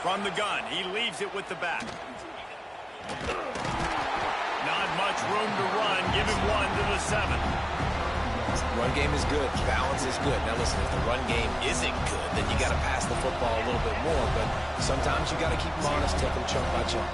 From the gun, he leaves it with the back. Not much room to run. Give him 1 to the 7. Run game is good. Balance is good. Now listen, if the run game isn't good, then you got to pass the football a little bit more. But sometimes you got to keep them honest, take them chunk by chunk.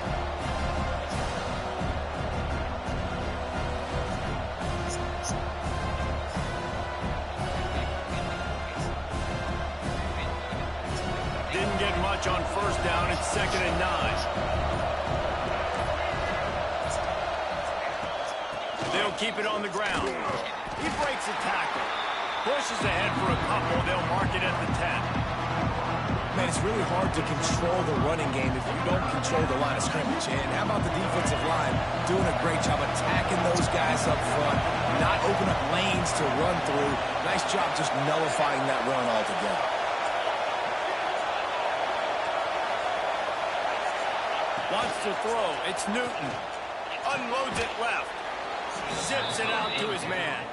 Didn't get much on first down. It's 2nd and 9. They'll keep it on the ground. He breaks a tackle. Pushes ahead for a couple. They'll mark it at the 10. Man, it's really hard to control the running game if you don't control the line of scrimmage. And how about the defensive line doing a great job attacking those guys up front, not open up lanes to run through. Nice job just nullifying that run altogether. Wants to throw. It's Newton. Unloads it left. Zips it out to his man.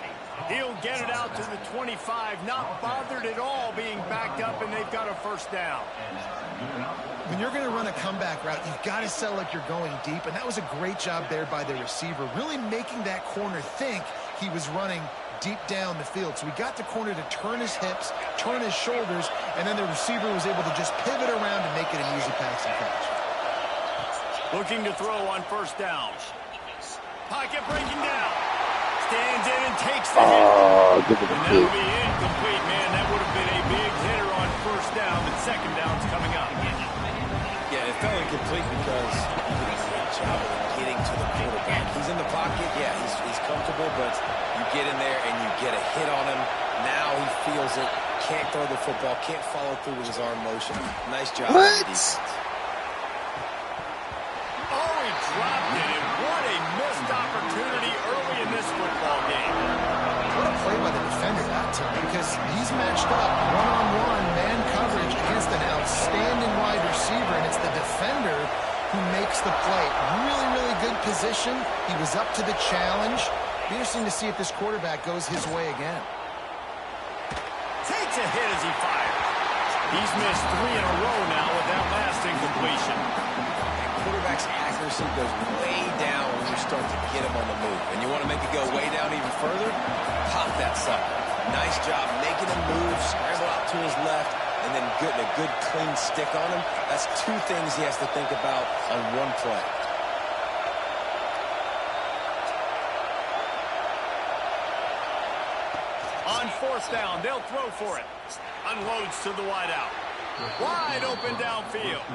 He'll get it out to the 25. Not bothered at all being backed up, and they've got a first down. When you're going to run a comeback route, you've got to sell like you're going deep, and that was a great job there by the receiver, really making that corner think he was running deep down the field. So he got the corner to turn his hips, turn his shoulders, and then the receiver was able to just pivot around and make it an easy pass and catch. Looking to throw on first down. Pocket breaking down. Stands in and takes the hit. And that would be incomplete, man. That would have been a big hitter on first down, but second down's coming up. Yeah, it fell incomplete because he did a great job of getting to the quarterback. He's in the pocket. Yeah, he's comfortable, but you get in there and you get a hit on him. Now he feels it. Can't throw the football. Can't follow through with his arm motion. Nice job. What? Dropped it, and what a missed opportunity early in this football game. What a play by the defender that time, because he's matched up one-on-one man coverage against an outstanding wide receiver, and it's the defender who makes the play. Really, really good position. He was up to the challenge. Be interesting to see if this quarterback goes his way again. Takes a hit as he fires. He's missed 3 in a row now with that last incompletion. Quarterback's accuracy goes way down when you start to get him on the move. And you want to make it go way down even further? Pop that sucker. Nice job making him move, scramble out to his left, and then getting a good clean stick on him. That's 2 things he has to think about on one play. On fourth down, they'll throw for it. Unloads to the wideout. Wide open downfield.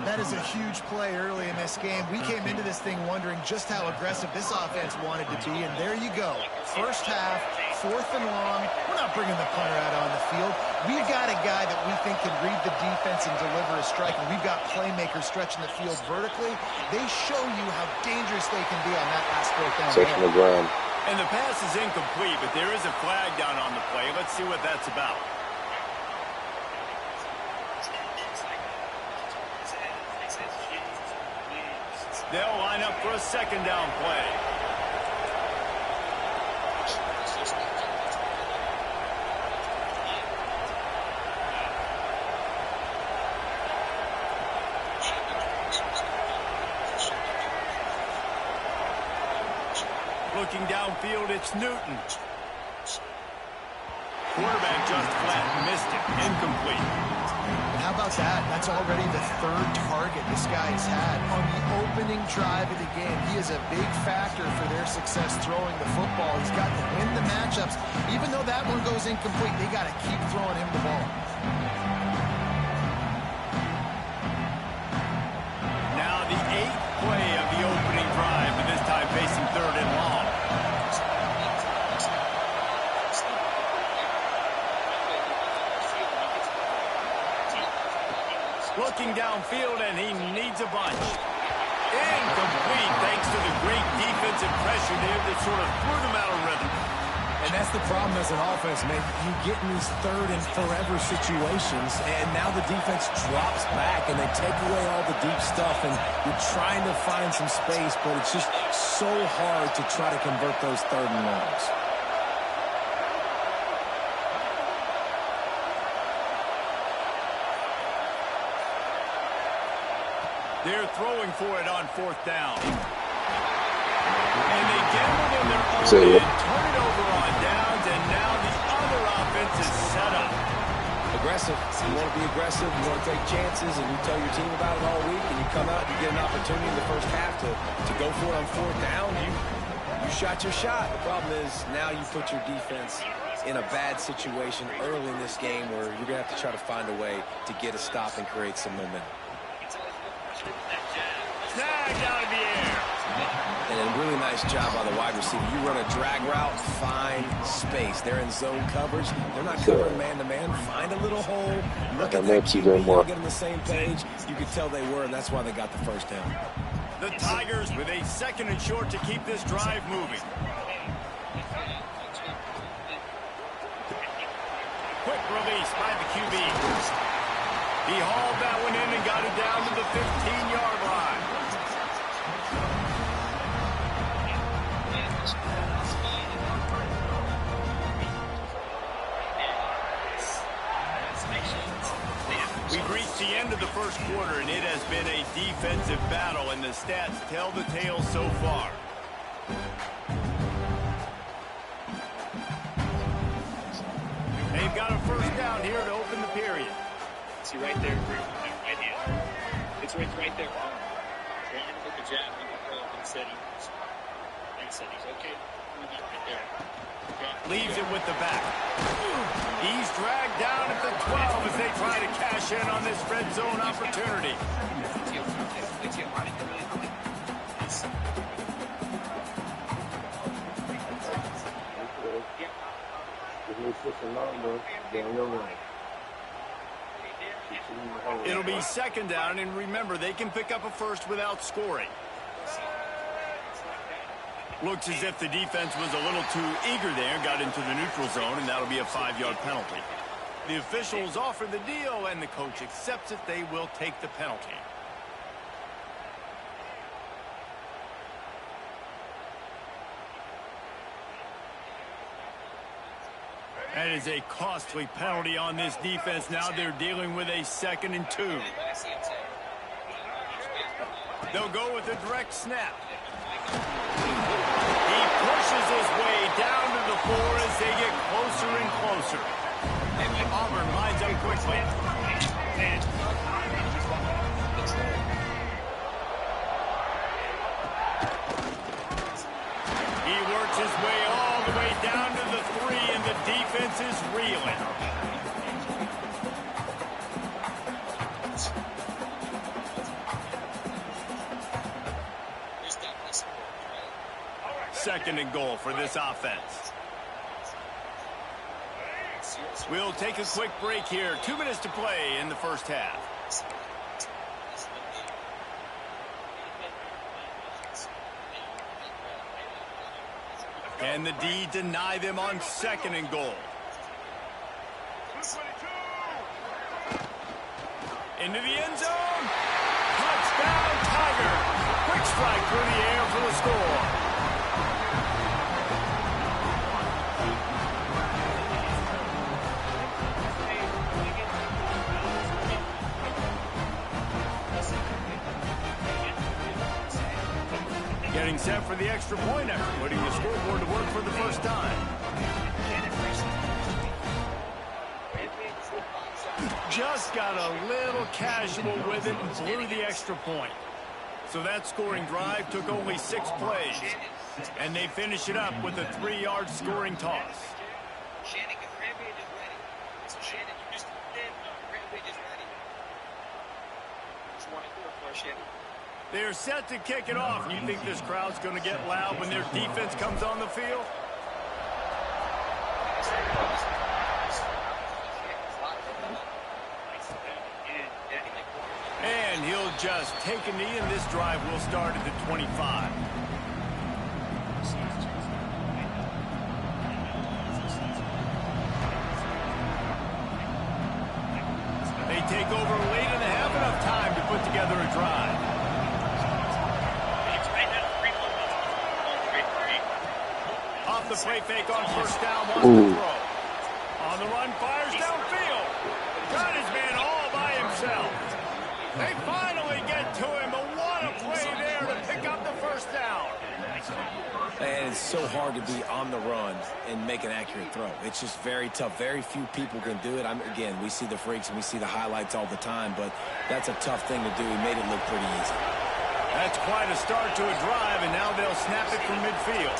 That is a huge play early in this game. We came into this thing wondering just how aggressive this offense wanted to be, and there you go. First half, 4th and long. We're not bringing the punter out on the field. We've got a guy that we think can read the defense and deliver a strike, and we've got playmakers stretching the field vertically. They show you how dangerous they can be on that last 4th down. Section of ground. And the pass is incomplete, but there is a flag down on the play. Let's see what that's about. They'll line up for a second down play. Looking downfield, it's Newton. Quarterback just flat, missed it, incomplete. And how about that? That's already the 3rd target this guy has had on the opening drive of the game. He is a big factor for their success throwing the football. He's got to win the matchups. Even though that one goes incomplete, they got to keep throwing him the ball. Now the 8th play of the opening drive, but this time facing 3rd and long. Looking downfield, and he needs a bunch. Incomplete, thanks to the great defensive pressure there that sort of threw them out of rhythm. And that's the problem as an offense, man. You get in these 3rd and forever situations, and now the defense drops back, and they take away all the deep stuff, and you're trying to find some space, but it's just so hard to try to convert those 3rd and longs. They're throwing for it on 4th down. And they gambled in their own end, turn it over on downs, and now the other offense is set up. Aggressive. You want to be aggressive, you want to take chances, and you tell your team about it all week, and you come out and you get an opportunity in the first half to go for it on 4th down. You shot your shot. The problem is now you put your defense in a bad situation early in this game where you're going to have to try to find a way to get a stop and create some momentum. Snagged out of the air. And a really nice job by the wide receiver. You run a drag route, find space. They're in zone coverage. They're not covering man-to-man. Find a little hole. Look at that QB. You get on the same page. You could tell they were, and that's why they got the first down. The Tigers with a 2nd and short to keep this drive moving. Quick release by the QB. He hauled that one in and got it down to the 15-yard line. We've reached the end of the first quarter, and it has been a defensive battle, and the stats tell the tale so far. They've got a first down here to open the period. See right there, right hand. It's right there. Right hand with the jab, and said he's okay. Right there. Leaves it with the back. He's dragged down at the 12 as they try to cash in on this red zone opportunity. It'll be 2nd down, and remember, they can pick up a first without scoring. Looks as if the defense was a little too eager there, got into the neutral zone, and that'll be a 5-yard penalty. The officials offer the deal, and the coach accepts it. They will take the penalty. That is a costly penalty on this defense. Now they're dealing with a 2nd and 2. They'll go with a direct snap. He pushes his way down to the 4 as they get closer and closer. And Auburn lines up quickly. He works his way all the way down to the 3, and the defense is reeling. Second and goal for this offense. We'll take a quick break here. 2 minutes to play in the first half. And the D deny them on 2nd and goal. Into the end zone. Touchdown, Tiger. Quick strike through the air for the score. Getting set for the extra point effort, putting the scoreboard to work for the first time. Just got a little casual with it and blew the extra point. So that scoring drive took only 6 plays. And they finish it up with a 3-yard scoring toss. They're set to kick it off. You think this crowd's going to get loud when their defense comes on the field? And he'll just take a knee, and this drive will start at the 25. They take over late in the half, enough time to put together a drive. Off the play fake on first down, wants to throw. On the run, fires downfield. Got his man all by himself. They finally get to him first down. And it's so hard to be on the run and make an accurate throw. It's just very tough. Very few people can do it. Again, we see the freaks and we see the highlights all the time, but that's a tough thing to do. He made it look pretty easy. That's quite a start to a drive, and now they'll snap it from midfield.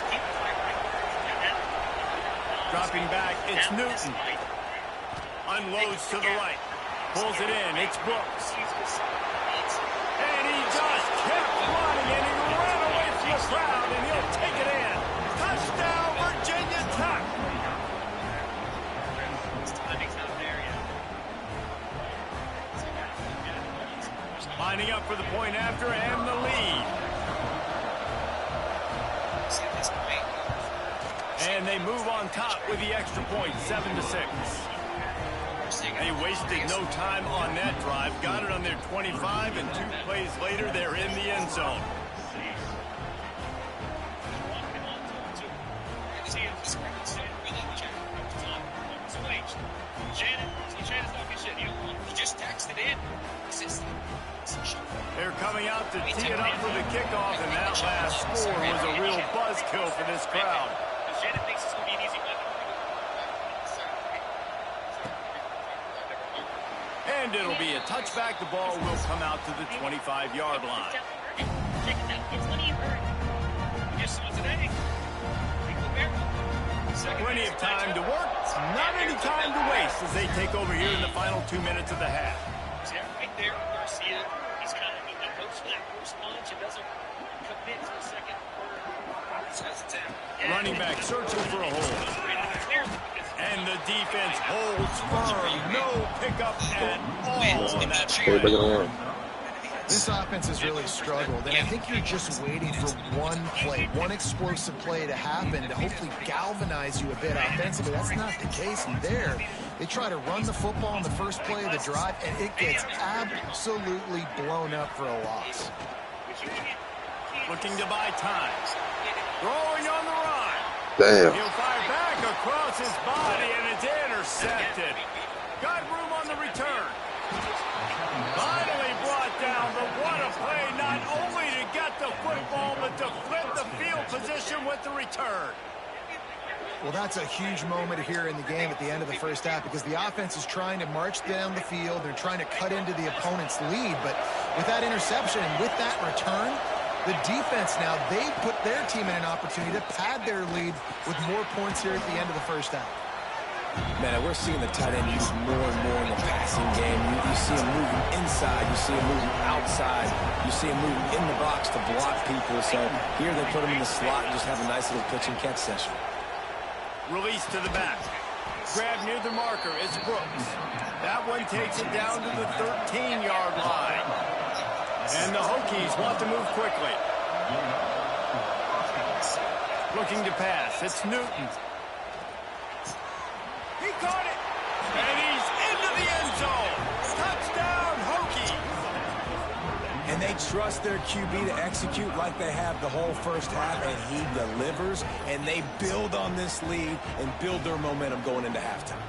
Dropping back, it's Newton. Unloads to the right. Pulls it in, it's Brooks. And he just kept running, and he ran away from the crowd, and he'll take it in. Touchdown, Virginia Tech. Lining up for the point after and the lead. And they move on top with the extra point, 7-6. They wasted no time on that drive. Got it on their 25, and 2 plays later, they're in the end zone. They're coming out to tee it up for the kickoff, and that last score was a real buzzkill for this crowd. And it'll be a touchback. The ball will come out to the 25-yard line. Plenty of time to work, not any time to waste as they take over here in the final 2 minutes of the half. Right there, Garcia, he's kind of, he goes for that first punch and doesn't commit to the second third. Running back searching for a hole. And the defense holds firm. No pickup at all on that play. This offense has really struggled, and I think you're just waiting for one play, one explosive play to happen to hopefully galvanize you a bit offensively. That's not the case. And there, they try to run the football on the first play of the drive, and it gets absolutely blown up for a loss. Looking to buy time. Throwing on the run. Damn. He'll fire back across his body, and it's intercepted. Got room on the return. Finally brought down, but what a play, not only to get the football, but to flip the field position with the return. Well, that's a huge moment here in the game at the end of the first half because the offense is trying to march down the field. They're trying to cut into the opponent's lead, but with that interception and with that return, the defense now, they put their team in an opportunity to pad their lead with more points here at the end of the first half. Man, we're seeing the tight end used more and more in the passing game. You see him moving inside. You see him moving outside. You see him moving in the box to block people. So here they put him in the slot and just have a nice little pitch and catch session. Release to the back. Grab near the marker. It's Brooks. That one takes it down to the 13-yard line. And the Hokies want to move quickly. Looking to pass. It's Newton. He caught it, and he's into the end zone. Touchdown, Hokies. And they trust their QB to execute like they have the whole first half, and he delivers, and they build on this lead and build their momentum going into halftime.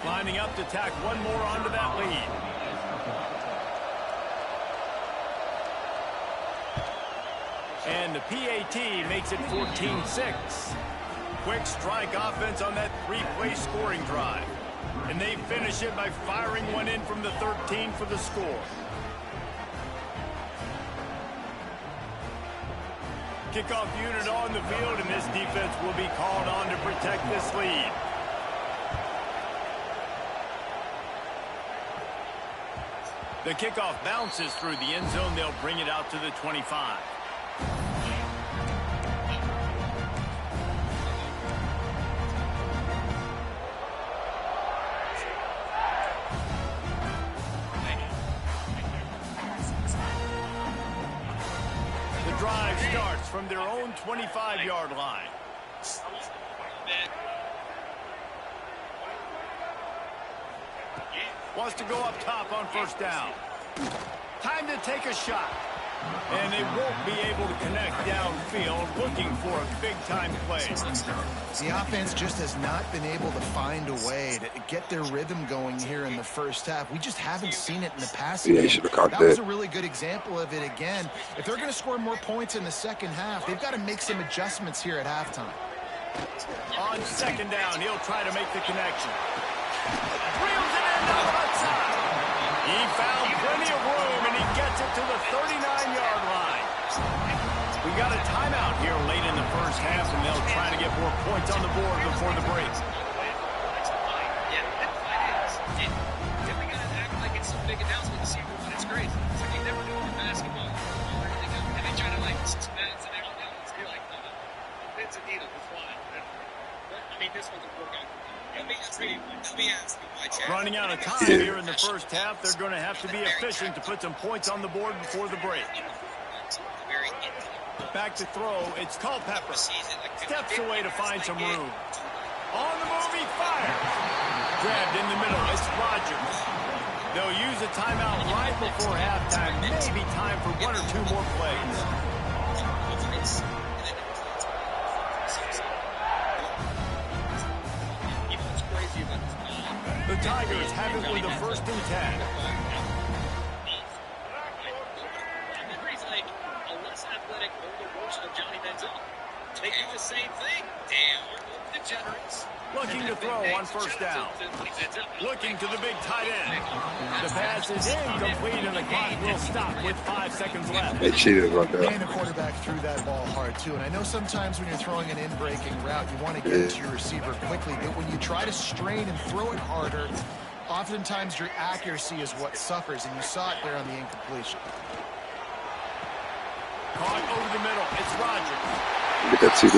Lining up to tack one more onto that lead. And the PAT makes it 14-6. Quick strike offense on that 3-play scoring drive. And they finish it by firing one in from the 13 for the score. Kickoff unit on the field, and this defense will be called on to protect this lead. The kickoff bounces through the end zone. They'll bring it out to the 25. The drive starts from their own 25-yard line. Wants to go up top on first down. Time to take a shot. And they won't be able to connect downfield. field looking for a big-time play. The offense just has not been able to find a way to get their rhythm going here in the first half. We just haven't seen it in the passing Yeah, he game. should have caught That was a really good example of it again. If they're going to score more points in the second half, they've got to make some adjustments here at halftime. On second down, he'll try to make the connection. Reels it in on the outside. He found plenty of room, and he gets it to the 39-yard line. We got a timeout here late in the first half, and they'll try to get more points on the board before the break. Running out of time here in the first half, they're going to have to be efficient to put some points on the board before the break. Back to throw, it's Culpepper. Steps away to find some room. On the move, he fires. Grabbed in the middle, it's Rodgers. They'll use a timeout right before halftime. Maybe time for one or two more plays. The Tigers have it with a 1st and 10. They do the same thing. Damn, degenerates. Looking to throw on 1st down. Looking to the big tight end. The pass is incomplete, and the clock will stop with 5 seconds left. They cheated right there. And the quarterback threw that ball hard, too. And I know sometimes when you're throwing an in-breaking route, you want to get it to your receiver quickly. But when you try to strain and throw it harder, oftentimes your accuracy is what suffers. And you saw it there on the incompletion. Caught over the middle. It's Rodgers. Get that CD.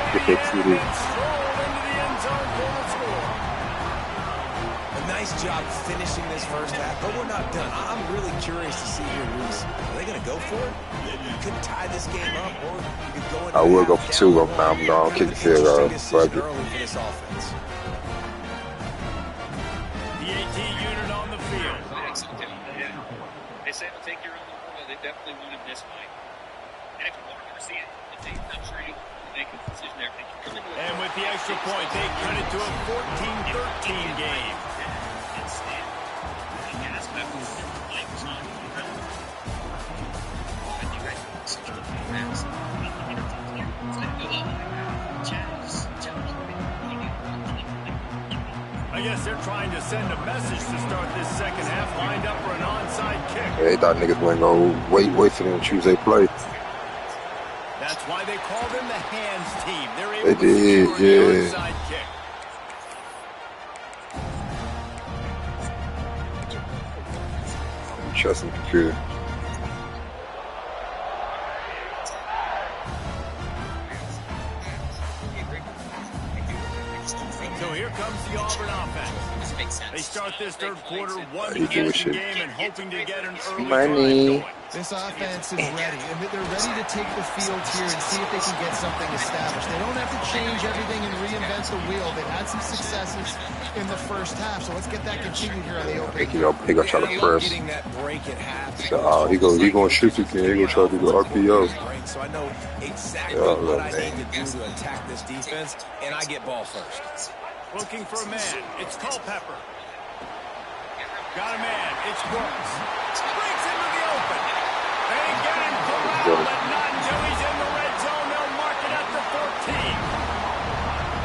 Get that CD. A nice job finishing this first half, but we're not done. I'm really curious to see here, Reese. Are they going to go for it? You could tie this game up, or you could go into I will go for 2. I'm going to kick the field goal. early for this offense. The AT unit on the field. They say they'll take your own ball. They definitely want to miss Mike. And if you want to see it, I'm sure you'll make a decision there. And with the extra point, they cut it to a 14-13 game. I guess they're trying to send a message to start this second half, lined up for an onside kick. Yeah, they thought niggas wasn't going to wait for them to choose their play. That's why they call them the hands team. They're able They to secure did, the yeah. onside kick. Trust in the computer. So here comes the Auburn offense. They start this third quarter one You doing possession shit. game and hoping to get an early Money. drive going. This offense is ready, and they're ready to take the field here and see if they can get something established. They don't have to change everything and reinvent the wheel. They've had some successes in the first half, so let's get that continued here on the I opening. think he gonna try to press. Getting that break at half. So, he gonna shoot you, kid. He gonna try to do the RPO. So I know exactly Yeah, what I man. need to do to attack this defense, and I get ball first. Looking for a man. It's Culpepper. Got a man. It's Brooks. Breaks into the open. They get him corralled, but not until he's in the red zone. They'll mark it at the 14.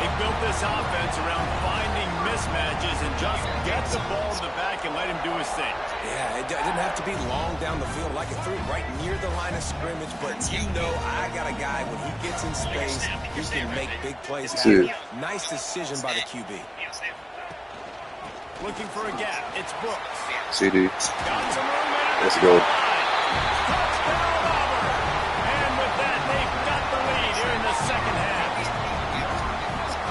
They built this offense around finding mismatches and just get the ball in the back and let him do his thing. Yeah, it didn't have to be long down the field. Like it threw right near the line of scrimmage, but you know I got a guy, when he gets in space, he can make big plays happen. Nice decision by the QB. Looking for a gap. It's Brooks. CD. Got some room in it. Let's go. Touchdown, Auburn. And with that, they've got the lead here in the second half.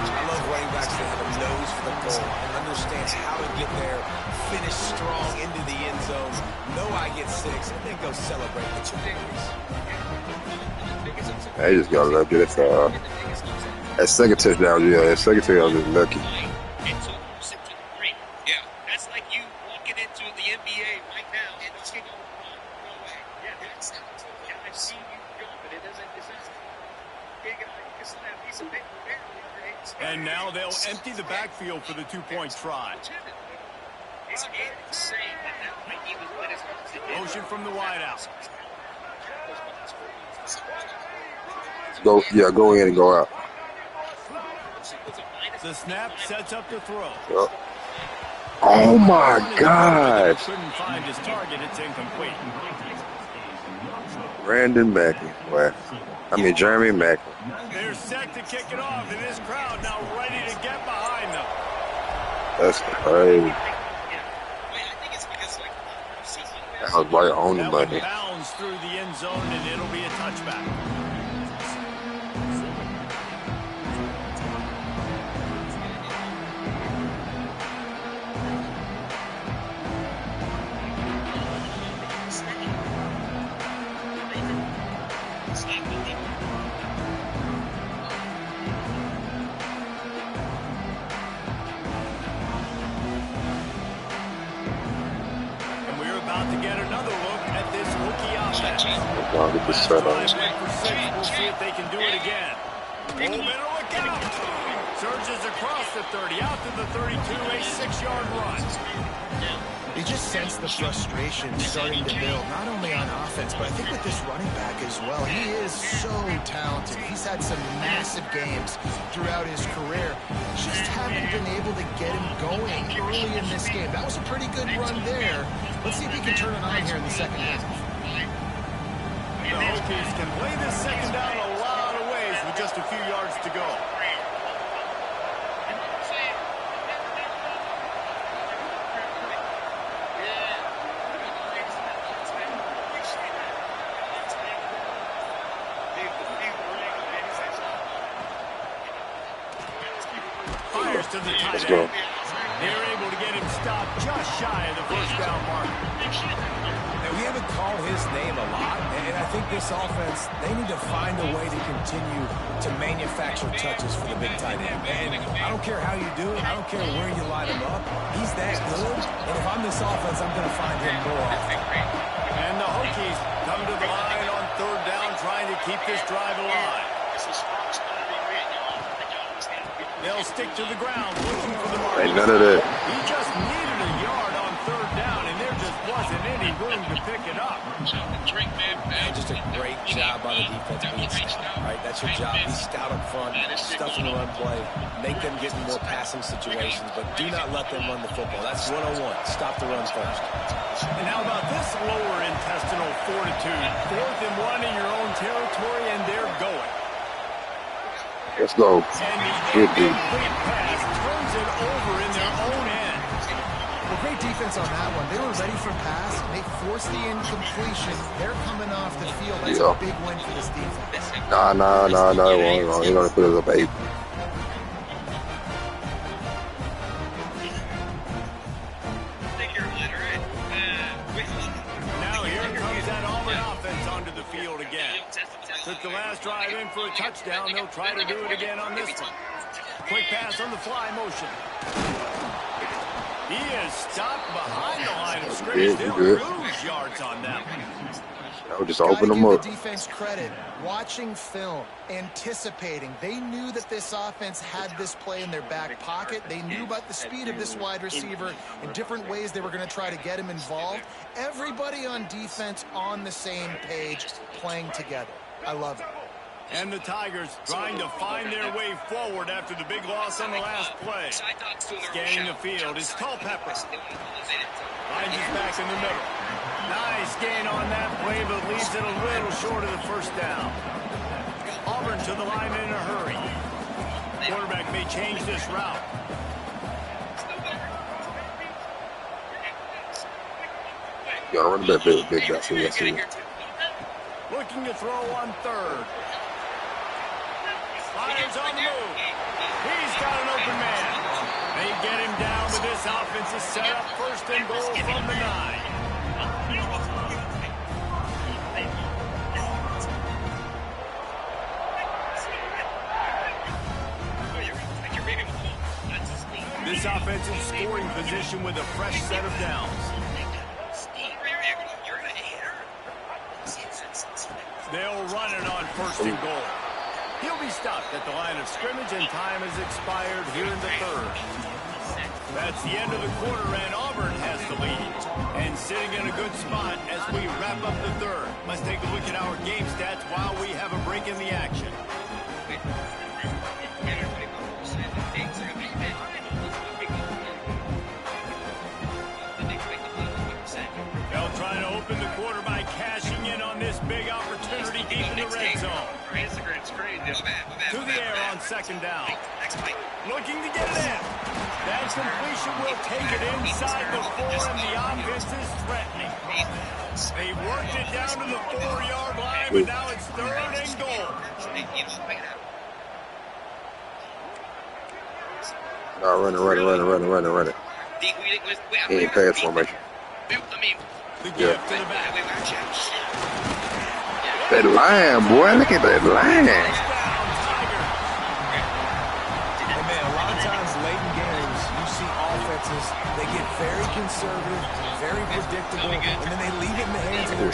I love running backs that have a nose for the goal and understand how to get there, finish strong into the end zone, know I get 6, and then go celebrate the 2 victories. I just got lucky. That second touchdown, yeah, that second touchdown was lucky. Yeah, that's like you walking into the NBA right now and just getting away. Yeah, that's And now they'll empty the backfield for the two-point try. Motion from the wideout. Go in and go out. The snap sets up the throw. Yep. Oh my God! Couldn't find his target. It's incomplete. Brandon Mackey. Jeremy Mackey. They're set to kick it off, and this crowd now ready to get behind them. That's crazy. That was right on the money. Bounds through the end zone, and it'll be a touchback. We'll see if they can do it again. Oh, better look out! Surges across the 30, out to the 32, a 6-yard run. You just sense the frustration starting to build, not only on offense, but I think with this running back as well. He is so talented. He's had some massive games throughout his career. Just haven't been able to get him going early in this game. That was a pretty good run there. Let's see if he can turn it on here in the second half. The Hokies can play this second down a lot of ways with just a few yards to go. Fires to the tight end. They're able to get him stopped just shy of the first down mark. We haven't called his name a lot, and I think this offense, they need to find a way to continue to manufacture touches for the big tight end. And I don't care how you do it. I don't care where you line him up. He's that good, and if I'm this offense, I'm going to find him more often. And the Hokies come to the line on third down, trying to keep this drive alive. They'll stick to the ground, looking for the mark. Ain't none of that. He just needed a yard on third down, and there just wasn't any room to pick it up. Man, just a great job by the defense being stout. Right, that's your job. Be stout up front, stuffing the run play, make them get in more passing situations, but do not let them run the football. That's 101. Stop the run first. And how about this lower intestinal fortitude? 4th and 1 in your own territory, and they're going. Let's go. Good deep. Pass turns it over in their own end. Well, great defense on that one. They were ready for pass. They forced the incompletion. They're coming off the field. That's a big win for this defense. Nah. He's going to put it up 8. Now here comes that Auburn offense onto the field again. Took the last drive in for a touchdown. They'll try to do it again on this one. Quick pass on the fly motion. He is stopped behind the line of scrimmage. They'll lose yards on that one. I'll just open them up. Give the defense credit. Watching film, anticipating. They knew that this offense had this play in their back pocket. They knew about the speed of this wide receiver and different ways they were going to try to get him involved. Everybody on defense on the same page, playing together. I love it. And the Tigers trying to find their way forward after the big loss on the last play. Scanning the field is Culpepper. Finds his back in the middle. Nice gain on that play, but leaves it a little short of the first down. Auburn to the line in a hurry. Quarterback may change this route. You gotta run that big guy. See. Looking to throw on third. Fires on the move. He's got an open man. They get him down, but this offense is set up 1st and goal from the 9. This offense in scoring position with a fresh set of downs. They'll run it on first and goal. He'll be stopped at the line of scrimmage, and time has expired here in the third. That's the end of the quarter, and Auburn has the lead. And sitting in a good spot as we wrap up the third. Let's take a look at our game stats while we have a break in the action. They'll try to open the quarter by cashing in on this big opportunity deep in the red zone. To the air on second down. Looking to get it in. That completion will take it inside the 4, and the offense is threatening. They worked it down to the 4-yard line, but now it's third and goal. Run it. He ain't pass formation. The gift to the back. That line, boy. Look at that line. They get very conservative, very predictable, and then they leave it in the hands of their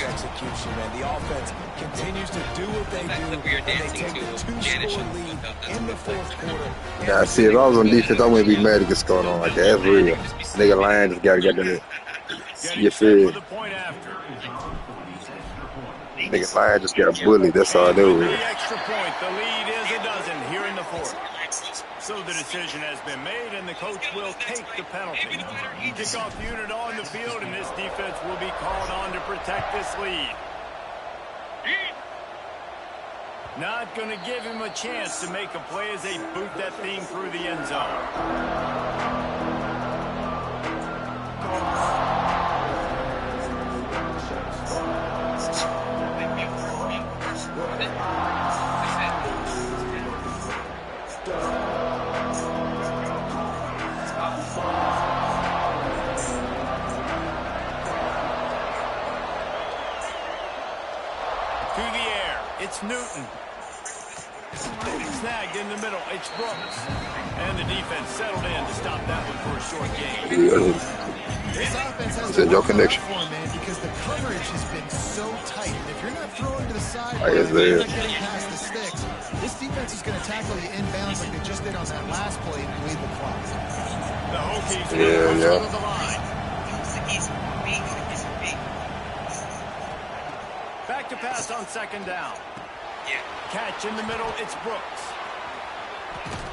execution, man. The offense continues to do what they do, and they take the 2-score lead in the fourth quarter. Yeah, see, if I was on defense, I wouldn't be mad at what's going on like that. That's real. Nigga line just got to get that. You feel it? Nigga line just got a bully. That's all I know. The extra point. The lead is a dozen here in the fourth. So the decision has been made, and the coach will take the penalty. Kickoff unit on the field, and this defense will be called on to protect this lead. Not going to give him a chance to make a play as they boot that thing through the end zone. It's Newton. Snagged in the middle. It's Brooks. And the defense settled in to stop that one for a short game. This offense has a connection for him, man, because the coverage has been so tight. And if you're not throwing to the side, you're not getting past the sticks, this defense is going to tackle you inbounds like they just did on that last play and bleed the clock. The Hokies will control the line. Back to pass on second down. Catch in the middle, it's Brooks.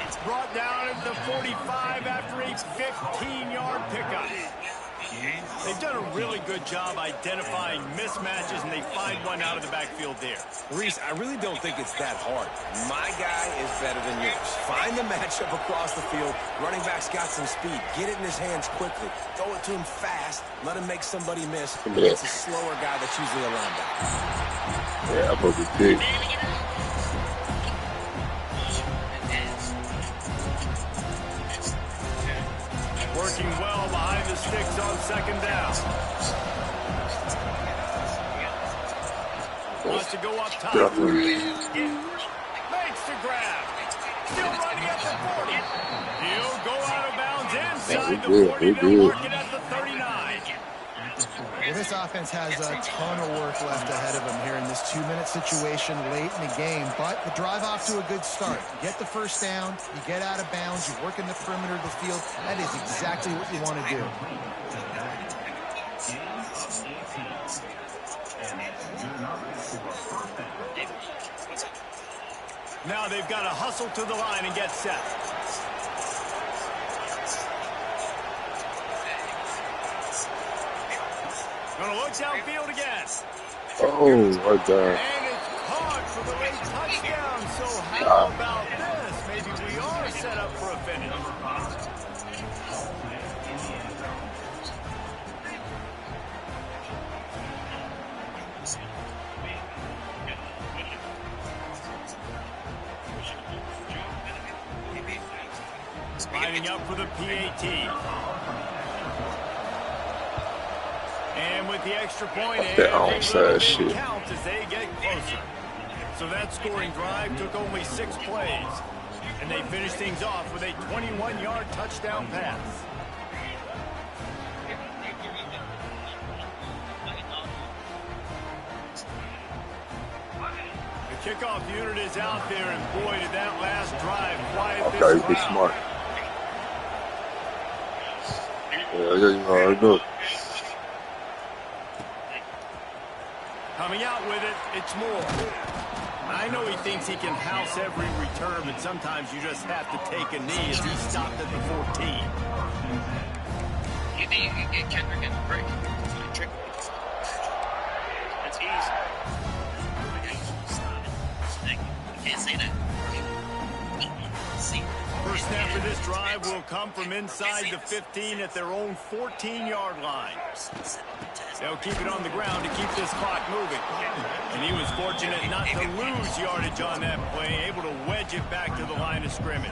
It's brought down at the 45 after a 15-yard pickup. They've done a really good job identifying mismatches, and they find one out of the backfield there. Reese, I really don't think it's that hard. My guy is better than yours. Find the matchup across the field. Running back's got some speed. Get it in his hands quickly. Throw it to him fast. Let him make somebody miss. It's a slower guy that's usually a linebacker. Yeah, I'm over big. Working well behind the sticks on second down. Wants to go up top. Makes the grab. Still running at the 40. He'll go out of bounds inside the 40. They'll mark it at the 39. Well, this offense has a ton of work left ahead of them here in this 2-minute situation late in the game, but the drive off to a good start. You get the first down, you get out of bounds, you work in the perimeter of the field. That is exactly what you want to do. Now they've got to hustle to the line and get set. Gonna look downfield again. Oh, my God. And it's caught for the late touchdown. So how about this? Maybe we are set up for a finish. Lining up for the PAT. And with the extra point, every counts as they get closer. So that scoring drive took only 6 plays. And they finished things off with a 21-yard touchdown pass. Kickoff unit is out there, and boy, did that last drive quiet this Okay, be crowd. smart. Yeah, you know how to do it. Coming out with it, it's Moore. I know he thinks he can house every return, but sometimes you just have to take a knee as he stopped at the 14. You think you can get Kendrick in the break? That's my trick. That's easy. You can't say that. See. First snap of this drive will come from inside the 15 at their own 14-yard line. They'll keep it on the ground to keep this clock moving. And he was fortunate not to lose yardage on that play, able to wedge it back to the line of scrimmage.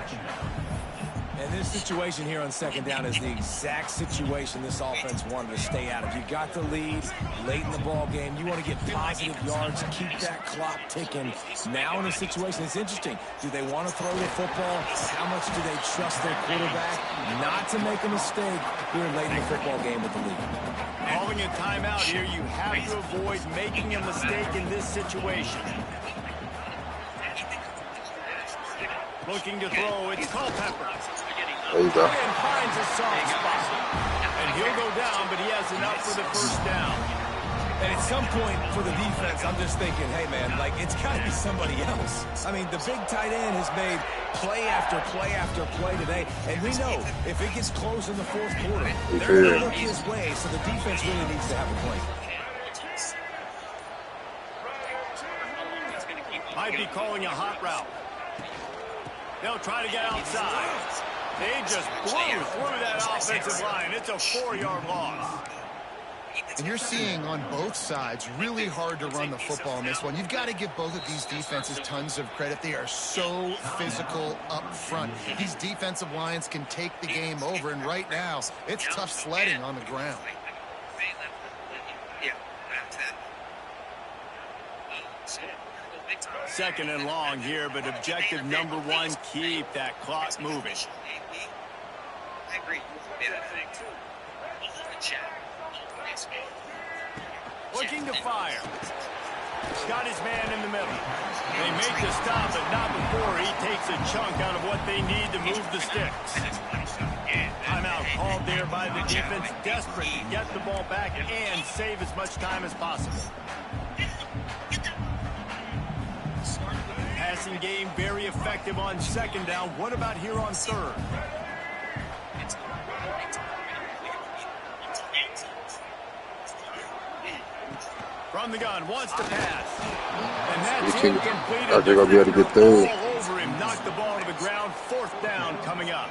And this situation here on second down is the exact situation this offense wanted to stay out of. You got the lead late in the ball game. You want to get positive yards, keep that clock ticking. Now in a situation, it's interesting. Do they want to throw the football? How much do they trust their quarterback not to make a mistake here late in the football game with the lead? Calling a timeout here, you have to avoid making a mistake in this situation. Looking to throw, it's Culpepper. There you go. And finds a soft spot. And he'll go down, but he has enough for the first down. And at some point for the defense, I'm just thinking, hey, man, like, it's got to be somebody else. I mean, the big tight end has made play after play after play today. And we know if it gets close in the fourth quarter, they're going to look his way, so the defense really needs to have a plan. Might be calling a hot route. They'll try to get outside. They just blew through that offensive line. It's a 4-yard loss. And you're seeing on both sides really hard to run the football in this one. You've got to give both of these defenses tons of credit. They are so physical up front. These defensive lines can take the game over, and right now, it's tough sledding on the ground. Second and long here, but objective number one, keep that clock moving. I agree. Looking to fire. Got his man in the middle. They make the stop, but not before he takes a chunk out of what they need to move the sticks. Timeout called there by the defense, desperate to get the ball back and save as much time as possible. Passing game very effective on second down. What about here on third? From the gun, wants to pass. And that's incomplete. They're going to be able to get through. All over him, knocked the ball to the ground. Fourth down coming up.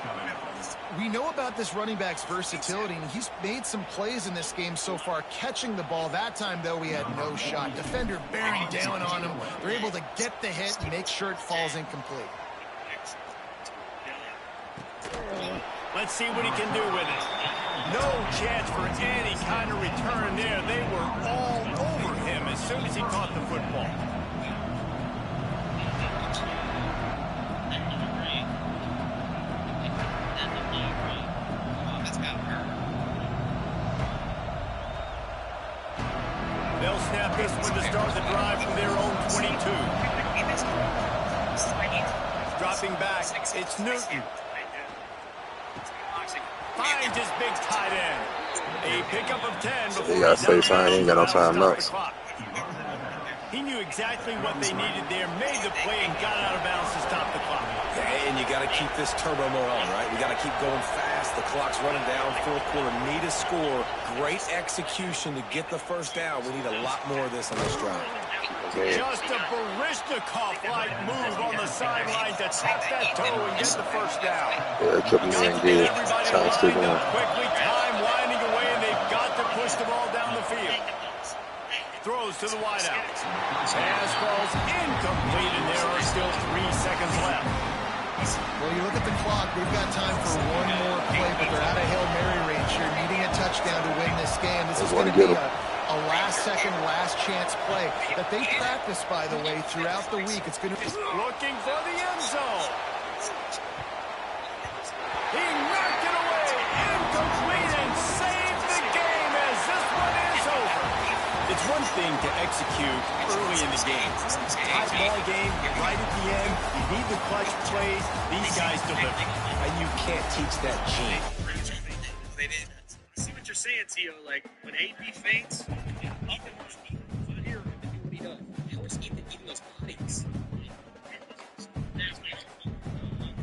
We know about this running back's versatility, and he's made some plays in this game so far, catching the ball. That time, though, he had no shot. Defender bearing down on him. They're able to get the hit and make sure it falls incomplete. Let's see what he can do with it. No chance for any kind of return there. They were all over him as soon as he caught the football. They'll snap this one to start the drive from their own 22. Dropping back, it's Newton. Finds his big tight end. A pickup of 10 before He got to say something. He ain't got no time left. He knew exactly what they needed there, made the play, and got out of bounds to stop the clock. And you got to keep this turbo mode on, right? We got to keep going fast. The clock's running down. Fourth quarter, need a score. Great execution to get the first down. We need a lot more of this on this drive. Just a Barishnikov-like move on the sideline to tap that toe and get the first down. Yeah, Triple Man good. Time still going. Quickly, time winding away, and they've got to push the ball down the field. Throws to the wideout. Pass falls incomplete, and there are still 3 seconds left. Well, you look at the clock. We've got time for one more play, but they're out of Hail Mary range here, needing a touchdown to win this game. This is going to be a last-second, last-chance play that they practice, by the way, throughout the week. It's going to be looking for the end zone. He knocked it away, incomplete, and saved the game as this one is over. It's one thing to execute early in the game. Tight ball game, right at the end. You need the clutch plays. These guys deliver. And you can't teach that gene. They did. I see what you're saying, Tio. Like, when AP faints, he can just eat from here and do what he does. He always eat those bodies.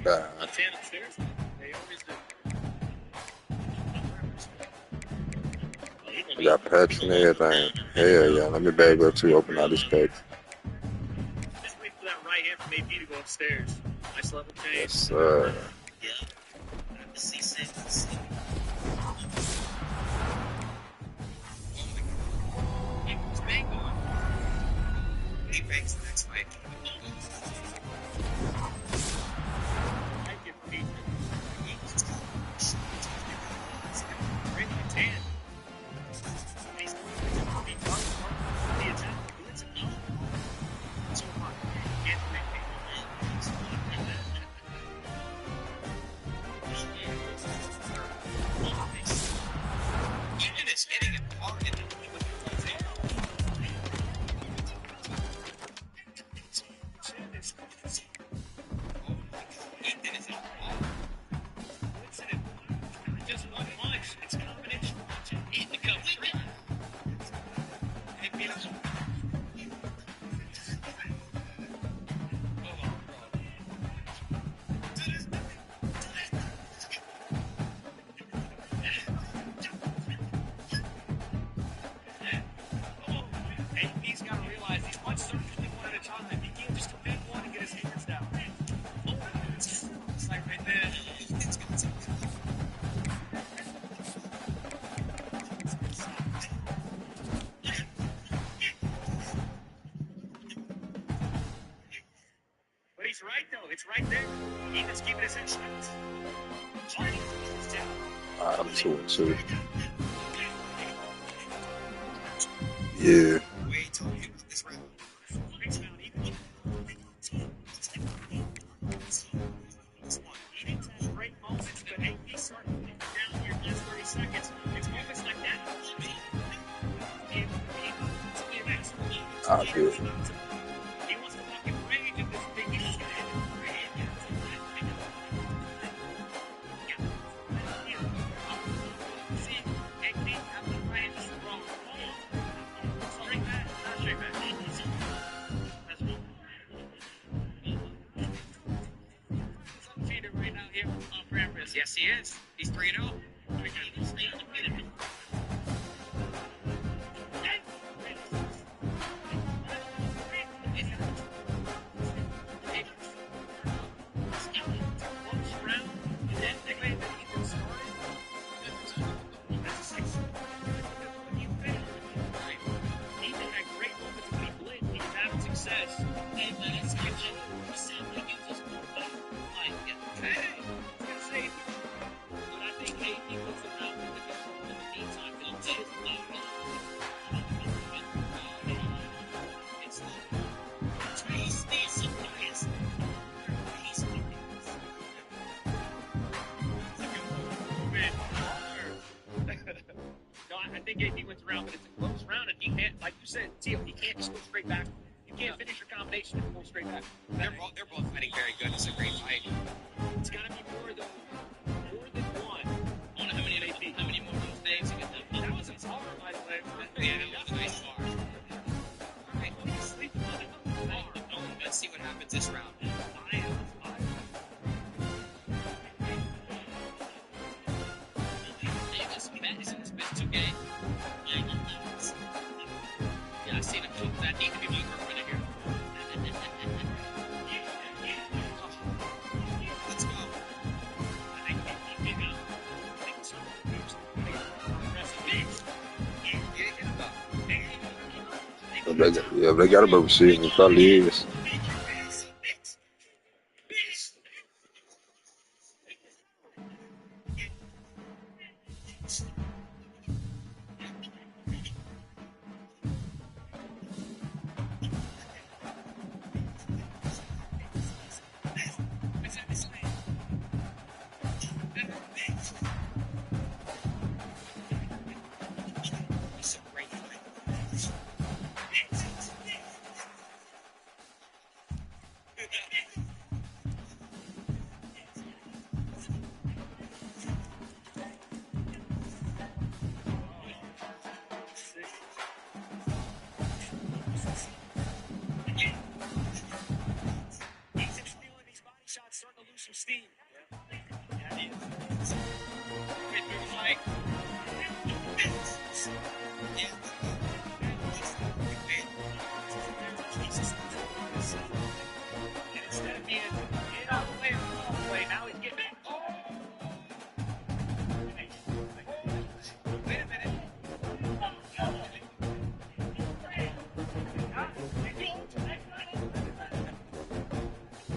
God. 10 upstairs. They always do. We got packs and everything. Hell yeah. Let me bag up too. Open all these packs. Just wait for that right hand from AP to go upstairs. Nice level change. Yes, sir. Yeah. C6. It's bang on. He bangs the next fight. Thank you, Pete. Great on 10. He's the attack. It's a no. So hot. Can't make Ethan is hitting it hard in the Ethan is just one punch. It's a combination punch. Ethan comes straight. Hey, beat him. He's got to realize these punches are usually one at a time. He can't just commit one and get his hands down. It's like right there. But he's right, though. It's right there. Ethan's keeping his head straight. I'm 2-2. Yeah. Wait till you get this round. Next round, Ethan. Ethan's had great moments, but AP starting to get down here in the last 30 seconds. It's moments like that. I feel. He wants to fucking rage at this thing. He's just gonna end it with rage. See, AP out the range is wrong. Straight back, not straight back. That's wrong. He's undefeated right now here on Paramus. Yes, he is. He's 3-0. I think AP wins the round, but it's a close round, and he can't, like you said, Tio, he can't just go straight back. You can't finish your combination and go straight back. They're both fighting very good. It's a great fight. It's got to be more than one. I don't know how many more of those days you get them. That was a hard, by the way. Yeah, that was a nice bar. All right, well, he's sleeping on it. Let's see what happens this round. Yeah, I seen him shoot that. Need to be my girlfriend here. Let's go. I think so. Yeah, they got him overseas. It probably is. And instead of being in on play or off play, now he's getting it. Oh! Wait a minute.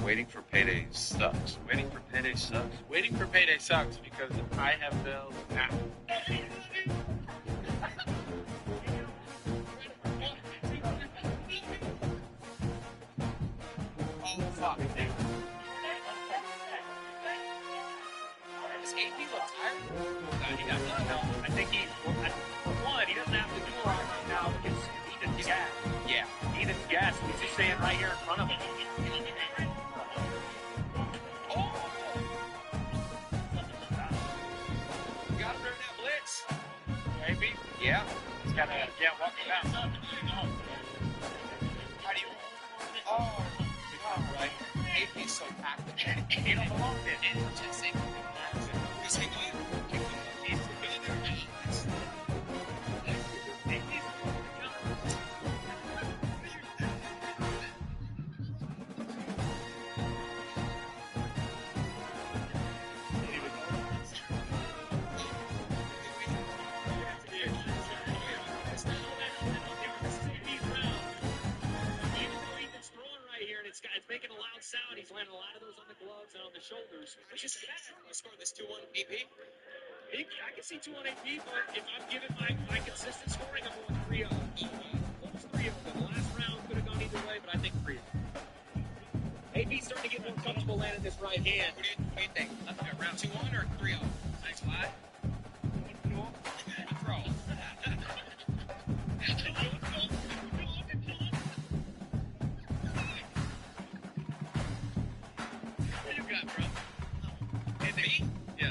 Waiting for payday sucks. Waiting for payday sucks. Waiting for payday sucks because I have bills now. Oh, fuck. Does AP look tired? He doesn't. No, I think for one, he doesn't have to do a lot right now because Ethan's gas. Yeah, Ethan's gas. He's just staying right here in front of him. Yeah, he's got to walk it out. How do you? Oh, right. AP's so packed. He don't belong there. He's hanging. He's It's making a loud sound. He's landing a lot of those on the gloves and on the shoulders. Which is bad. I scored this 2-1 AP. I can see 2-1 AP, but if I'm giving my consistent scoring, I'm going 3-0. What was 3-0? The last round could have gone either way, but I think 3-0. AP's starting to get more comfortable landing this right hand. What do you think? Let's go round 2-1 or 3-0? Nice slide. Throw.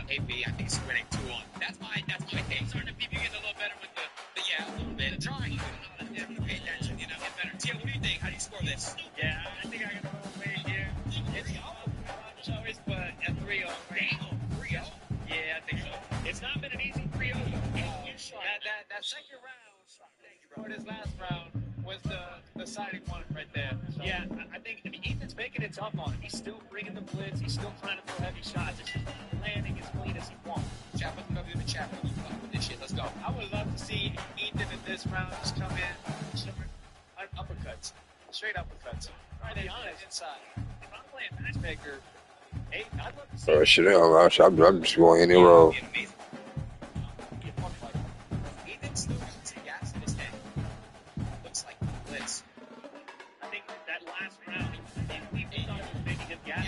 AP, I think he's winning 2-1. That's my take. Starting to be getting a little better with the a little bit. The trying. Pay attention, get better. Tia, what do you think? How do you score this? Yeah, I think I got a little way here. It's choice, but a 3-0. 3-0? Yeah, I think so. It's not been an easy 3-0. That second round, for this last round, was the deciding one right there. So. Yeah, I think Ethan's making it tough on him. He's still bringing the blitz. He's still trying to throw heavy shots. It's just landing as clean as he wants. Chapel, come in the chapel. This shit, let's go. I would love to see Ethan in this round just come in, uppercuts, straight uppercuts. Right, to be honest, inside. If I'm playing matchmaker, hey, I'd love to see. Oh shit! I'm just going any road. Ethan still got some gas in his head. Looks like blitz. I think that last round, we thought it was making him gas.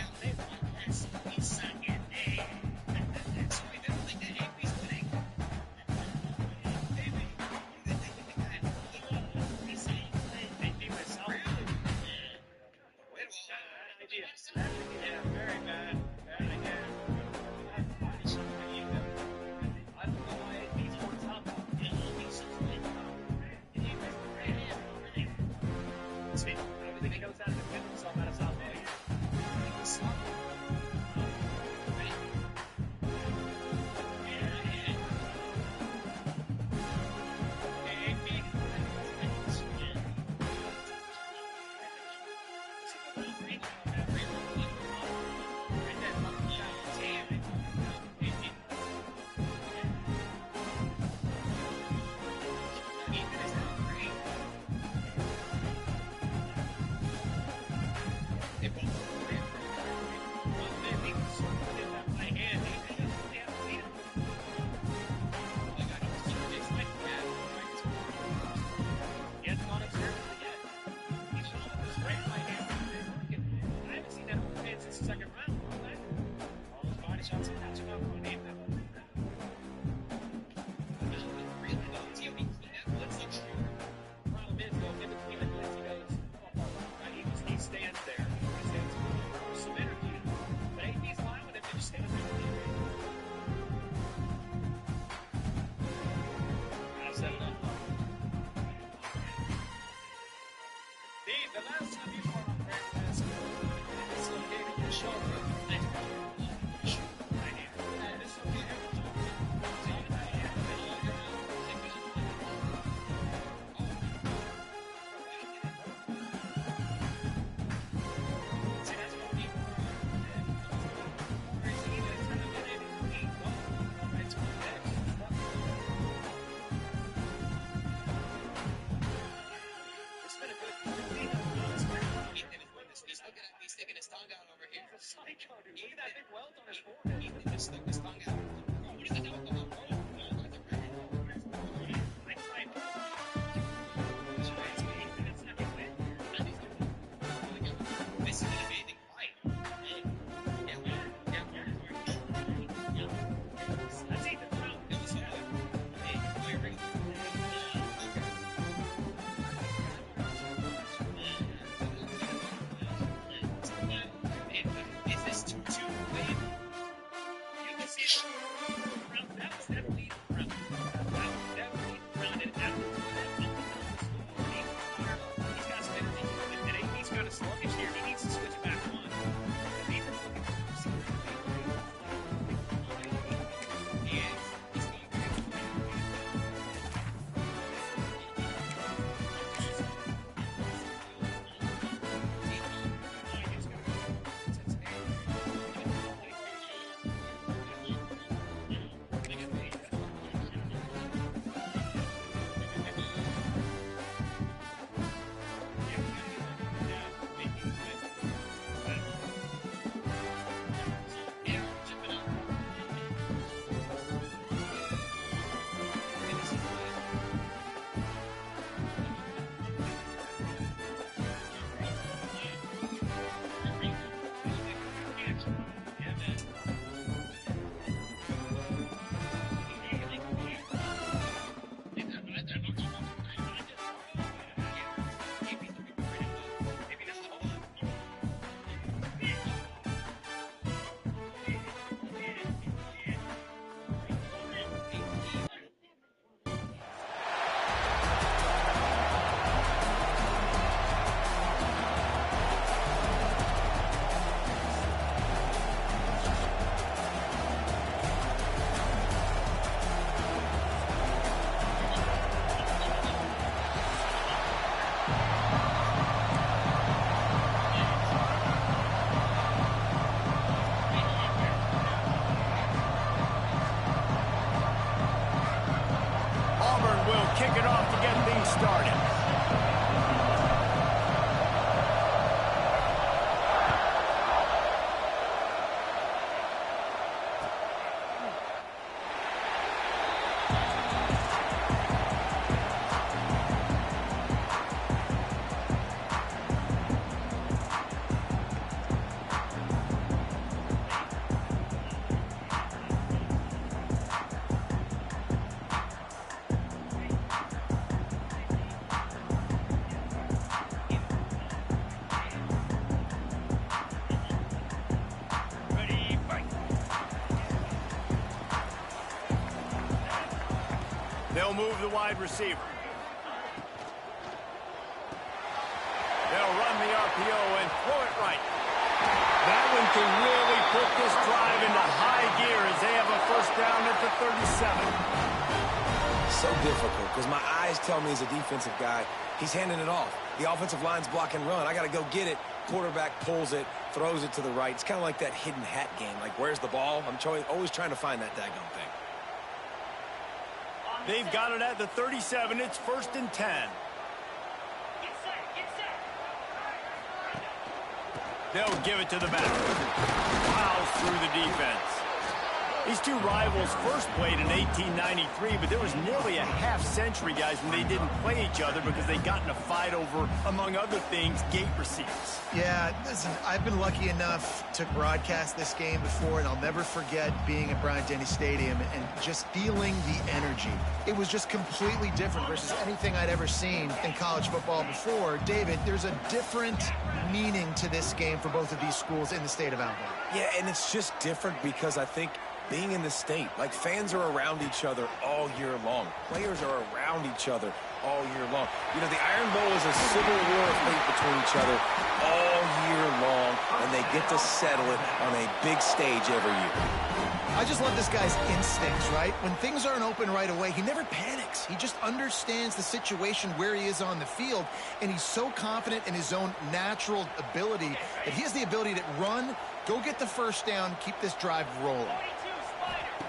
Look at that big welt on his forehead. This tongue out. What is it? This is an amazing fight. That's even wrong. It was Is this too late? You can see it. That was definitely around. That was definitely around it after he's got some energy. He's got a sluggish here. He needs to switch back on. Kick it off to get things started. They'll move the wide receiver. They'll run the RPO and throw it right. That one can really put this drive into high gear as they have a first down at the 37. So difficult because my eyes tell me as a defensive guy, he's handing it off. The offensive line's block and run. I got to go get it. Quarterback pulls it, throws it to the right. It's kind of like that hidden hat game. Like, where's the ball? I'm always trying to find that daggone thing. They've got it at the 37. It's 1st and 10. They'll give it to the back. Plows through the defense. These two rivals first played in 1893, but there was nearly a half-century, guys, when they didn't play each other because they got in a fight over, among other things, gate receipts. Yeah, listen, I've been lucky enough to broadcast this game before, and I'll never forget being at Bryant-Denny Stadium and just feeling the energy. It was just completely different versus anything I'd ever seen in college football before. David, there's a different meaning to this game for both of these schools in the state of Alabama. Yeah, and it's just different because I think being in the state, like fans are around each other all year long. Players are around each other all year long. You know, the Iron Bowl is a civil war of hate between each other all year long, and they get to settle it on a big stage every year. I just love this guy's instincts, right? When things aren't open right away, he never panics. He just understands the situation where he is on the field, and he's so confident in his own natural ability that he has the ability to run, go get the first down, keep this drive rolling.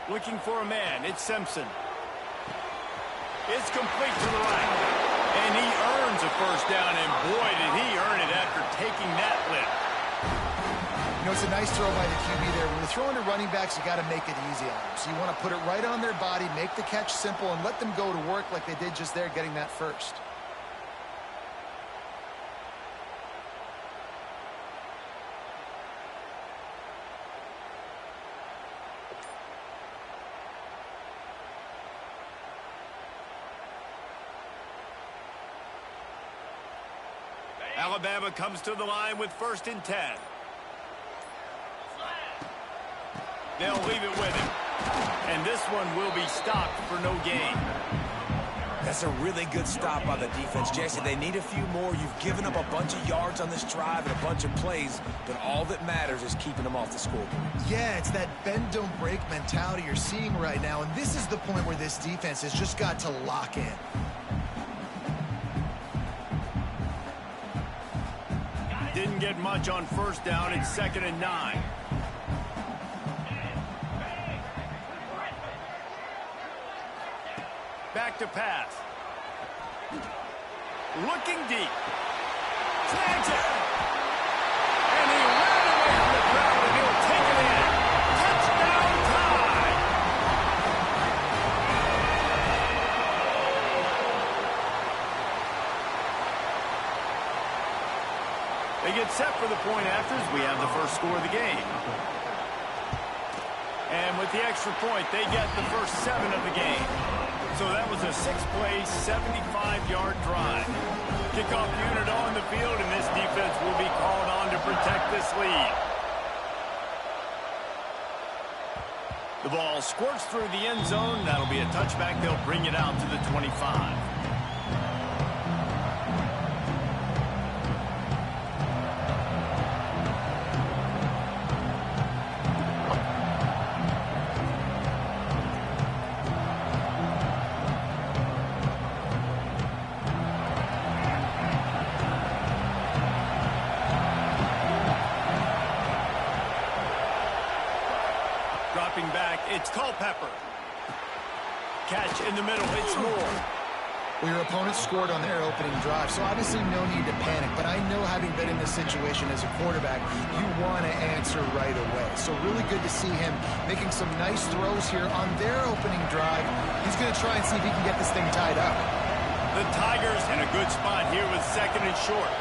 Looking for a man. It's Simpson. It's complete to the right. And he earns a first down, and boy, did he earn it after taking that lift. You know, It's a nice throw by the QB there. When you're throwing to running backs, you got to make it easy on them. So you want to put it right on their body, make the catch simple, and let them go to work like they did just there, getting that first. Alabama comes to the line with 1st and 10. They'll leave it with him. And this one will be stopped for no gain. That's a really good stop by the defense. Jason, they need a few more. You've given up a bunch of yards on this drive and a bunch of plays, but all that matters is keeping them off the scoreboard. Yeah, it's that bend, don't break mentality you're seeing right now, and this is the point where this defense has just got to lock in. Didn't get much on 1st down. It's 2nd and 9. Back to pass. Looking deep. Snags it. And he ran away from the crowd, and he'll take it in. Touchdown tie. They get set for the point afters. We have the first score of the game. And with the extra point, they get the first 7 of the game. So that was a 6-play, 75-yard drive. Kickoff unit on the field, and this defense will be called on to protect this lead. The ball squirts through the end zone. That'll be a touchback. They'll bring it out to the 25. Dropping back, it's Culpepper. Catch in the middle, it's Moore. Well, your opponent scored on their opening drive, so obviously no need to panic. But I know, having been in this situation as a quarterback, you want to answer right away. So really good to see him making some nice throws here on their opening drive. He's going to try and see if he can get this thing tied up. The Tigers in a good spot here with 2nd and short.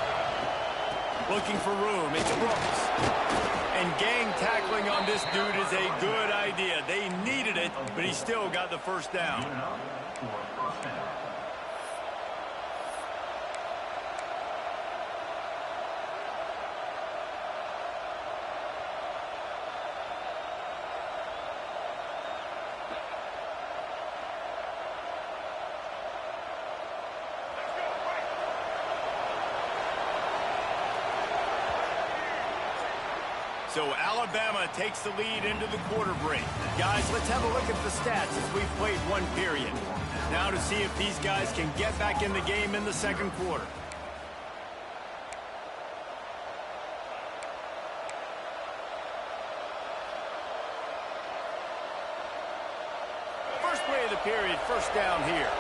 Looking for room, it's Brooks. And gang tackling on this dude is a good idea. They needed it, but he still got the first down. So Alabama takes the lead into the quarter break. Guys, let's have a look at the stats as we've played one period. Now to see if these guys can get back in the game in the second quarter. First play of the period, first down here.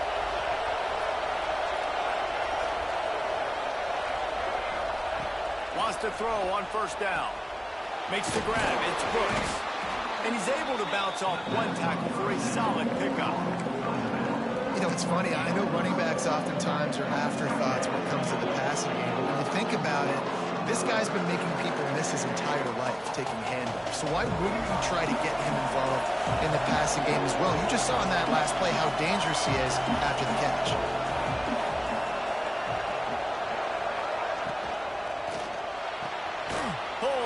Wants to throw on 1st down. Makes the grab, it's Brooks. And he's able to bounce off one tackle for a solid pickup. You know, it's funny. I know running backs oftentimes are afterthoughts when it comes to the passing game. But when you think about it, this guy's been making people miss his entire life taking handoffs. So why wouldn't you try to get him involved in the passing game as well? You just saw in that last play how dangerous he is after the catch.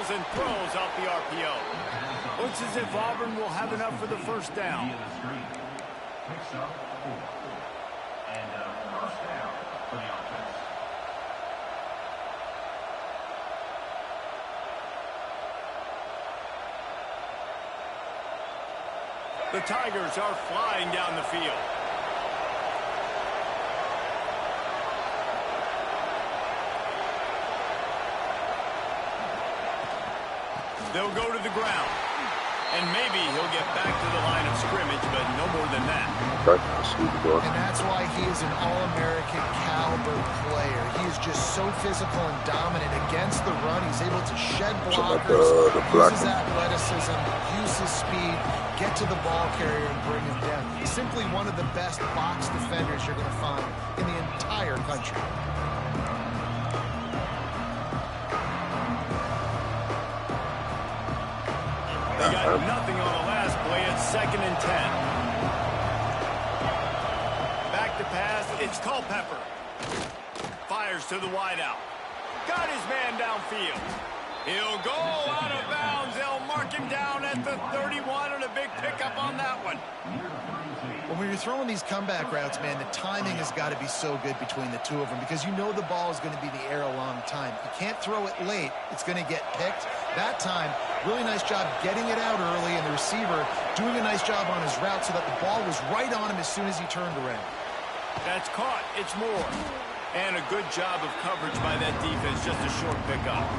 And throws off the RPO. Looks as if Auburn will have enough for the first down. The Tigers are flying down the field. They'll go to the ground. And maybe he'll get back to the line of scrimmage, but no more than that. And that's why he is an All-American caliber player. He is just so physical and dominant against the run. He's He's able to shed Something like blockers, the use black his one. athleticism, use his speed, get to the ball carrier and bring him down. He's simply one of the best box defenders you're going to find in the entire country. They got nothing on the last play. It's 2nd and 10. Back to pass. It's Culpepper. Fires to the wideout. Got his man downfield. He'll go out of bounds. They'll mark him down at the 31 and a big pickup on that one. Well, when you're throwing these comeback routes, man, the timing has got to be so good between the two of them because you know the ball is going to be in the air a long time. You can't throw it late. It's going to get picked. That time, really nice job getting it out early, and the receiver doing a nice job on his route so that the ball was right on him as soon as he turned around. That's caught. It's Moore. And a good job of coverage by that defense. Just a short pickup.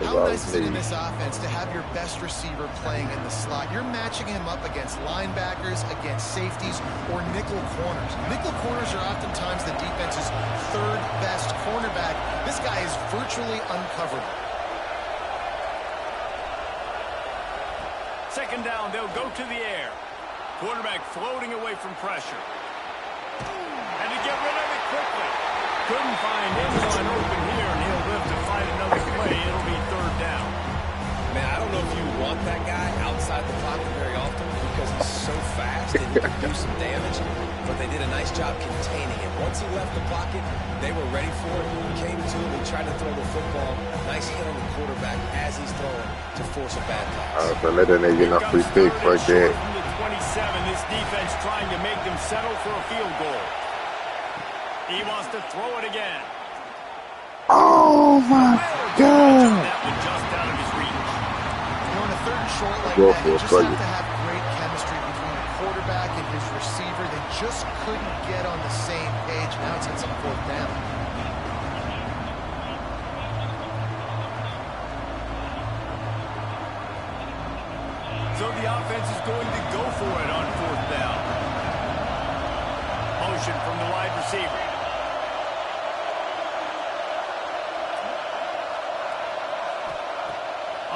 How nice is it in this offense to have your best receiver playing in the slot? You're matching him up against linebackers, against safeties, or nickel corners. Nickel corners are oftentimes the defense's third best cornerback. This guy is virtually uncoverable. 2nd down, they'll go to the air. Quarterback floating away from pressure. And to get rid of it quickly. Couldn't find anyone open here, and he'll live to find another play. It'll be 3rd down. Man, I don't know if you want that guy outside the pocket very often because he's so fast and he can do some damage, but they did a nice job containing him. Once he left the pocket, they were ready for it. Came to him and tried to throw the football. Nice hit on the quarterback as he's throwing to force a bad pass. So let that nigga get enough free pick right there. From the 27, this defense trying to make them settle for a field goal. He wants to throw it again. Oh my God! That one just out of his reach. You know, in a 3rd and short like Go that, for you it, just play have it. to have great chemistry between the quarterback and his receiver. They just couldn't get on the same page. Now it's on 4th down. So the offense is going to go for it on 4th down. Motion from the wide receiver.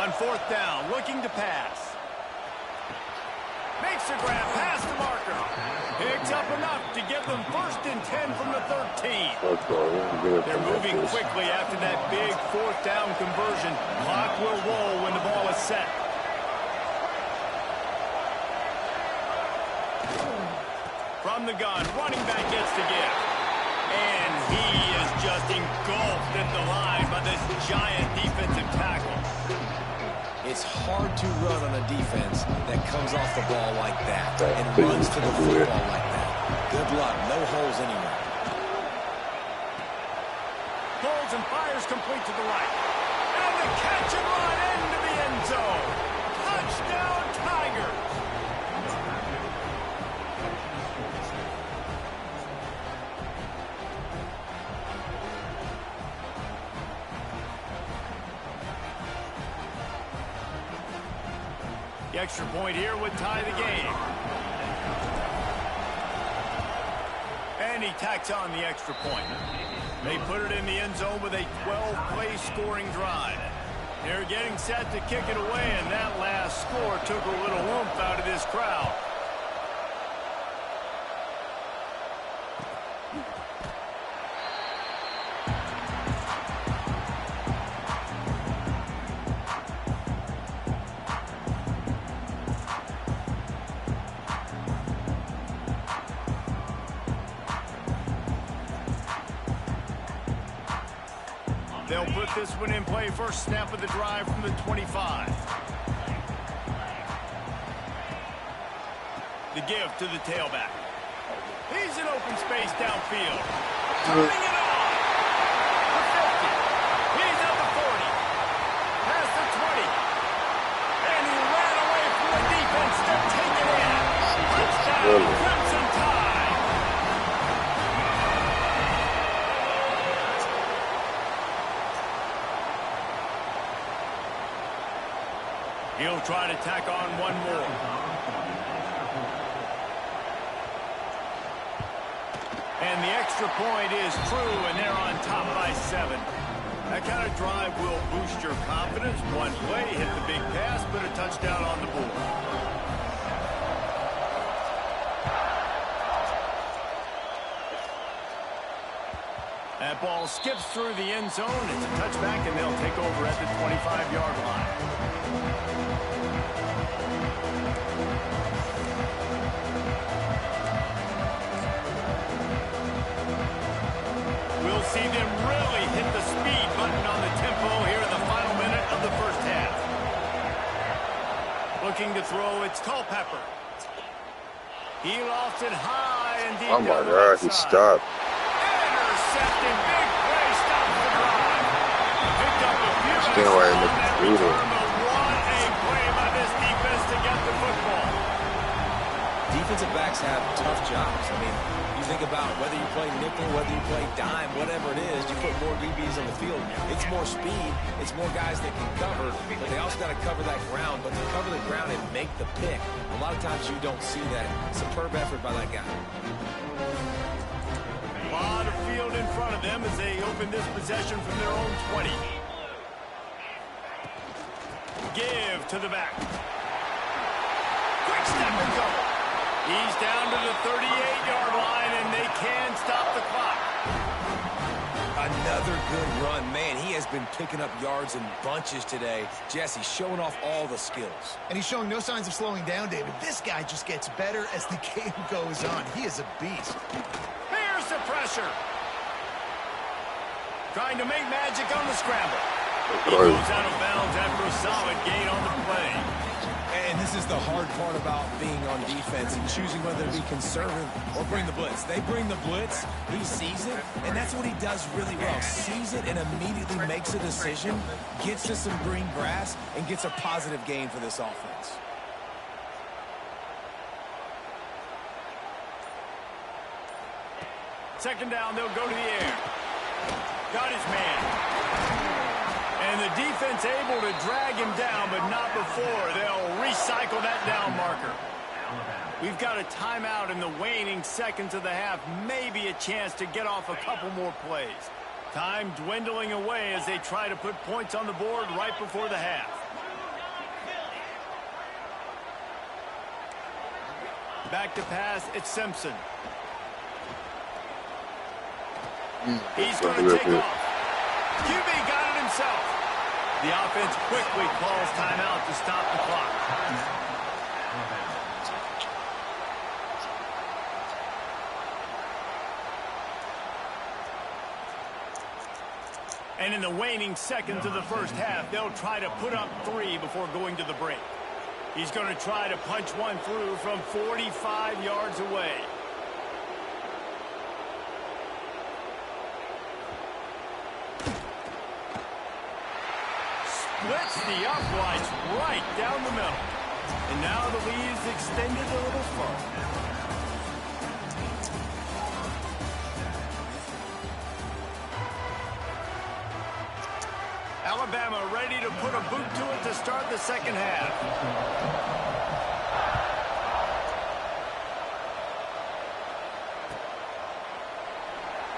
On 4th down, looking to pass. Makes a grab past the marker. Picks up enough to give them 1st and 10 from the 13. They're moving quickly after that big 4th down conversion. Clock will roll when the ball is set. From the gun, running back gets the gift. And he is just engulfed at the line by this giant defensive tackle. It's hard to run on a defense that comes off the ball like that and runs to the football like that. Good luck. No holes anywhere. Pulls and fires complete to the right. And the catch and run into the end zone. Touchdown, Tigers. The extra point here would tie the game. And he tacks on the extra point. They put it in the end zone with a 12-play scoring drive. They're getting set to kick it away, and that last score took a little oomph out of this crowd. They'll put this one in play. First snap of the drive from the 25. The give to the tailback. He's in open space downfield. Turning it on. The 50. He's at the 40. Past the 20. And he ran away from the defense to take it in. Touchdown, Crimson Tide. He'll try to tack on one more. And the extra point is true, and they're on top by 7. That kind of drive will boost your confidence. One play, hit the big pass, but a touchdown on the board. That ball skips through the end zone. It's a touchback, and they'll take over at the 25-yard line. We'll see them really hit the speed button on the tempo here in the final minute of the first half. Looking to throw, it's Culpepper. He lofted high and deep. Oh my God, he stopped. Intercepted, big play, stops the drive. Picked up a few Stay away and look that brutal. return, but what a play by this defense to get the football. Defensive backs have tough jobs. I mean, you think about whether you play nickel, whether you play dime, whatever it is, you put more DBs on the field. It's more speed. It's more guys that can cover, but they also got to cover that ground. But to cover the ground and make the pick, a lot of times you don't see that. Superb effort by that guy. A lot of field in front of them as they open this possession from their own 20. Give to the back. Quick step and go. He's down to the 38-yard line, and they can stop the clock. Another good run. Man, he has been picking up yards in bunches today. Jesse showing off all the skills. And he's showing no signs of slowing down, David. This guy just gets better as the game goes on. He is a beast. Here's the pressure. Trying to make magic on the scramble. He goes out of bounds after a solid gain on the play. And this is the hard part about being on defense and choosing whether to be conservative or bring the blitz. They bring the blitz, he sees it, and that's what he does really well. Sees it and immediately makes a decision, gets to some green grass, and gets a positive gain for this offense. Second down, they'll go to the air. Got his man. And the defense able to drag him down, but not before. They'll recycle that down marker. We've got a timeout in the waning seconds of the half. Maybe a chance to get off a couple more plays. Time dwindling away as they try to put points on the board right before the half. Back to pass, it's Simpson. He's going to take off. QB got it himself. The offense quickly calls timeout to stop the clock. And in the waning seconds of the first half, they'll try to put up 3 before going to the break. He's going to try to punch one through from 45 yards away. Splits the uprights right down the middle. And now the lead is extended a little further. Alabama ready to put a boot to it to start the second half.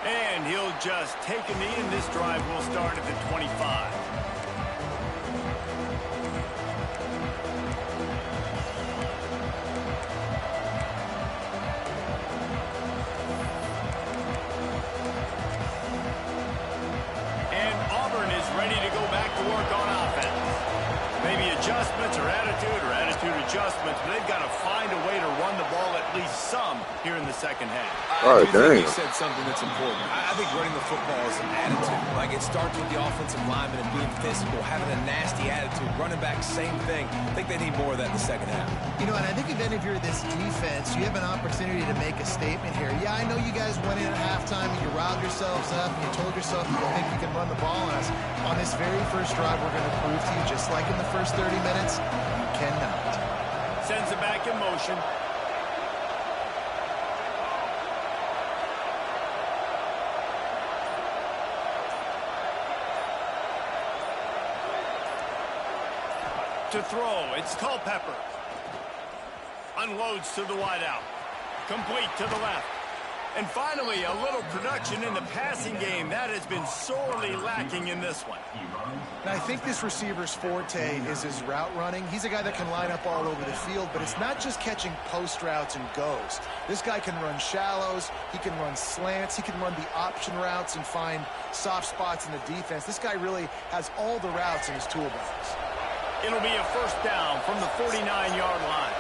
And he'll just take a knee, and this drive will start at the 25. Ready to go back to work on offense. Maybe adjustments or attitude adjustments, but they've got to find a way to run the ball at least some here in the second half. I think you said something that's important. I think running the football is an attitude. Like, it starts with the offensive lineman and being physical, having a nasty attitude. Running back, same thing. I think they need more of that in the second half. You know, and I think even if you're this defense, you have an opportunity to make a statement here. Yeah, I know you guys went in at halftime and you riled yourselves up and you told yourself you think you can run the ball on us. On this very first drive, we're going to prove to you, just like in the first 30 minutes, you cannot. Sends it back in motion. To throw, it's Culpepper. Unloads to the wideout. Complete to the left. And finally, a little production in the passing game. That has been sorely lacking in this one. And I think this receiver's forte is his route running. He's a guy that can line up all over the field, but it's not just catching post routes and goes. This guy can run shallows, he can run slants, he can run the option routes and find soft spots in the defense. This guy really has all the routes in his toolbox. It'll be a first down from the 49-yard line.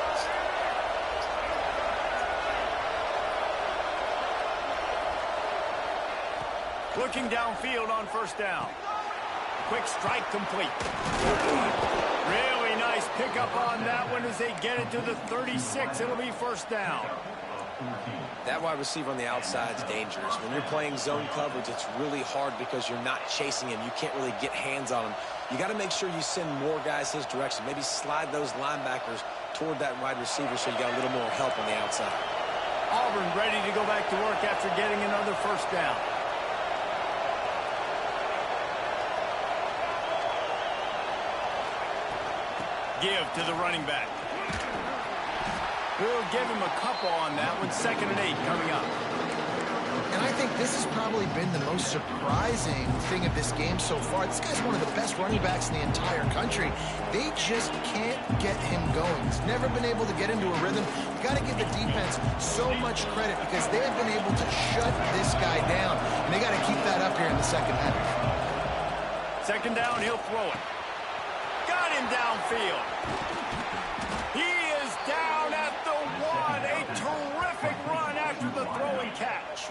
Looking downfield on first down. Quick strike complete. Really nice pickup on that one as they get it to the 36. It'll be first down. That wide receiver on the outside is dangerous. When you're playing zone coverage, it's really hard because you're not chasing him. You can't really get hands on him. You got to make sure you send more guys his direction. Maybe slide those linebackers toward that wide receiver so you got a little more help on the outside. Auburn ready to go back to work after getting another first down. Give to the running back. We'll give him a couple on that one. 2nd and 8 coming up. And I think this has probably been the most surprising thing of this game so far. This guy's one of the best running backs in the entire country. They just can't get him going. He's never been able to get into a rhythm. You got to give the defense so much credit because they have been able to shut this guy down. And they got to keep that up here in the second half. 2nd down, he'll throw it. Got him downfield. He is down at the 1. A terrific run after the throw and catch.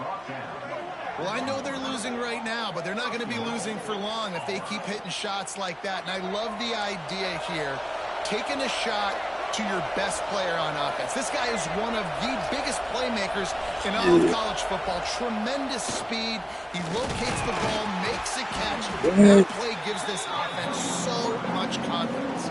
Well, I know they're losing right now, but they're not going to be losing for long if they keep hitting shots like that. And I love the idea here, taking a shot to your best player on offense. This guy is one of the biggest playmakers in all of college football. Tremendous speed. He locates the ball, makes a catch. That play gives this offense so much confidence.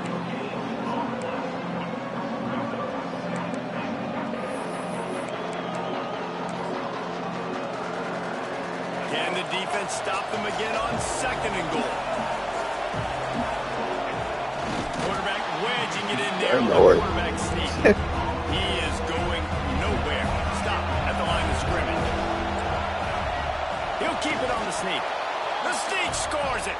Can the defense stop them again on 2nd and goal? Quarterback wedging it in there with the quarterback sneak. He is going nowhere. Stop at the line of scrimmage. He'll keep it on the sneak. The sneak scores it.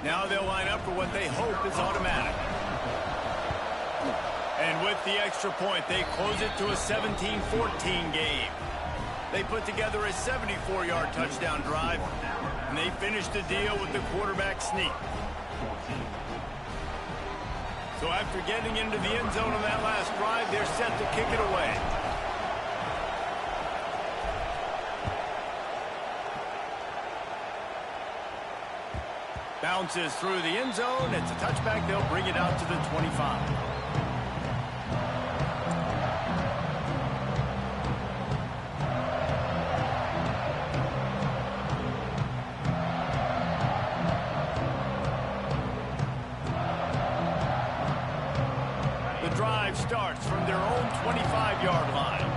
Now they'll line up for what they hope is automatic. And with the extra point, they close it to a 17-14 game. They put together a 74-yard touchdown drive, and they finish the deal with the quarterback sneak. So after getting into the end zone on that last drive, they're set to kick it away. Bounces through the end zone. It's a touchback. They'll bring it out to the 25. The drive starts from their own 25-yard line.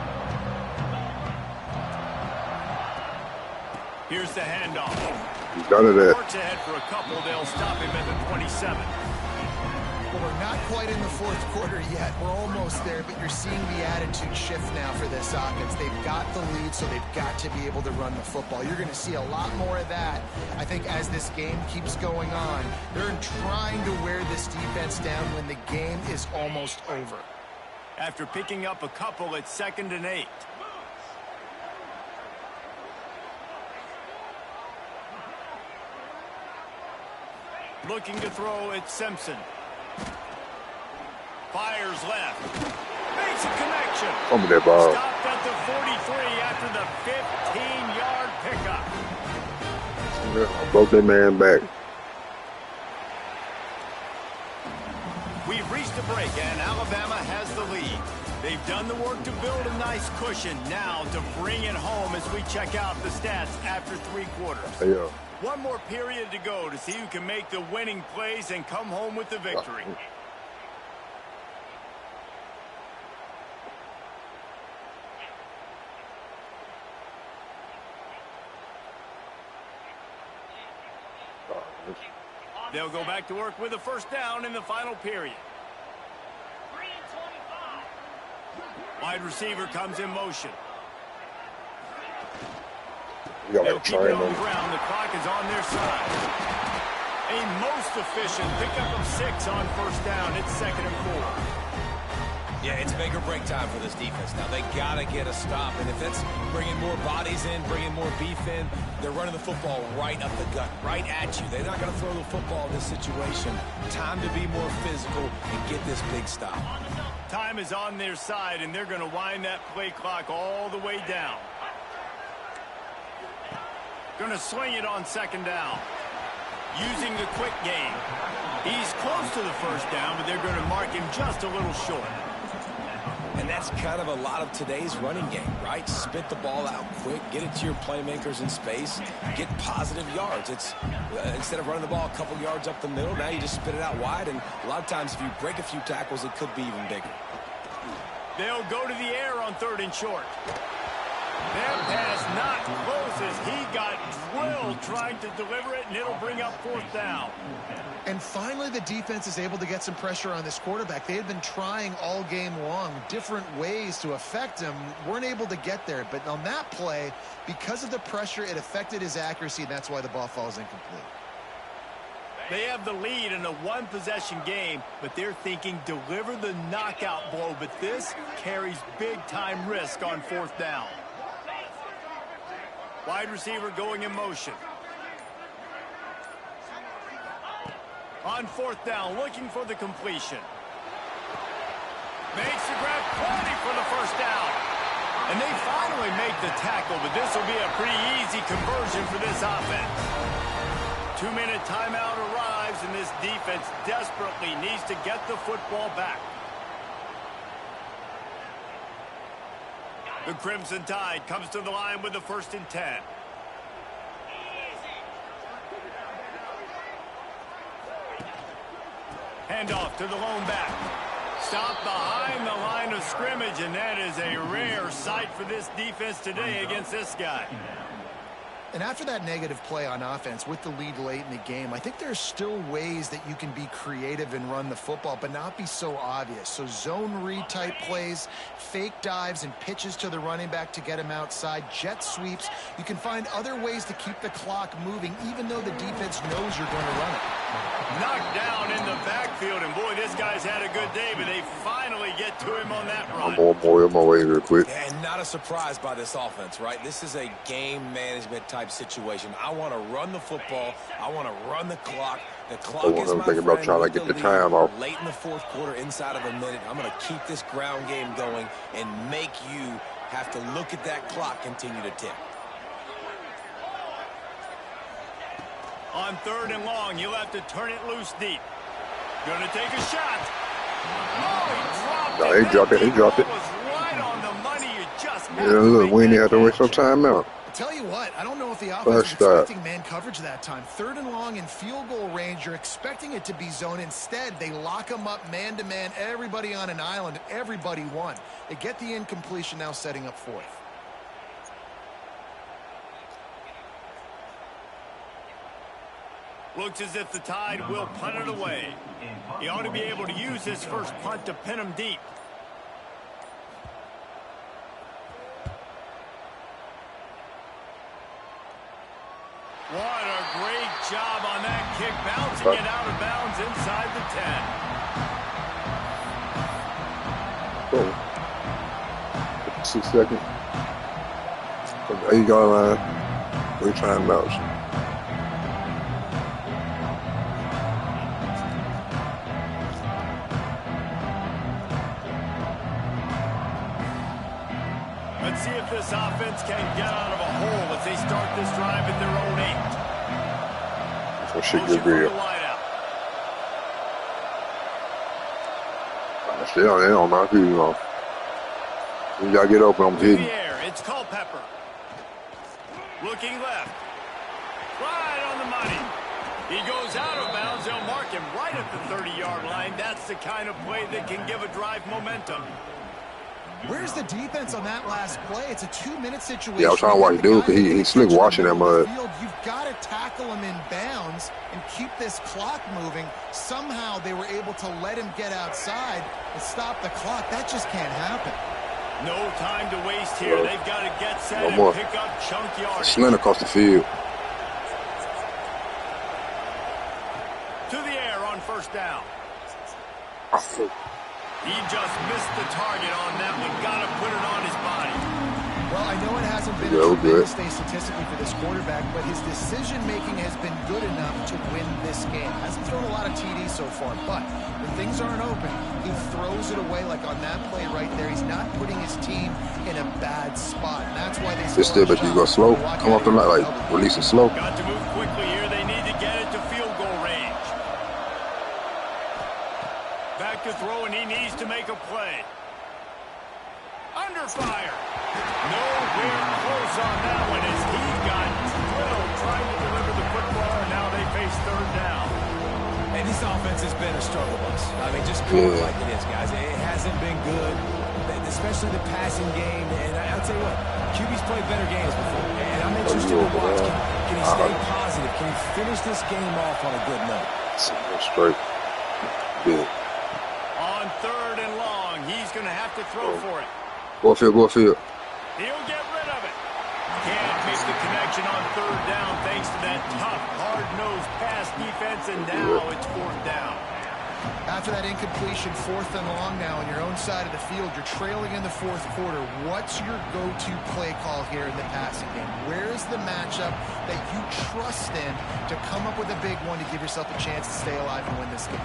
Here's the handoff. None of that. March ahead for a couple. They'll stop him at the 27. Well, we're not quite in the fourth quarter yet. We're almost there, but you're seeing the attitude shift now for this offense. They've got the lead, so they've got to be able to run the football. You're going to see a lot more of that, I think, as this game keeps going on. They're trying to wear this defense down when the game is almost over. After picking up a couple, it's 2nd and 8. Looking to throw, it's Simpson. Fires left. Makes a connection. Over there, ball. Stopped at the 43 after the 15-yard pickup. Broke that man back. We've reached a break, and Alabama has the lead. They've done the work to build a nice cushion. Now to bring it home as we check out the stats after 3 quarters. Yeah. One more period to go to see who can make the winning plays and come home with the victory. They'll go back to work with a first down in the final period. Wide receiver comes in motion. They'll keep it on the ground. The clock is on their side. A most efficient pickup of 6 on first down. It's 2nd and 4. Yeah, it's make or break time for this defense. Now, they got to get a stop. And if it's bringing more bodies in, bringing more beef in, they're running the football right up the gut, right at you. They're not going to throw the football in this situation. Time to be more physical and get this big stop. Time is on their side, and they're going to wind that play clock all the way down. Going to sling it on 2nd down. Using the quick game. He's close to the first down, but they're going to mark him just a little short. And that's kind of a lot of today's running game, right? Spit the ball out quick, get it to your playmakers in space, get positive yards. It's instead of running the ball a couple yards up the middle, now you just spit it out wide, and a lot of times if you break a few tackles, it could be even bigger. They'll go to the air on 3rd and short. That pass not close as he got drilled trying to deliver it, and it'll bring up 4th down. And finally, the defense is able to get some pressure on this quarterback. They had been trying all game long different ways to affect him. Weren't able to get there. But on that play, because of the pressure, it affected his accuracy, and that's why the ball falls incomplete. They have the lead in a one-possession game, but they're thinking deliver the knockout blow. But this carries big-time risk on 4th down. Wide receiver going in motion. On 4th down, looking for the completion. Makes the grab, plenty for the first down. And they finally make the tackle, but this will be a pretty easy conversion for this offense. 2-minute timeout arrives, and this defense desperately needs to get the football back. The Crimson Tide comes to the line with the 1st and 10. Handoff to the lone back. Stop behind the line of scrimmage, and that is a rare sight for this defense today against this guy. And after that negative play on offense with the lead late in the game, I think there's still ways that you can be creative and run the football, but not be so obvious. So zone read type plays, fake dives and pitches to the running back to get him outside, jet sweeps. You can find other ways to keep the clock moving, even though the defense knows you're going to run it. Knocked down in the backfield, and boy, this guy's had a good day, but they finally get to him on that run. I'm on my way real quick. And not a surprise by this offense, right? This is a game management type situation. I want to run the football. I want to run the clock. The clock is my friend. About trying to get the time off. Late in the 4th quarter, inside of a minute, I'm going to keep this ground game going and make you have to look at that clock continue to tick. On 3rd and long, you'll have to turn it loose deep. Going to take a shot. Oh, he dropped it. He dropped it. Was right on the money. You just yeah, look, we didn't have to wait some time out. Tell you what, I don't know if the offense is expecting man coverage that time. 3rd and long in field goal range, you're expecting it to be zone. Instead, they lock them up man-to-man, everybody on an island, everybody won. They get the incompletion, now setting up 4th. Looks as if the Tide will punt it away. He ought to be able to use his first punt to pin him deep. What a great job on that kick, bouncing it out of bounds inside the 10. 6 seconds. There you go, line. 3 timeouts. Let's see if this offense can get out of a hole as they start this drive at their own 8. So shit good real. Still, they don't knock you off. You gotta get open, I'm hitting. It's Culpepper. Looking left. Right on the money. He goes out of bounds. They'll mark him right at the 30-yard line. That's the kind of play that can give a drive momentum. Where's the defense on that last play? It's a 2-minute situation. Yeah, I was trying to watch dude because he slick watching that mud. You've got to tackle him in bounds and keep this clock moving. Somehow they were able to let him get outside and stop the clock. That just can't happen. No time to waste here. They've got to get set and pick up chunk yardage. Slint across the field. To the air on first down. He just missed the target on that one. Got to put it on his body. Well, I know it hasn't been a tremendous day statistically for this quarterback, but his decision-making has been good enough to win this game. Hasn't thrown a lot of TDs so far, but when things aren't open, he throws it away like on that play right there. He's not putting his team in a bad spot, and that's why they still bet you go slow. Come off the line, like release it slow. Got to move quickly here. They need to get it to field goal range. Back to throw, and he needs to make a play. Under fire. Nowhere close on that one as he got drilled trying to deliver the football, and now they face third down. And this offense has been a struggle bus. I mean, just call it like it is, guys. It hasn't been good, especially the passing game. And I'll tell you what, QB's played better games before. And I'm interested to watch. Can he stay positive? Can he finish this game off on a good note? Straight. Good. On third and long, he's going to have to throw for it. Go field, go field. He'll get rid of it. Can't make the connection on third down thanks to that tough, hard-nosed pass defense, and now it's fourth down. After that incompletion, fourth and long now on your own side of the field, you're trailing in the fourth quarter. What's your go-to play call here in the passing game? Where's the matchup that you trust in to come up with a big one to give yourself a chance to stay alive and win this game?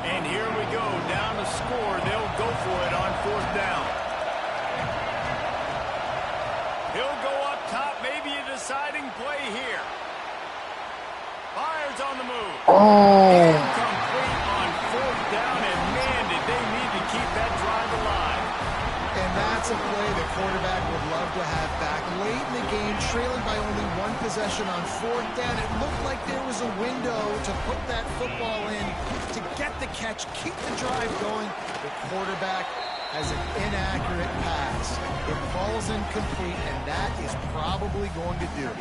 And here we go, down to score. They'll go for it on fourth down. He'll go up top, maybe a deciding play here. Fires on the move. Incomplete on fourth down, and man, did they need to keep that drive alive. And that's a play the quarterback would love to have back. Late in the game, trailing by only one possession on fourth down, it looked like there was a window to put that football in, to get the catch, keep the drive going. The quarterback has an inaccurate pass. It falls incomplete, and that is probably going to do it.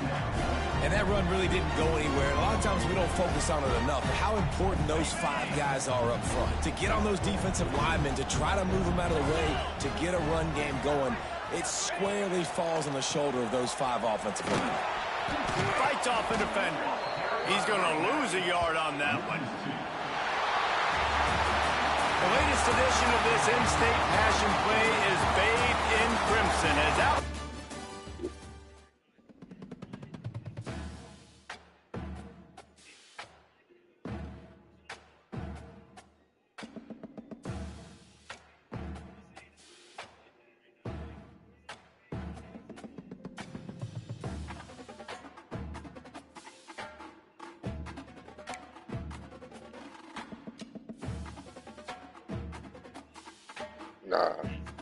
And that run really didn't go anywhere. A lot of times we don't focus on it enough. How important those five guys are up front. To get on those defensive linemen, to try to move them out of the way, to get a run game going, it squarely falls on the shoulder of those five offensive linemen. Fights off a defender. He's going to lose a yard on that one. The latest edition of this in-state passion play is bathed in crimson as out.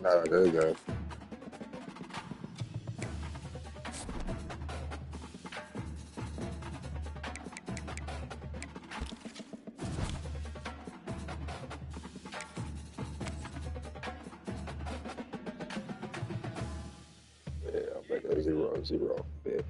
Nah, there you go. Yeah, I'll make that 0-0. Yeah.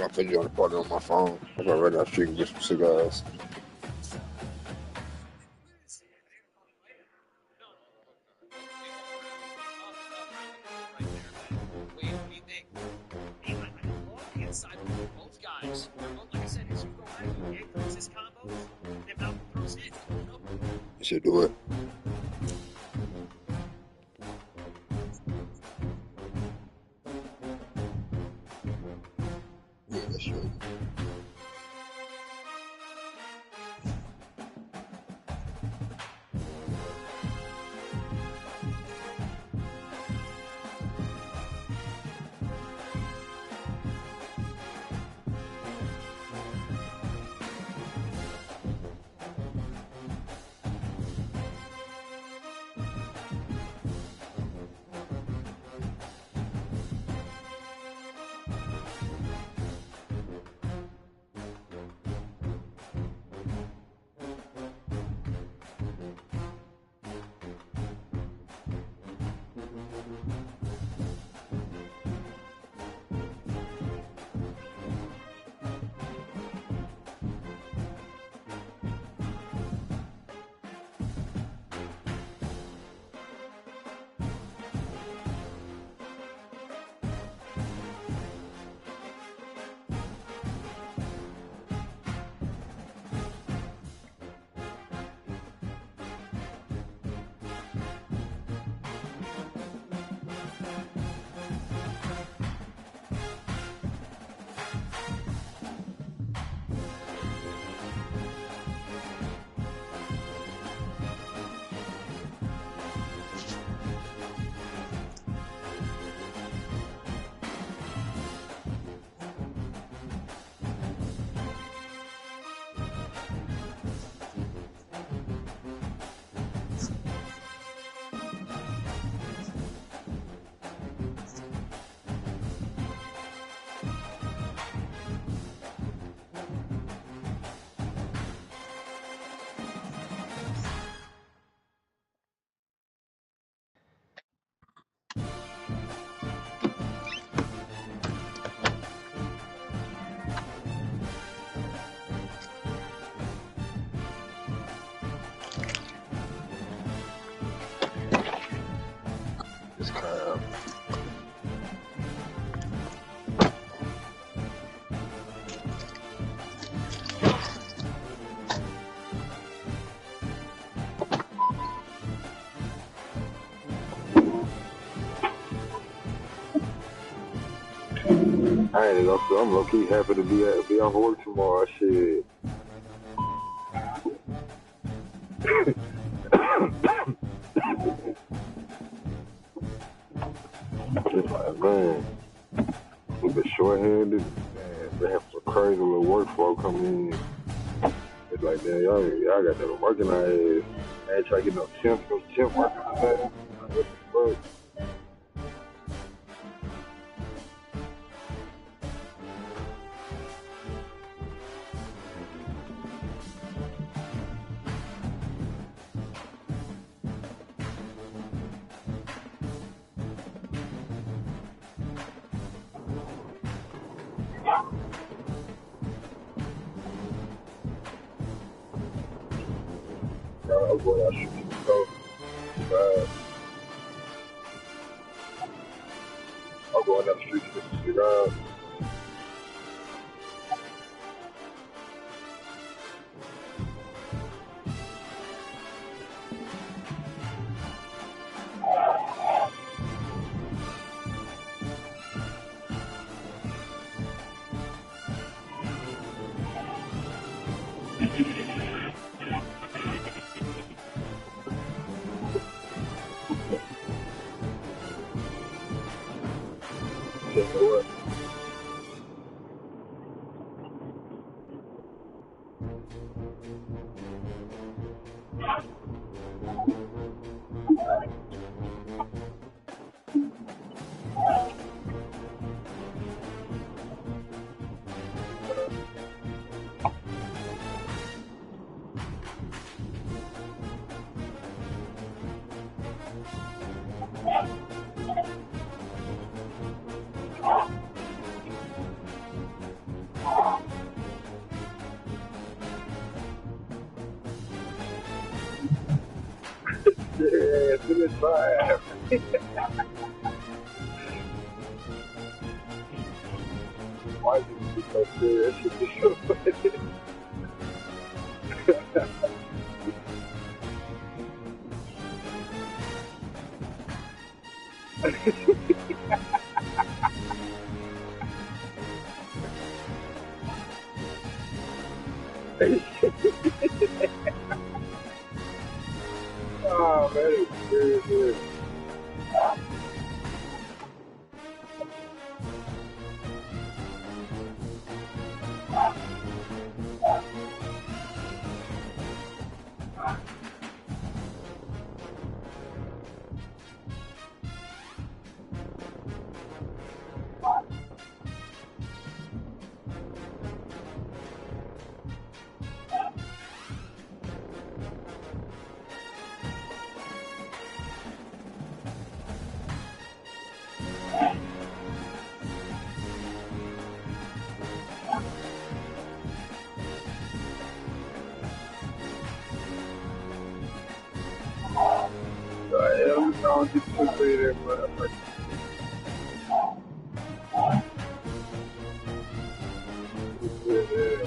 I'm finna join the party on my phone. I'm gonna run down the street and get some cigars. You should do it. Yeah, that's true. It's crap. I ain't gonna say I'm low key happy to be off work tomorrow. Shit. It's like, man, we been short-handed. Man, they have some crazy little workflow coming in. It's like, man, y'all got that working our ass. I ain't trying to get no temp working, man. What the fuck? I'm going out shooting the coast. I'm going down the street to get some cigars. You know what? Yeah, it's in his vibe. Why do you be so serious? That should be so funny. Oh, man, it's serious, serious. I'm going to get quickly there, but I'm like, yeah.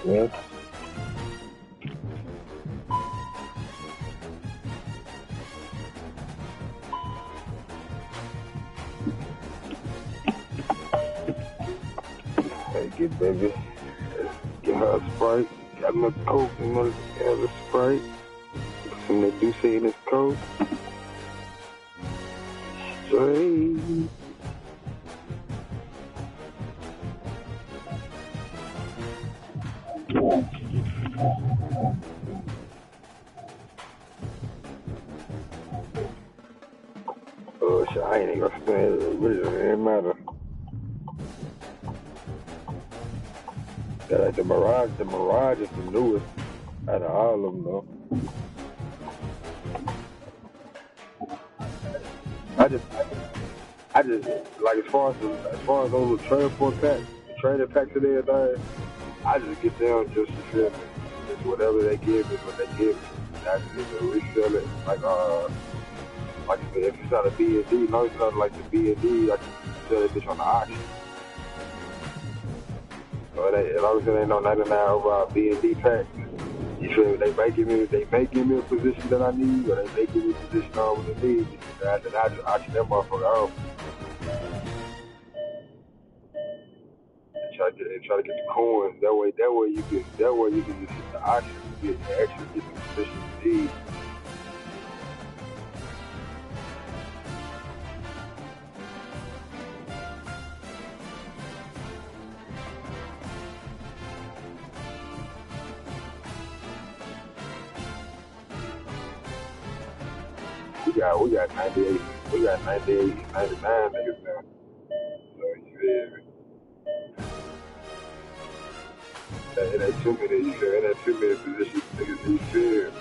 Yeah. Take it, baby. Get her a Sprite. Got another Coke, another Sprite. Some that do say in this Coke. Straight. Oh, shit, I ain't even gonna stand it. It really ain't matter. Yeah, like the Mirage is the newest out of all of them, though. I just like as far as those transport packs, the training packs and everything, I just get them just to feel me. Just whatever they give is what they give me. And I just resell it like if it's not a B&D, no, it's not like the B&D, I can sell that bitch on the auction. So as long as it ain't no 99 overall B&D pack, you feel me? They may give me a position that I need, or they may give me a position I don't really need. And I just auction that motherfucker off. Try to get the coins. That way you can just hit the auction and get the position you need. We got 98, 99 niggas now. So you feel me? It ain't too many, you feel me? It ain't too many positions niggas, you feel me?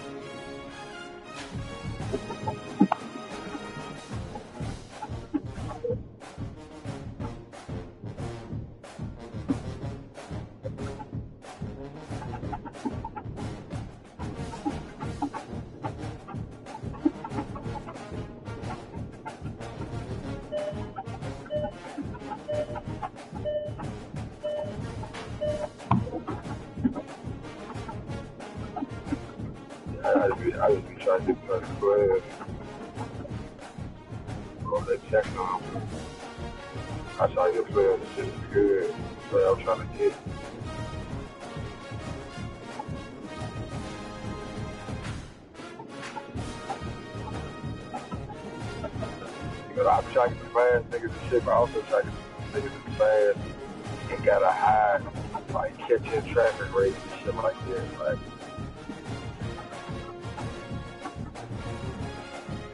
I just be trying to get first class. Or they check on them. I try to get players that shit good. That's what I'm trying to get. You know, I'm trying to get the fast niggas and shit, but I also try to get the niggas that's fast and got a high, like, catching traffic rate and shit like that. Like,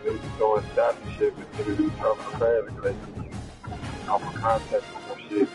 they be throwing shots and shit, but niggas be talking fast because they be off of contact or some shit.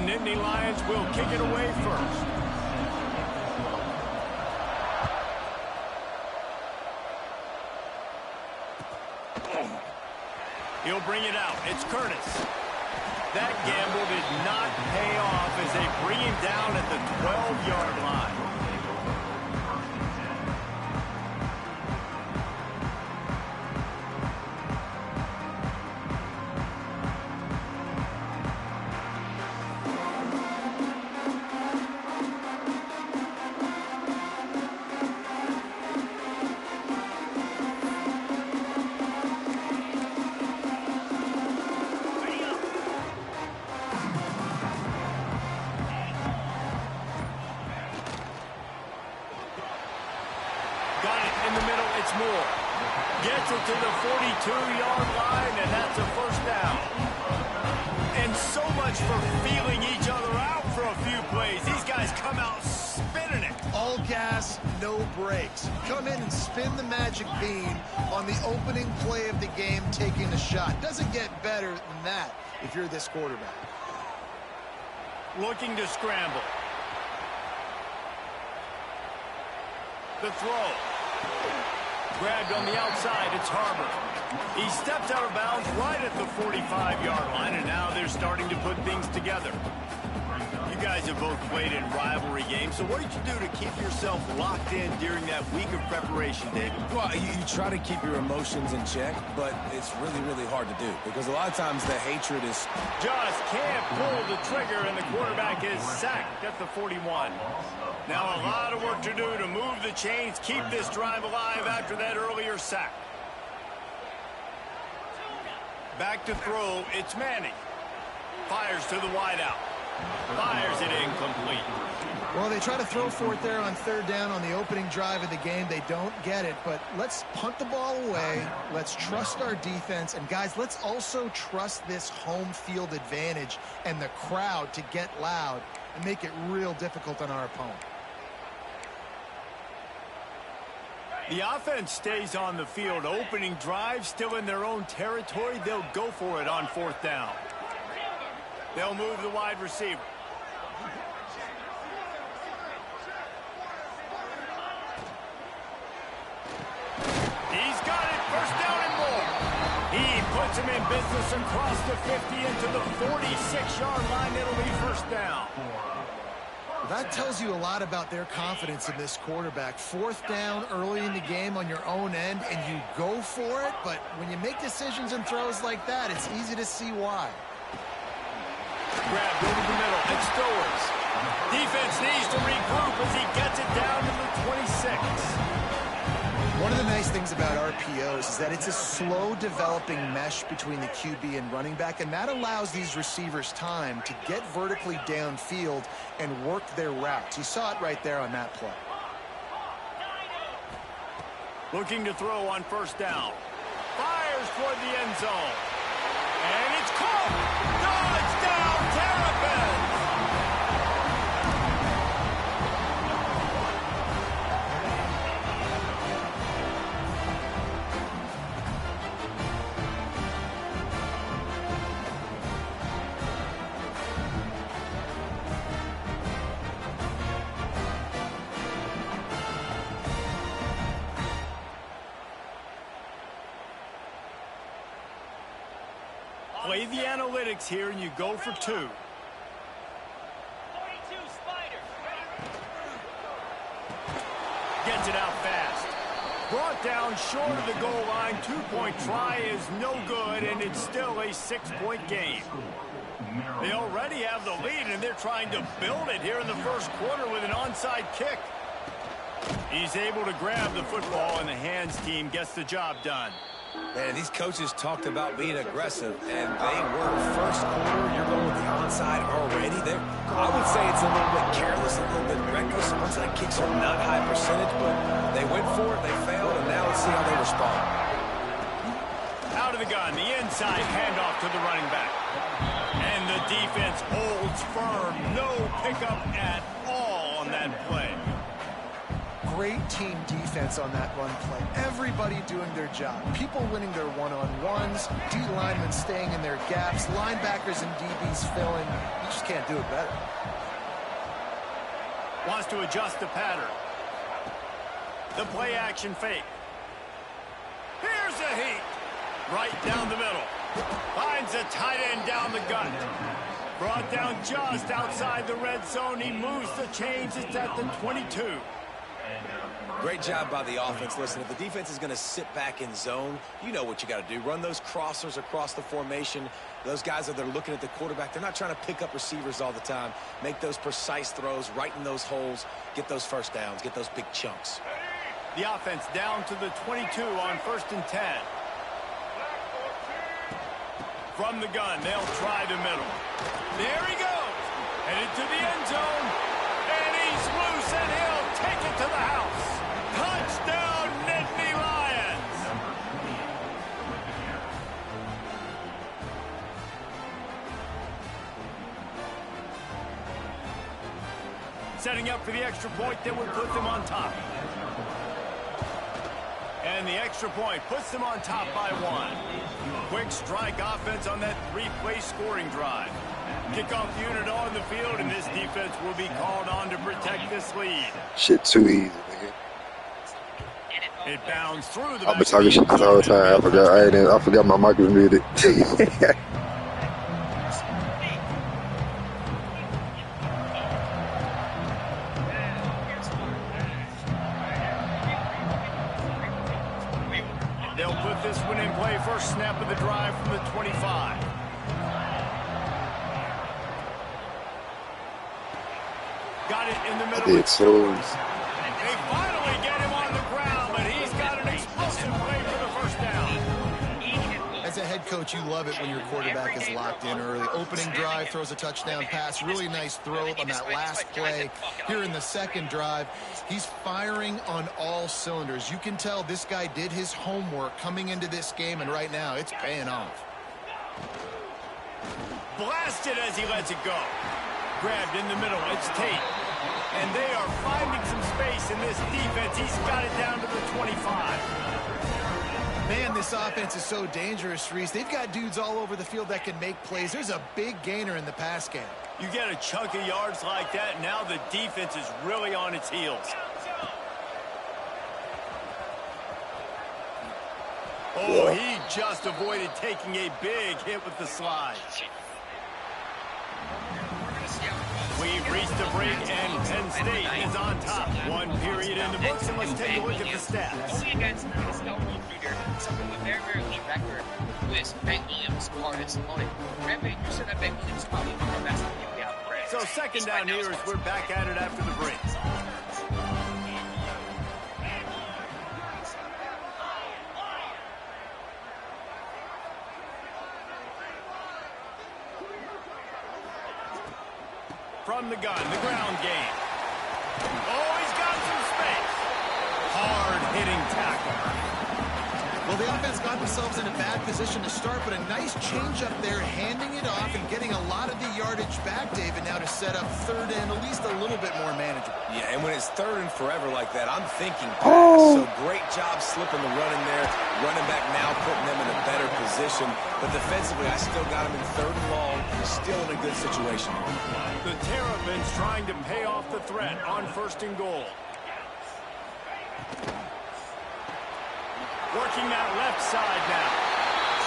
Nittany Lions will kick it away first. He'll bring it out. It's Curtis. That gamble did not pay off as they bring him down at the 12-yard line. Gets it to the 42-yard line, and that's a first down. And so much for feeling each other out for a few plays. These guys come out spinning it. All gas, no brakes. Come in and spin the magic bean on the opening play of the game, taking a shot. Doesn't get better than that if you're this quarterback. Looking to scramble. The throw. Grabbed on the outside, it's Harbor. He steps out of bounds right at the 45-yard line, and now they're starting to put things together. You guys have both played in rivalry games, so what did you do to keep yourself locked in during that week of preparation, David? Well, you try to keep your emotions in check, but it's really, really hard to do because a lot of times the hatred is... Just can't pull the trigger, and the quarterback is sacked at the 41. Now a lot of work to do to move the chains, keep this drive alive after that earlier sack. Back to throw, it's Manning. Fires to the wideout. Fires it incomplete. Well, they try to throw for it there on third down on the opening drive of the game. They don't get it, but let's punt the ball away. Let's trust our defense. And, guys, let's also trust this home field advantage and the crowd to get loud and make it real difficult on our opponent. The offense stays on the field. Opening drive, still in their own territory. They'll go for it on fourth down. They'll move the wide receiver. He's got it. First down and more. He puts him in business across the 50 into the 46-yard line. It'll be first down. That tells you a lot about their confidence in this quarterback. Fourth down early in the game on your own end, and you go for it, but when you make decisions and throws like that, it's easy to see why. Grabbed over the middle. It's Stowers. Defense needs to regroup as he gets it down to the 26. One of the nice things about RPOs is that it's a slow-developing mesh between the QB and running back, and that allows these receivers time to get vertically downfield and work their routes. You saw it right there on that play. Looking to throw on first down. Fires toward the end zone. And it's caught. Touchdown, Terrapins! Play the analytics here, and you go for two. 42 Spider. Gets it out fast. Brought down short of the goal line. Two-point try is no good, and it's still a 6-point game. They already have the lead, and they're trying to build it here in the first quarter with an onside kick. He's able to grab the football, and the hands team gets the job done. Man, these coaches talked about being aggressive, and they were. First quarter, you're going with the onside already. I would say it's a little bit careless, a little bit reckless. Onside kicks are not high percentage, but they went for it, they failed, and now let's see how they respond. Out of the gun, the inside handoff to the running back. And the defense holds firm. No pickup at all on that play. great team defense on that run play. Everybody doing their job. People winning their one-on-ones, D linemen staying in their gaps, linebackers and DBs filling. You just can't do it better. Wants to adjust the pattern. The play action fake. Here's a heat. Right down the middle. Finds a tight end down the gut. Brought down just outside the red zone. He moves the chains. It's at the 22. Great job by the offense. Listen, if the defense is going to sit back in zone, you know what you got to do. Run those crossers across the formation. Those guys that are looking at the quarterback, they're not trying to pick up receivers all the time. Make those precise throws, right in those holes, get those first downs, get those big chunks. The offense down to the 22 on 1st and 10. From the gun, they'll try the middle. There he goes. Headed to the end zone. And he's loose, and he'll take it to the house. Touchdown, Nittany Lions. Setting up for the extra point that would put them on top. And the extra point puts them on top by 1. Quick strike offense on that 3-play scoring drive. Kickoff unit on the field, and this defense will be called on to protect this lead. Shit too easy, nigga. It bounds through the I've been talking shit this whole time. I forgot my mic was muted. They'll put this one in play. First snap of the drive from the 25. Got it in the middle. I did so. They finally get him on the ground, but he's got an explosive play for the first down. As a head coach, you love it when your quarterback is locked in early. Opening drive, throws a touchdown pass. Really nice throw on that last play. Here in the second drive, he's firing on all cylinders. You can tell this guy did his homework coming into this game, and right now it's paying off. Blasted as he lets it go. Grabbed in the middle. It's Tate. And they are finding some space in this defense. He's got it down to the 25. Man, this offense is so dangerous, Reese. They've got dudes all over the field that can make plays. There's a big gainer in the pass game. You get a chunk of yards like that, now the defense is really on its heels. Oh, he just avoided taking a big hit with the slide. We've reached the break, and Penn State is on top. 1 period in the books, and let's take a look at the stats. Going against Estelle Jr., something with very, very lead record with Ben Williams, hardest opponent. Remember, you said that Ben Williams probably one of our best people out there. So second down here as we're back at it after the break. From the gun, the ground game. Oh, he's got some space. Hard-hitting tackle. Well, the offense got themselves in a bad position to start, but a nice change up there, handing it off and getting a lot of the yardage back, David, now to set up third and at least a little bit more manageable. Yeah, and when it's third and forever like that, I'm thinking pass. So great job slipping the run in there. Running back now putting them in a better position. But defensively, I still got them in third and long. Still in a good situation. The Terrapins trying to pay off the threat on 1st and goal. Working that left side now.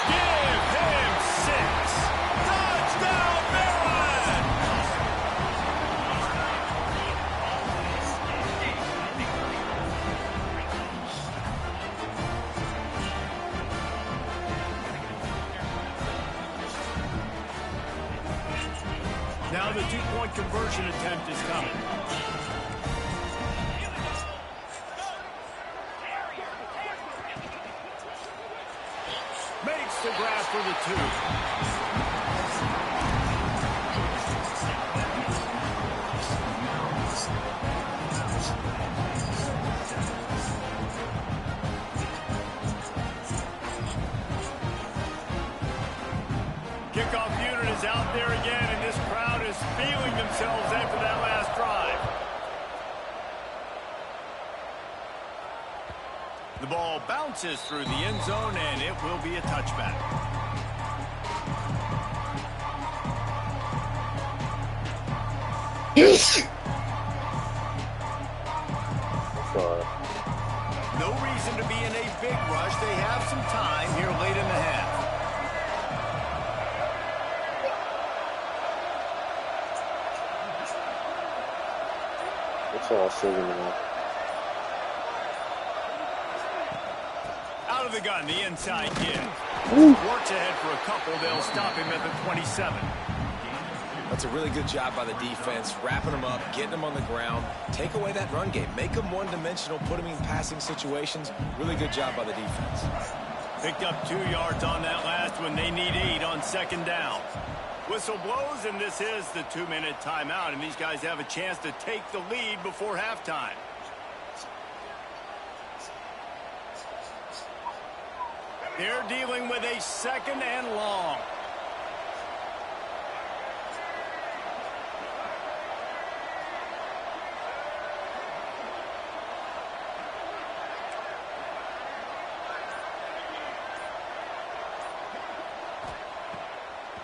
Give him 6. Touchdown, Maryland! Now the 2-point conversion attempt is coming. Makes the grab for the 2. Kickoff unit is out there again, and this crowd is feeling themselves after that last drive. The ball bounces through the end zone, and it will be a touchback. No reason to be in a big rush. They have some time here late in the half. That's all I see now. Out of the gun, the inside give. Works ahead for a couple. They'll stop him at the 27. That's a really good job by the defense, wrapping them up, getting them on the ground. Take away that run game. Make them one-dimensional, put them in passing situations. Really good job by the defense. Picked up 2 yards on that last one. They need 8 on second down. Whistle blows, and this is the 2-minute timeout, and these guys have a chance to take the lead before halftime. They're dealing with a 2nd and long.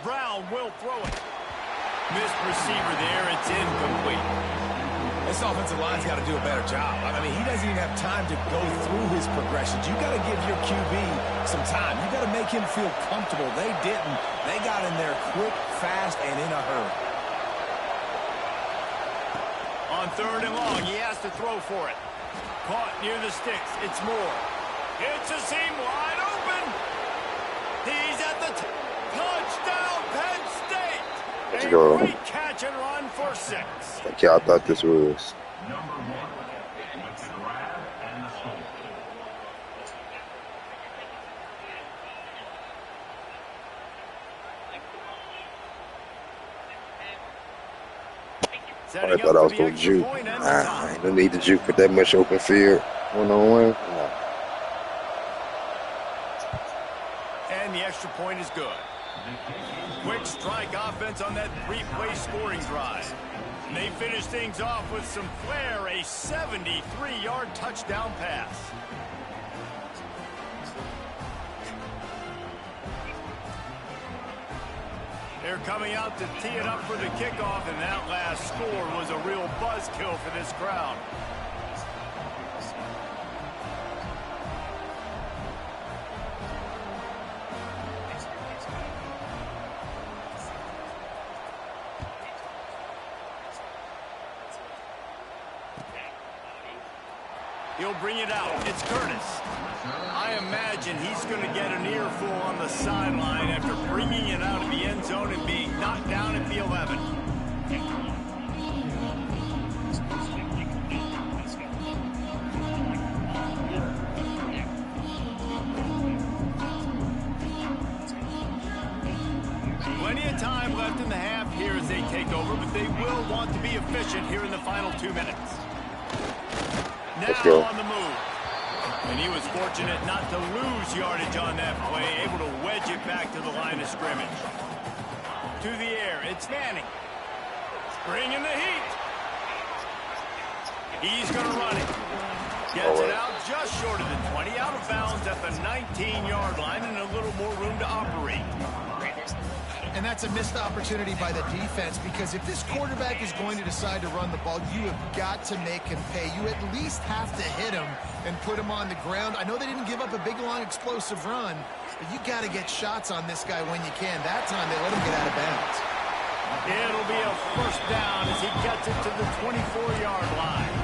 Brown will throw it. Missed receiver there. It's incomplete. This offensive line's got to do a better job. I mean, he doesn't even have time to go through his progressions. You got to give your QB some time. You got to make him feel comfortable. They didn't. They got in there quick, fast, and in a hurry. On 3rd and long, he has to throw for it. Caught near the sticks. It's Moore. It's a seam wide open. He's at the touchdown, Penn State. Let's a go. Great catch and run for 6. Like y'all thought this was. Setting I thought I up was for the going to extra juke. point and the I tie. ain't no need to juke for that much open field. One-on-one. No. And the extra point is good. Quick strike offense on that 3-play scoring drive. And they finish things off with some flair, a 73-yard touchdown pass. They're coming out to tee it up for the kickoff, and that last score was a real buzzkill for this crowd. He'll bring it out. It's Curtis. I imagine he's going to get an earful on the sideline after bringing it out of the end zone and being knocked down at the 11. Plenty of time left in the half here as they take over, but they will want to be efficient here in the final 2 minutes. Now on the move. And he was fortunate not to lose yardage on that play, able to wedge it back to the line of scrimmage. To the air, it's Manning. Bringing the heat. He's going to run it. Gets it out just short of the 20, out of bounds at the 19-yard line, and a little more room to operate. And that's a missed opportunity by the defense, because if this quarterback is going to decide to run the ball, you have got to make him pay. You at least have to hit him and put him on the ground. I know they didn't give up a big, long, explosive run, but you got to get shots on this guy when you can. That time they let him get out of bounds. It'll be a first down as he gets it to the 24-yard line.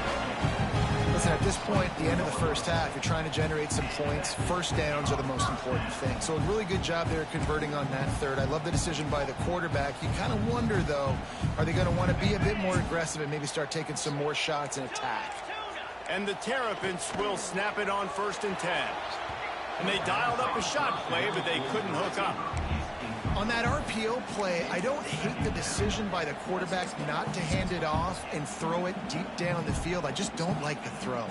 Listen, at this point, the end of the first half, you're trying to generate some points. First downs are the most important thing. So a really good job there converting on that third. I love the decision by the quarterback. You kind of wonder, though, are they going to want to be a bit more aggressive and maybe start taking some more shots and attack? And the Terrapins will snap it on 1st and 10. And they dialed up a shot play, but they couldn't hook up. On that RPO play, I don't hate the decision by the quarterback not to hand it off and throw it deep down the field. I just don't like the throw.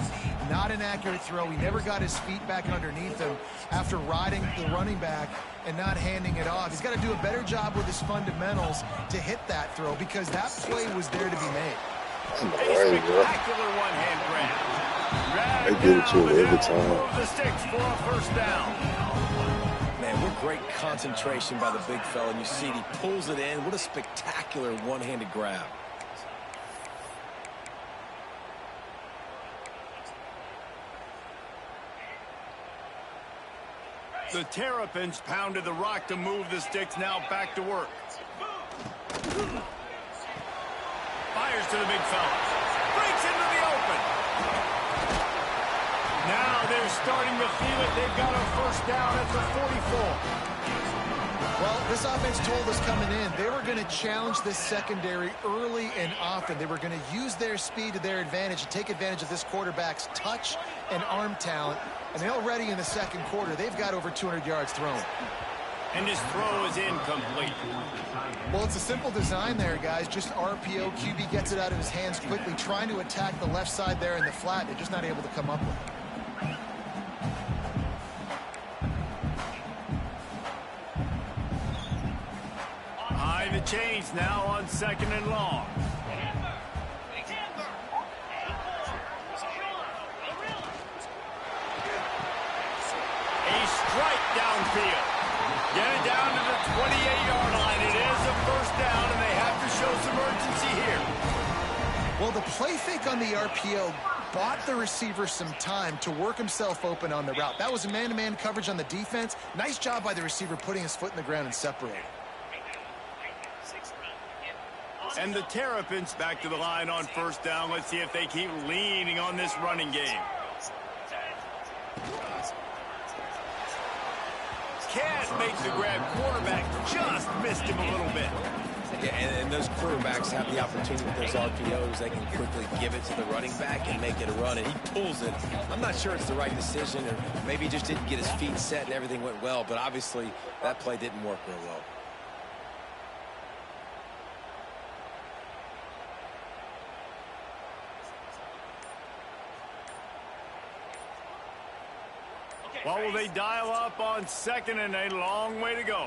Not an accurate throw. He never got his feet back underneath him after riding the running back and not handing it off. He's got to do a better job with his fundamentals to hit that throw, because that play was there to be made. A spectacular one-hand grab. They get it to it every time. The sticks for a first down. Man, what great concentration by the big fella. And you see he pulls it in. What a spectacular one-handed grab. The Terrapins pounded the rock to move the sticks. Now back to work. Fires to the big fella. Breaks into the open. Now they're starting to feel it. They've got a first down at the 44. Well, this offense told us coming in they were going to challenge this secondary early and often. They were going to use their speed to their advantage and take advantage of this quarterback's touch and arm talent. And already in the second quarter, they've got over 200 yards thrown. And his throw is incomplete. Well, it's a simple design there, guys. Just RPO. QB gets it out of his hands quickly, trying to attack the left side there in the flat. They're just not able to come up with it. High the chains now on second and long. A strike downfield. Get it down to the 28-yard line. It is a first down, and they have to show some urgency here. Well, the play fake on the RPO bought the receiver some time to work himself open on the route. That was a man-to-man coverage on the defense. Nice job by the receiver putting his foot in the ground and separating. And the Terrapins back to the line on first down. Let's see if they keep leaning on this running game. Can't make the grab. Quarterback just missed him a little bit. Yeah, and those quarterbacks have the opportunity with those RPOs. They can quickly give it to the running back and make it a run, and he pulls it. I'm not sure it's the right decision, or maybe he just didn't get his feet set and everything went well, but obviously that play didn't work real well. Well, will they dial up on second and a long way to go?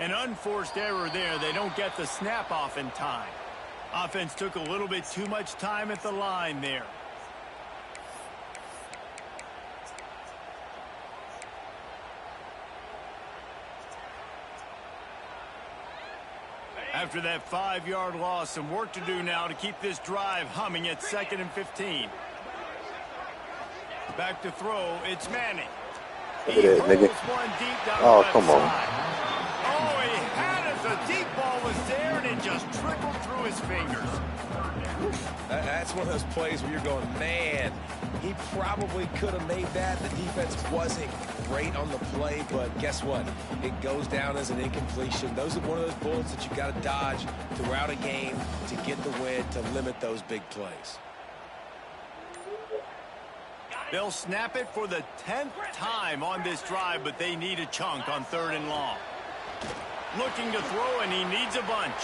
An unforced error there. They don't get the snap off in time. Offense took a little bit too much time at the line there. After that 5-yard loss, some work to do now to keep this drive humming at 2nd and 15. Back to throw, it's Manning. Look at that, nigga. Oh, come on. Oh, he had it. The deep ball was there, and it just trickled through his fingers. That's one of those plays where you're going, man, he probably could have made that. The defense wasn't great on the play, but guess what? It goes down as an incompletion. Those are one of those bullets that you got to dodge throughout a game to get the win, to limit those big plays. They'll snap it for the 10th time on this drive, but they need a chunk on 3rd and long. Looking to throw, and he needs a bunch.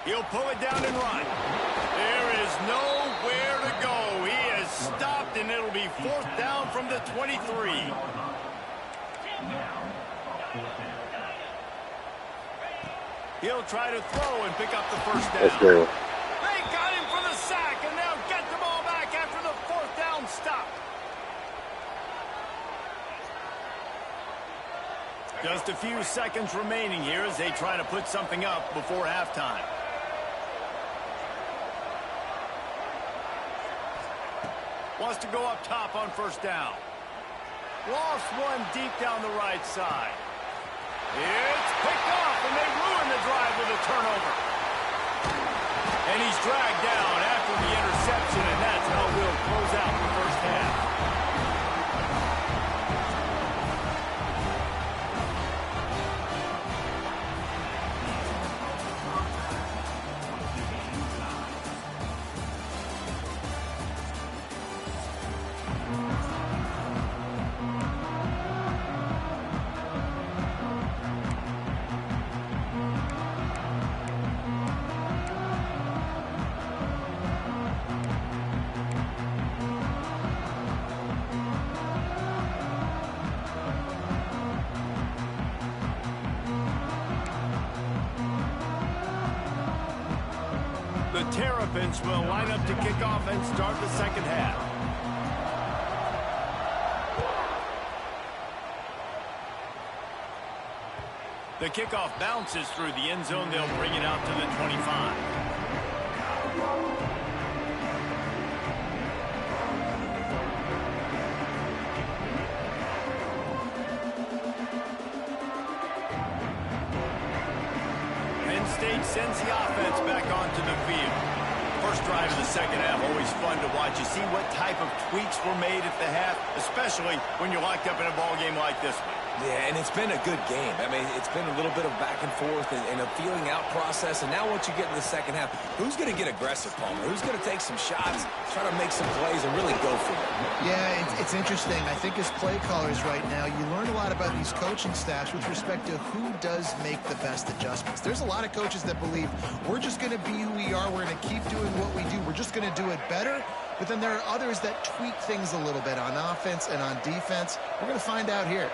He'll pull it down and run. There is nowhere to go. He has stopped, and it'll be 4th down from the 23. He'll try to throw and pick up the first down. Let's go. They got him for the sack, and they'll get the ball back after the 4th down stop. Just a few seconds remaining here as they try to put something up before halftime. Wants to go up top on 1st down. Lost one deep down the right side. It's picked off, and they ruin the drive with a turnover. And he's dragged down after the interception, and that's how we'll close out the first half. Terrapins will line up to kick off and start the second half. The kickoff bounces through the end zone. They'll bring it out to the 25. Penn State sends the offense back onto the field. First drive of the second half, always fun to watch. You see what type of tweaks were made at the half, especially when you're locked up in a ball game like this one. Yeah, and it's been a good game. I mean, it's been a little bit of back and forth and a feeling out process. And now once you get in the second half, who's going to get aggressive, Palmer? Who's going to take some shots, try to make some plays, and really go for it? Yeah, it's interesting. I think as play callers right now, you learn a lot about these coaching staffs with respect to who does make the best adjustments. There's a lot of coaches that believe we're just going to be who we are. We're going to keep doing what we do. We're just going to do it better. But then there are others that tweak things a little bit on offense and on defense. We're going to find out here.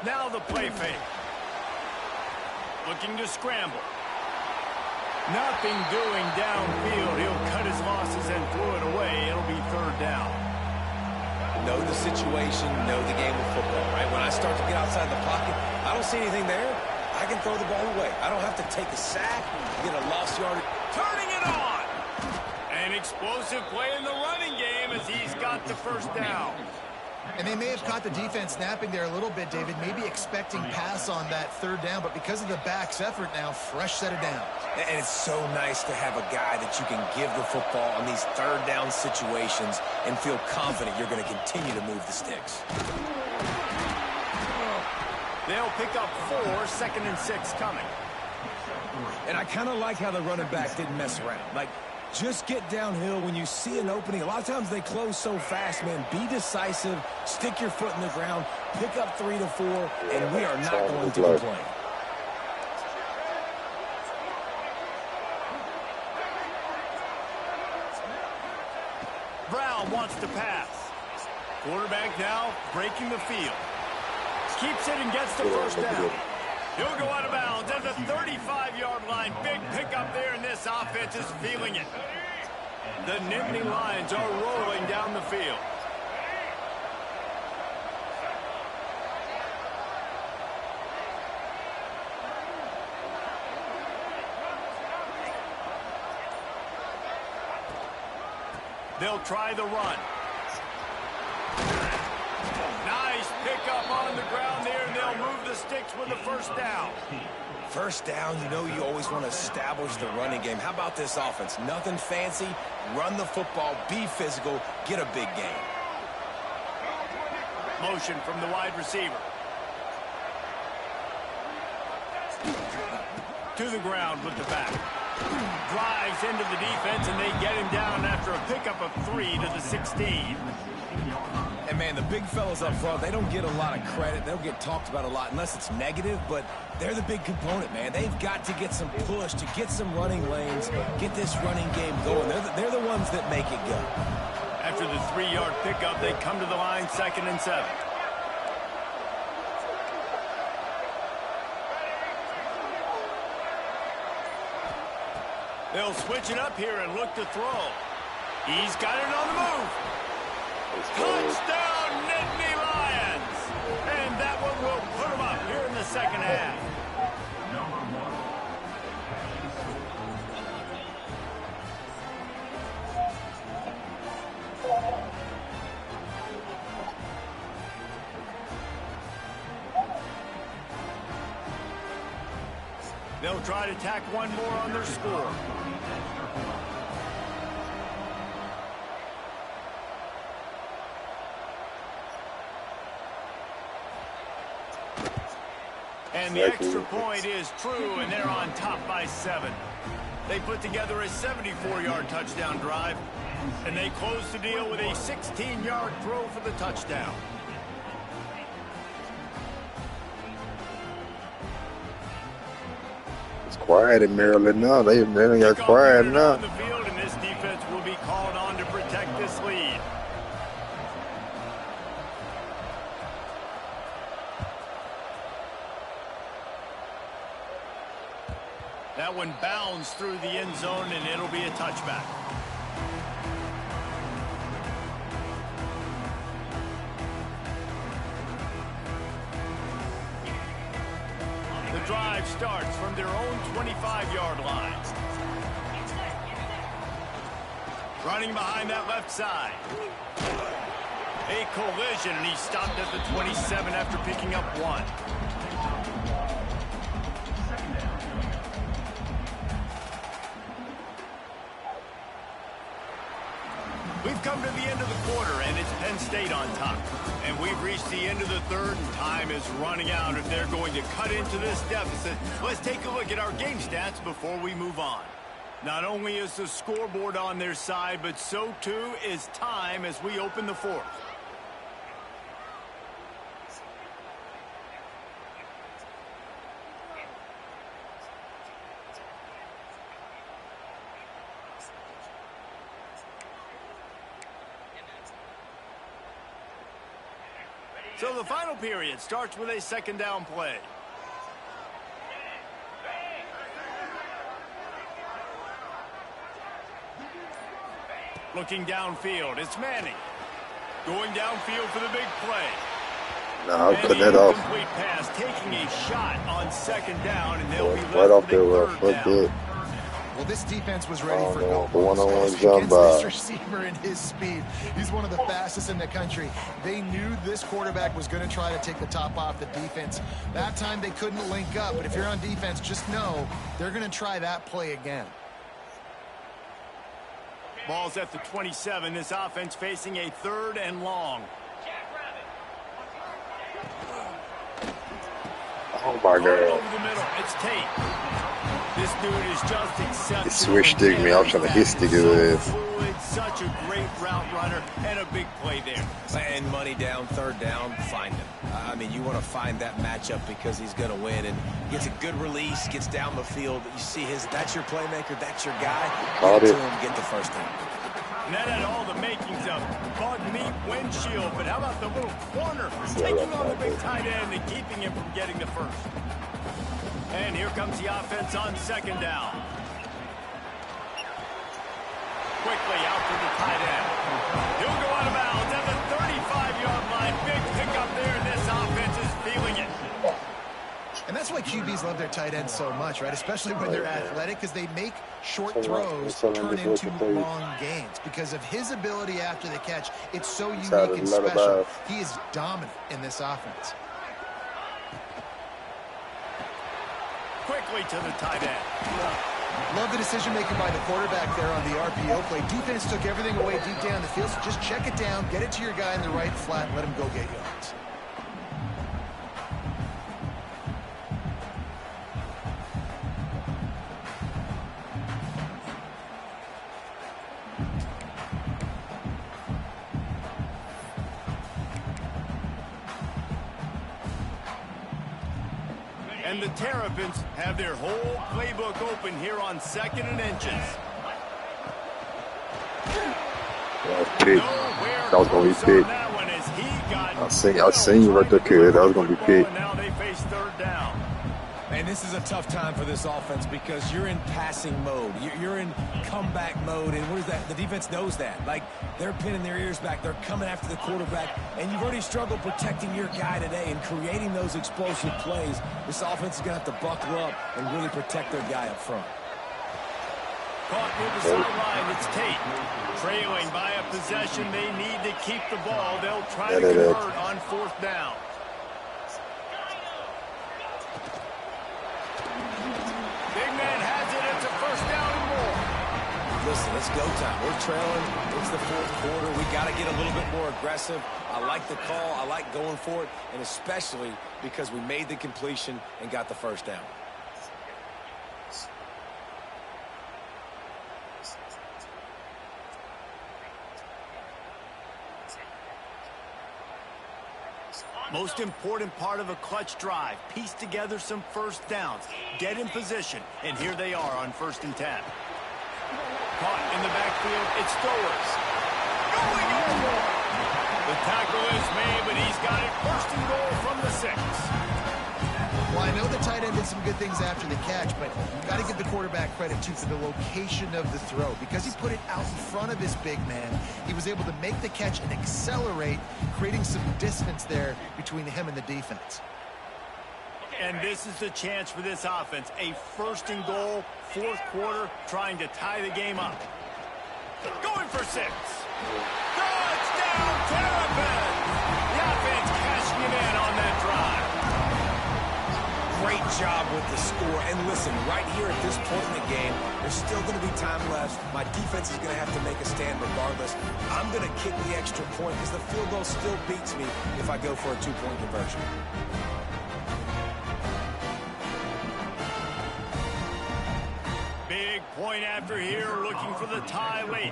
Now the play fake. Looking to scramble. Nothing doing downfield. He'll cut his losses and throw it away. It'll be third down. Know the situation, know the game of football, right? When I start to get outside the pocket, I don't see anything there. I can throw the ball away. I don't have to take a sack, get a lost yardage. Turning it on. An explosive play in the running game as he's got the first down. And they may have caught the defense snapping there a little bit, David, maybe expecting pass on that third down, but because of the back's effort now, fresh set of downs. And it's so nice to have a guy that you can give the football on these third down situations and feel confident you're going to continue to move the sticks. They'll pick up 4, second and 6 coming. And I kind of like how the running back didn't mess around. Like, just get downhill when you see an opening. A lot of times they close so fast, man. Be decisive, stick your foot in the ground, pick up 3 to 4, and we are not going to complain. Brown wants to pass. Quarterback now breaking the field. Keeps it and gets the first down. He'll go out of bounds at the 35-yard line. Big pickup there, and this offense is feeling it. The Nittany Lions are rolling down the field. They'll try the run. Nice pickup on the ground there, and they'll move the sticks with the first down. First down, you know you always want to establish the running game. How about this offense? Nothing fancy. Run the football, be physical, get a big gain. Motion from the wide receiver. To the ground with the back. Drives into the defense, and they get him down after a pickup of 3 to the 16. And, man, the big fellas up front, they don't get a lot of credit. They don't get talked about a lot unless it's negative, but they're the big component, man. They've got to get some push, to get some running lanes, get this running game going. They're the ones that make it go. After the 3-yard pickup, they come to the line, 2nd and 7. They'll switch it up here and look to throw. He's got it on the move. Touchdown, Nittany Lions! And that one will put them up here in the second half. They'll try to tack one more on their score. And the extra point is true, and they're on top by 7. They put together a 74-yard touchdown drive, and they close the deal with a 16-yard throw for the touchdown. It's quiet in Maryland now. They got quiet now. On the field, and this defense will be called on to protect this lead. That one bounds through the end zone, and it'll be a touchback. The drive starts from their own 25-yard line. Running behind that left side. A collision, and he stopped at the 27 after picking up 1. We've come to the end of the quarter, and it's Penn State on top. And we've reached the end of the third, and time is running out if they're going to cut into this deficit. Let's take a look at our game stats before we move on. Not only is the scoreboard on their side, but so too is time as we open the fourth. So the final period starts with a second down play. Looking downfield, it's Manning. Going downfield for the big play. Nah, I'm cutting that off. Complete pass, taking a shot on second down, and they'll be Right off left there, with third down. Well, this defense was ready for no The one-on-one against jump this receiver and his speed. He's one of the fastest in the country. They knew this quarterback was going to try to take the top off the defense. That time they couldn't link up, but if you're on defense, just know they're going to try that play again. Ball's at the 27. This offense facing a third and long. Oh my Over God. the middle, it's Tate. This dude is just exceptional. He switch stick me. I was trying to hit stick his ass. Fluid, such a great route runner and a big play there. And money down, third down, find him. I mean, you want to find that matchup because he's going to win. And gets a good release, gets down the field. You see that's your playmaker, that's your guy. Get it to him, get the first down. And that had all the makings of bug meat windshield. But how about the little corner taking on the big tight end and keeping him from getting the first? And here comes the offense on second down. Quickly out to the tight end. He'll go out of bounds at the 35-yard line. Big pickup there, and this offense is feeling it. And that's why QBs love their tight ends so much, right? Especially when they're athletic, because they make short throws turn into long gains. Because of his ability after the catch, it's so unique and special. He is dominant in this offense. Quickly to the tight end. Love the decision-making by the quarterback there on the RPO play. Defense took everything away deep down the field, so just check it down, get it to your guy in the right flat, and let him go get yards. And the Terrapins have their whole playbook open here on 2nd and inches. That was going to be big. I seen you right there, kid. That was going to be big. Now they face third down. And this is a tough time for this offense because you're in passing mode. You're in comeback mode. And what is that? The defense knows that. Like, they're pinning their ears back. They're coming after the quarterback. And you've already struggled protecting your guy today and creating those explosive plays. This offense is going to have to buckle up and really protect their guy up front. Caught near the sideline, it's Tate. Trailing by a possession, they need to keep the ball. They'll try to convert on fourth down. Big man has it. It's a first down and more. Listen, it's go time. We're trailing. It's the fourth quarter. We got to get a little bit more aggressive. I like the call. I like going for it, and especially because we made the completion and got the first down. Most important part of a clutch drive. Piece together some first downs. Get in position. And here they are on 1st and 10. Caught in the backfield. It's Stowers. Going over. The tackle is made, but he's got it 1st and goal from the 6. Well, I know the tight end did some good things after the catch, but you've got to give the quarterback credit, too, for the location of the throw. Because he put it out in front of his big man, he was able to make the catch and accelerate, creating some distance there between him and the defense. And this is the chance for this offense. A first and goal, fourth quarter, trying to tie the game up. Going for 6. Touchdown, Terrapins! The offense cashing it in on that drive. Great job with the score. And listen, right here at this point in the game, there's still going to be time left. My defense is going to have to make a stand regardless. I'm going to kick the extra point because the field goal still beats me if I go for a 2-point conversion. Big point after here, looking for the tie late.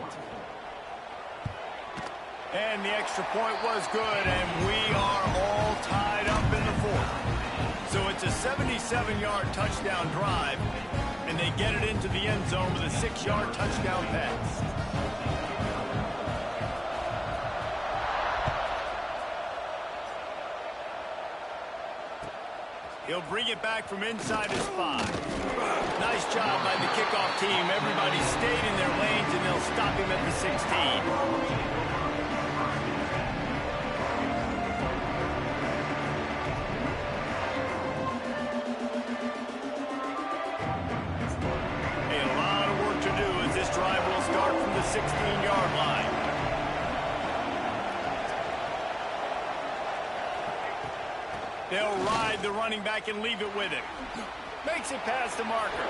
And the extra point was good, and we are all tied up in the fourth. So it's a 77-yard touchdown drive, and they get it into the end zone with a 6-yard touchdown pass. He'll bring it back from inside his 5. Nice job by the kickoff team. Everybody stayed in their lanes, and they'll stop him at the 16. A lot of work to do as this drive will start from the 16-yard line. They'll ride the running back and leave it with him. Makes it past the marker.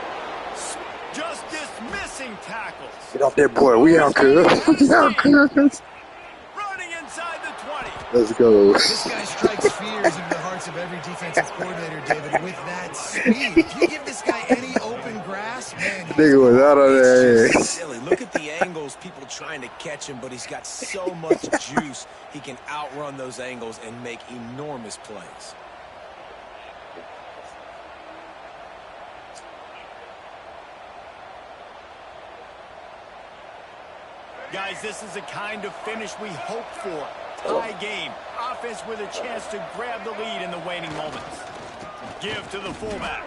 Just dismissing tackles. Get off that boy. We out, cuz. We out, cuz. Running inside the 20. Let's go. This guy strikes fears into the hearts of every defensive coordinator, David, with that speed. If you give this guy any open grass, man, Nigga was out of there. It's just silly. Look at the angles, people trying to catch him, but he's got so much juice. He can outrun those angles and make enormous plays. Guys, this is the kind of finish we hope for. Tie game. Offense with a chance to grab the lead in the waning moments. Give to the fullback.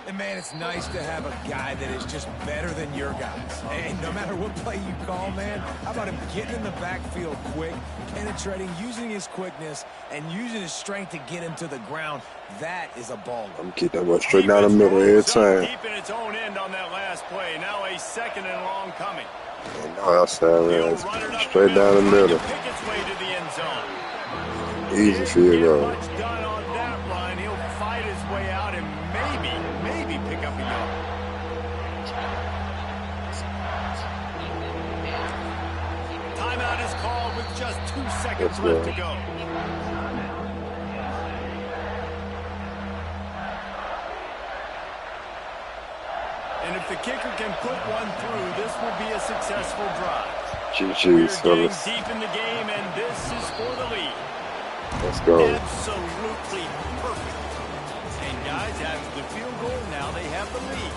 And, man, it's nice to have a guy that is just better than your guys. And no matter what play you call, man, how about him getting in the backfield quick, penetrating, using his quickness, and using his strength to get him to the ground. That is a baller. I'm going to keep that one straight down the middle every time. Deep in its own end on that last play. Now a second and long coming. No outside, man. Straight down the middle. Pick its way to the end zone. Easy field goal. Much done on that run. He'll fight his way out and maybe pick up a yard. Timeout is called with just 2 seconds left to go. And if the kicker can put one through, this will be a successful drive. GG's, fellas. Deep in the game, and this is for the lead. Let's go. Absolutely perfect. And guys, after the field goal, now they have the lead.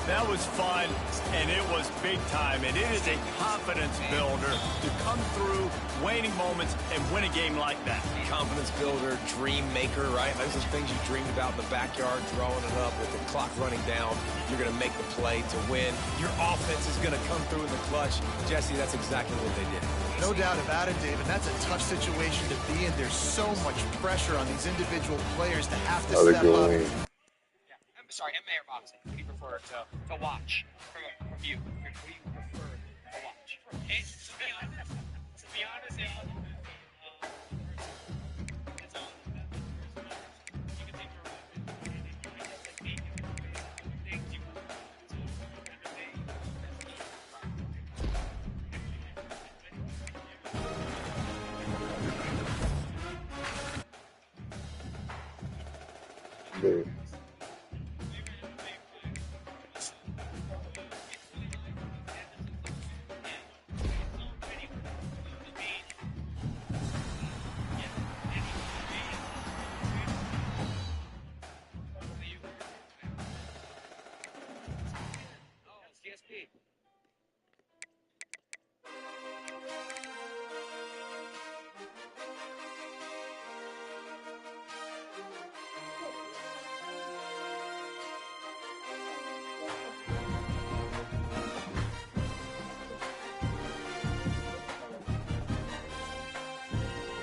That was fun, and it was big time, and it is a confidence builder to come through waning moments and win a game like that. Confidence builder, dream maker, right? Those are things you dreamed about in the backyard, drawing it up with the clock running down. You're going to make the play to win. Your offense is going to come through in the clutch. Jesse, that's exactly what they did. no doubt about it, David. That's a tough situation to be in. There's so much pressure on these individual players to have to step up. Sorry, MMA or boxing? What do you prefer to watch from you? What do you prefer to watch? Okay, to be honest, it's all. You can take things you Yeah. CSP.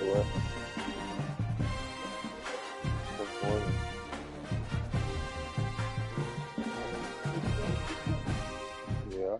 What? Good morning. Yeah.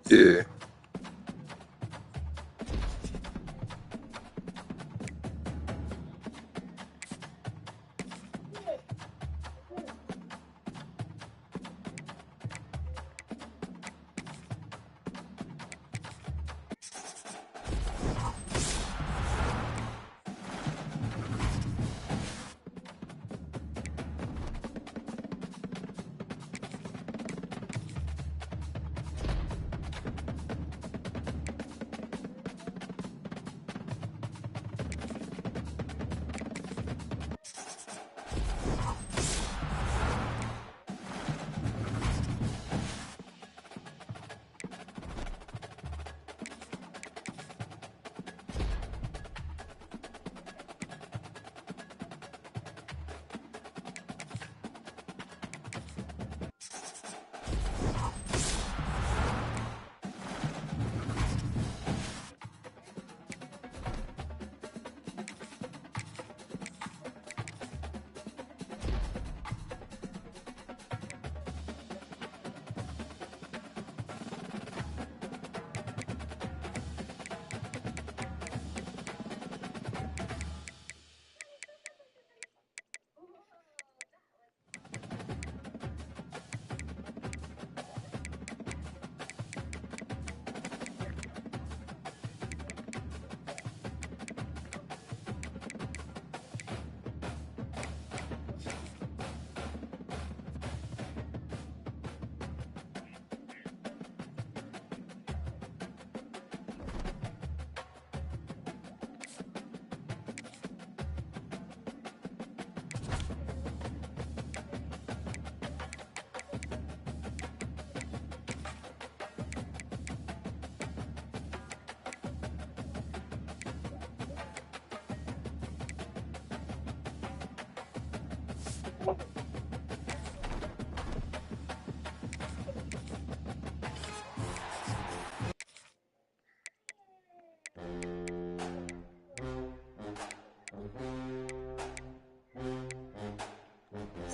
Yeah.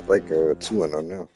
Like 2-0 now.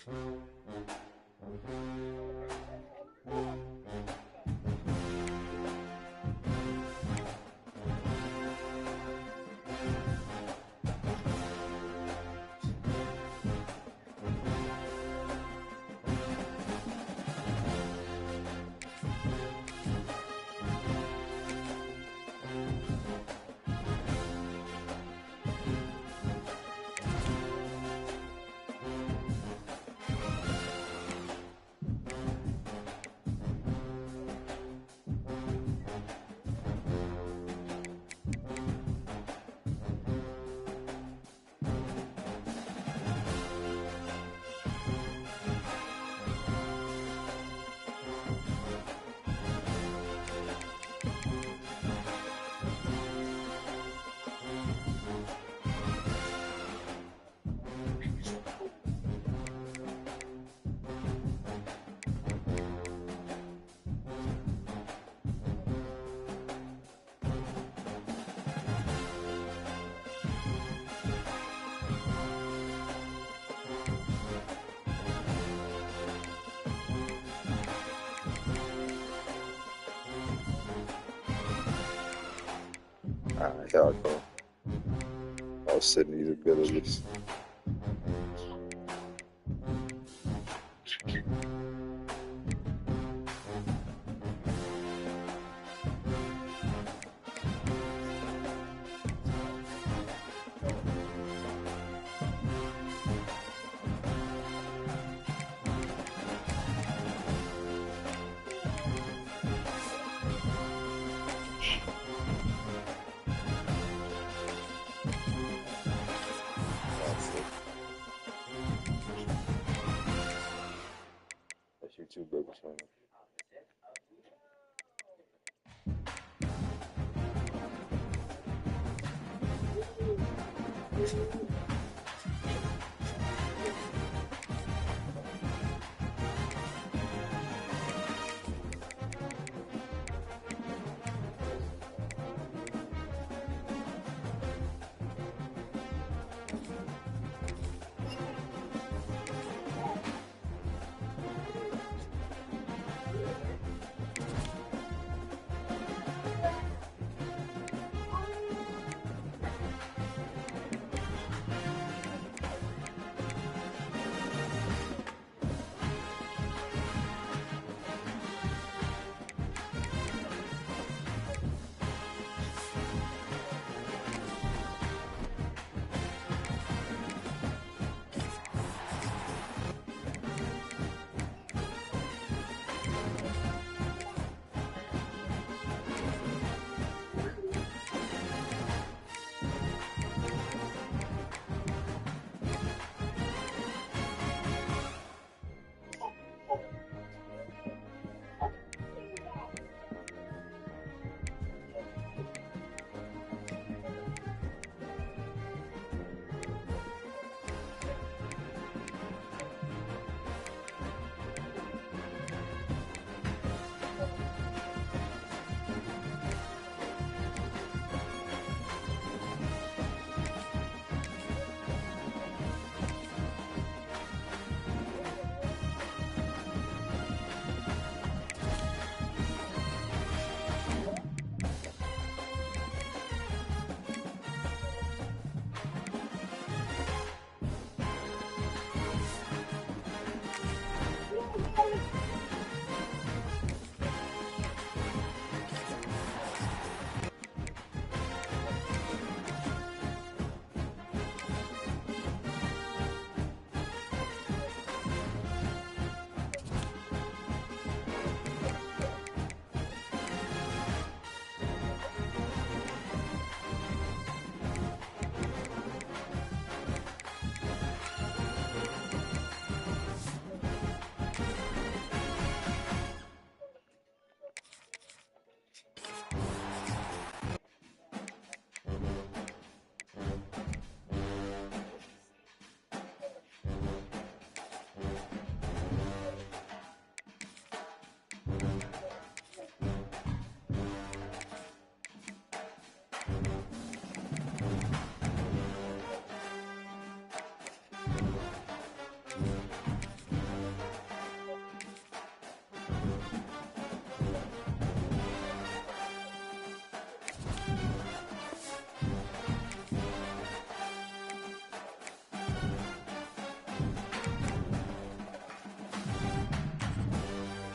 Calco. I was sitting these abilities. That's you too, baby.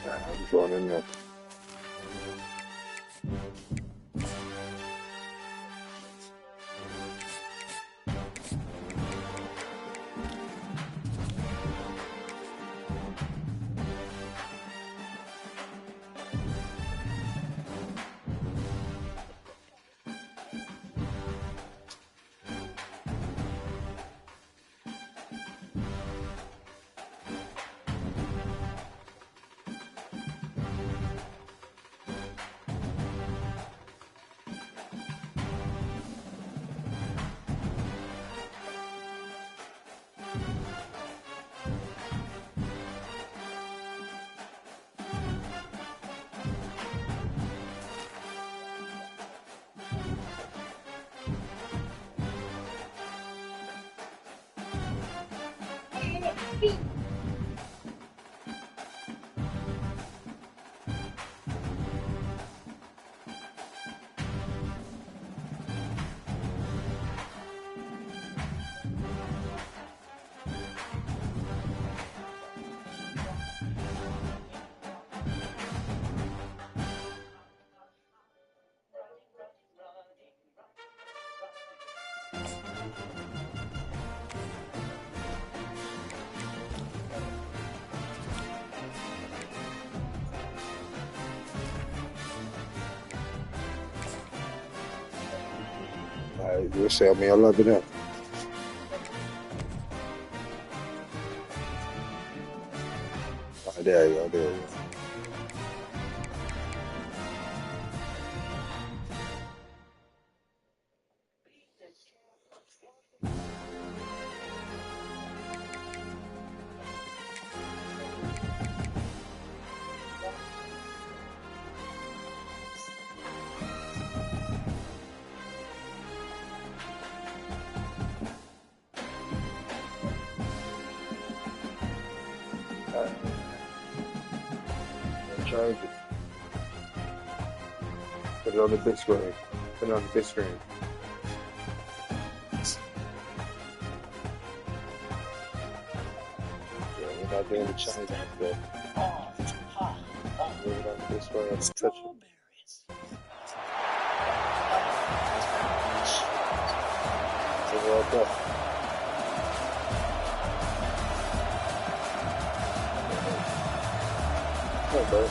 I'm going in there. You say, I mean, I love it now. There you go, there you go. Change it. Put it on the big screen. Put it on the big screen. Yeah, we're not doing the change like that. Move it on the big screen. Touch it. Take it right there. Come on, bro.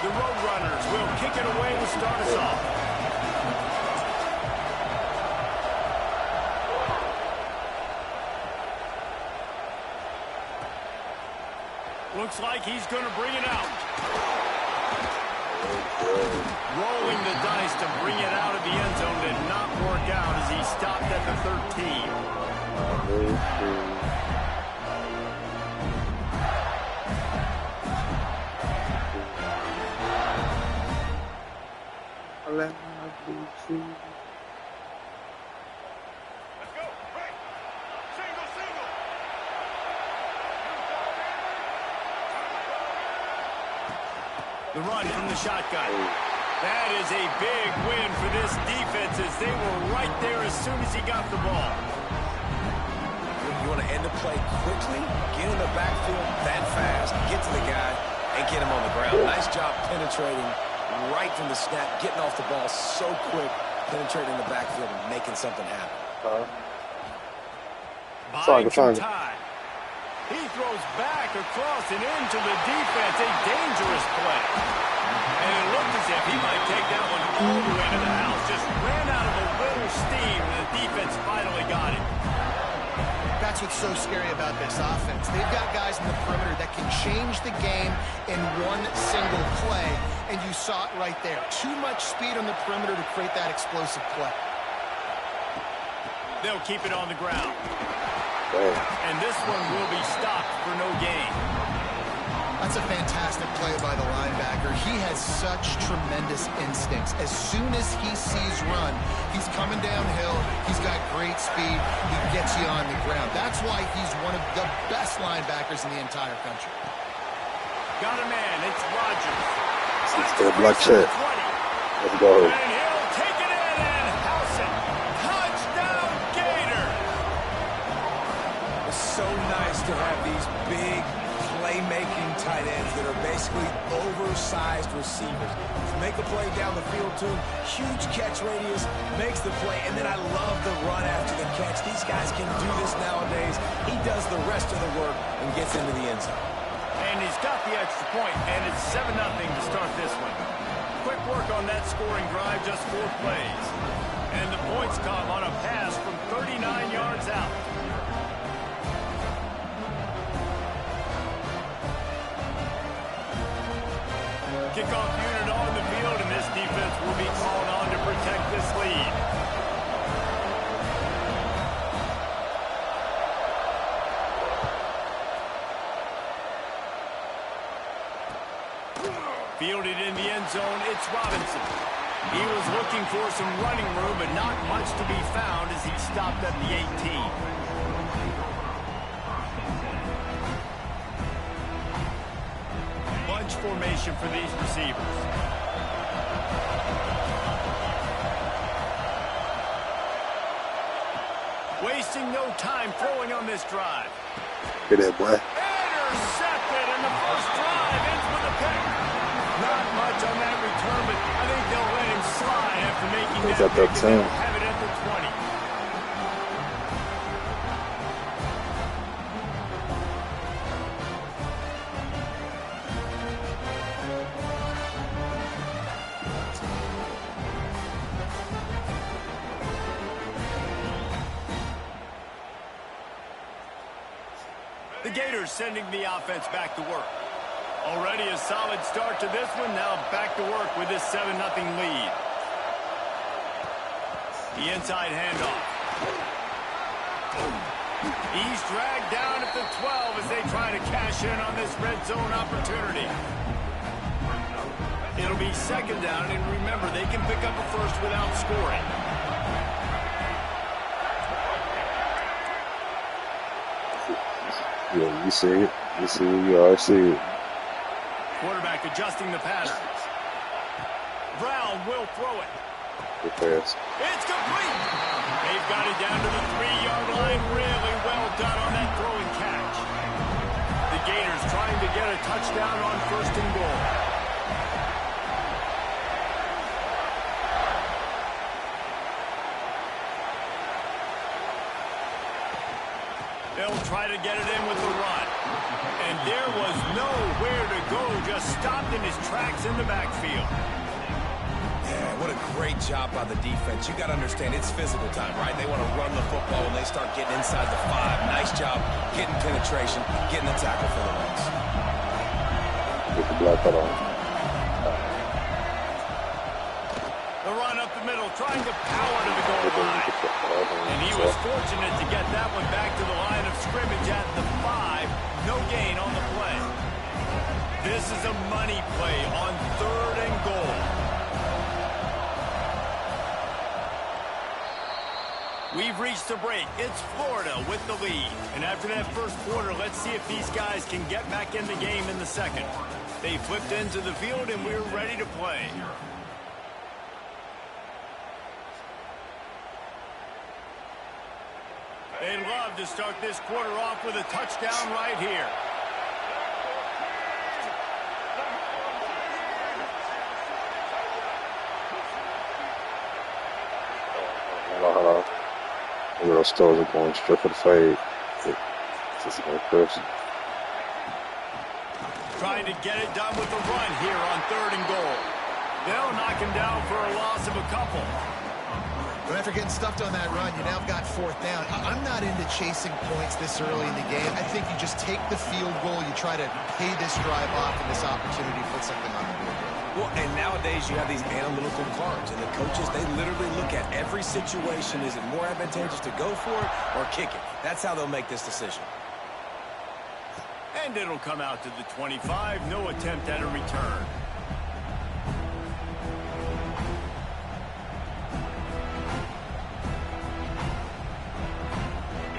The Roadrunners will kick it away to start us off. Looks like he's going to bring it out. Rolling the dice to bring it out of the end zone did not work out as he stopped at the 13. The run from the shotgun. That is a big win for this defense as they were right there as soon as he got the ball. You want to end the play quickly, get in the backfield that fast, get to the guy, and get him on the ground. Nice job penetrating right from the snap, getting off the ball so quick, penetrating the backfield and making something happen. Buying some time. He throws back across and into the defense. A dangerous play. And it looked as if he might take that one all the way to the house. Just ran out of a little steam, and the defense finally got him. That's what's so scary about this offense. They've got guys in the perimeter that can change the game in one single play, and you saw it right there. Too much speed on the perimeter to create that explosive play. They'll keep it on the ground. And this one will be stopped for no gain. That's a fantastic play by the linebacker. He has such tremendous instincts. As soon as he sees run, he's coming downhill. He's got great speed. He gets you on the ground. That's why he's one of the best linebackers in the entire country. Got a man. It's Rodgers. It's the black shirt. Let's go. And he'll take it in and house it. Touchdown, Gator. It's so nice to have these big playmaking tight ends that are basically oversized receivers. To make a play down the field to him, huge catch radius, makes the play, and then I love the run after the catch. These guys can do this nowadays. He does the rest of the work and gets into the end zone. And he's got the extra point, and it's 7-0 to start this one. Quick work on that scoring drive, just 4 plays. And the points come on a pass from 39 yards out. Kickoff unit on the field, and this defense will be called on to protect this lead. Fielded in the end zone, it's Robinson. He was looking for some running room, but not much to be found as he stopped at the 18. Bunch formation for these receivers. wasting no time throwing on this drive. Get that, boy. Intercepted, and the first drive ends with a pick. Not much on that return, but I think they'll let him slide after making that pick, and they'll have it at the 20. The Gators sending the offense back to work. Already a solid start to this one. Now back to work with this 7-0 lead. The inside handoff. He's dragged down at the 12 as they try to cash in on this red zone opportunity. It'll be second down, and remember, they can pick up a first without scoring. Yeah, you see it. You see it. You already see it. Quarterback adjusting the pattern. Brown will throw it. Good pass. It's complete. They've got it down to the 3-yard line. Really well done on that throwing catch. The Gators trying to get a touchdown on 1st and goal. They'll try to get it in with the run. And there was nowhere to go, just stopped in his tracks in the backfield. Yeah, what a great job by the defense. You got to understand, it's physical time, right? They want to run the football when they start getting inside the 5. Nice job getting penetration, getting the tackle for the loss. Get the block cut on. The run up the middle, trying to power to the goal line. And he was fortunate to get that one back to the line of scrimmage at the 5. No gain on the play. This is a money play on 3rd and goal. We've reached the break. It's Florida with the lead. And after that first quarter, let's see if these guys can get back in the game in the second. They flipped into the field, and we're ready to play. They'd love to start this quarter off with a touchdown right here. Hold on. The little stores are going straight for the fade. Just going crisp. Trying to get it done with the run here on 3rd and goal. They'll knock him down for a loss of a couple. But after getting stuffed on that run, you now got 4th down. I'm not into chasing points this early in the game. I think you just take the field goal. You try to pay this drive off and this opportunity to put something on the board. Well, and nowadays you have these analytical cards, and the coaches, they literally look at every situation. Is it more advantageous to go for it or kick it? That's how they'll make this decision. And it'll come out to the 25. No attempt at a return.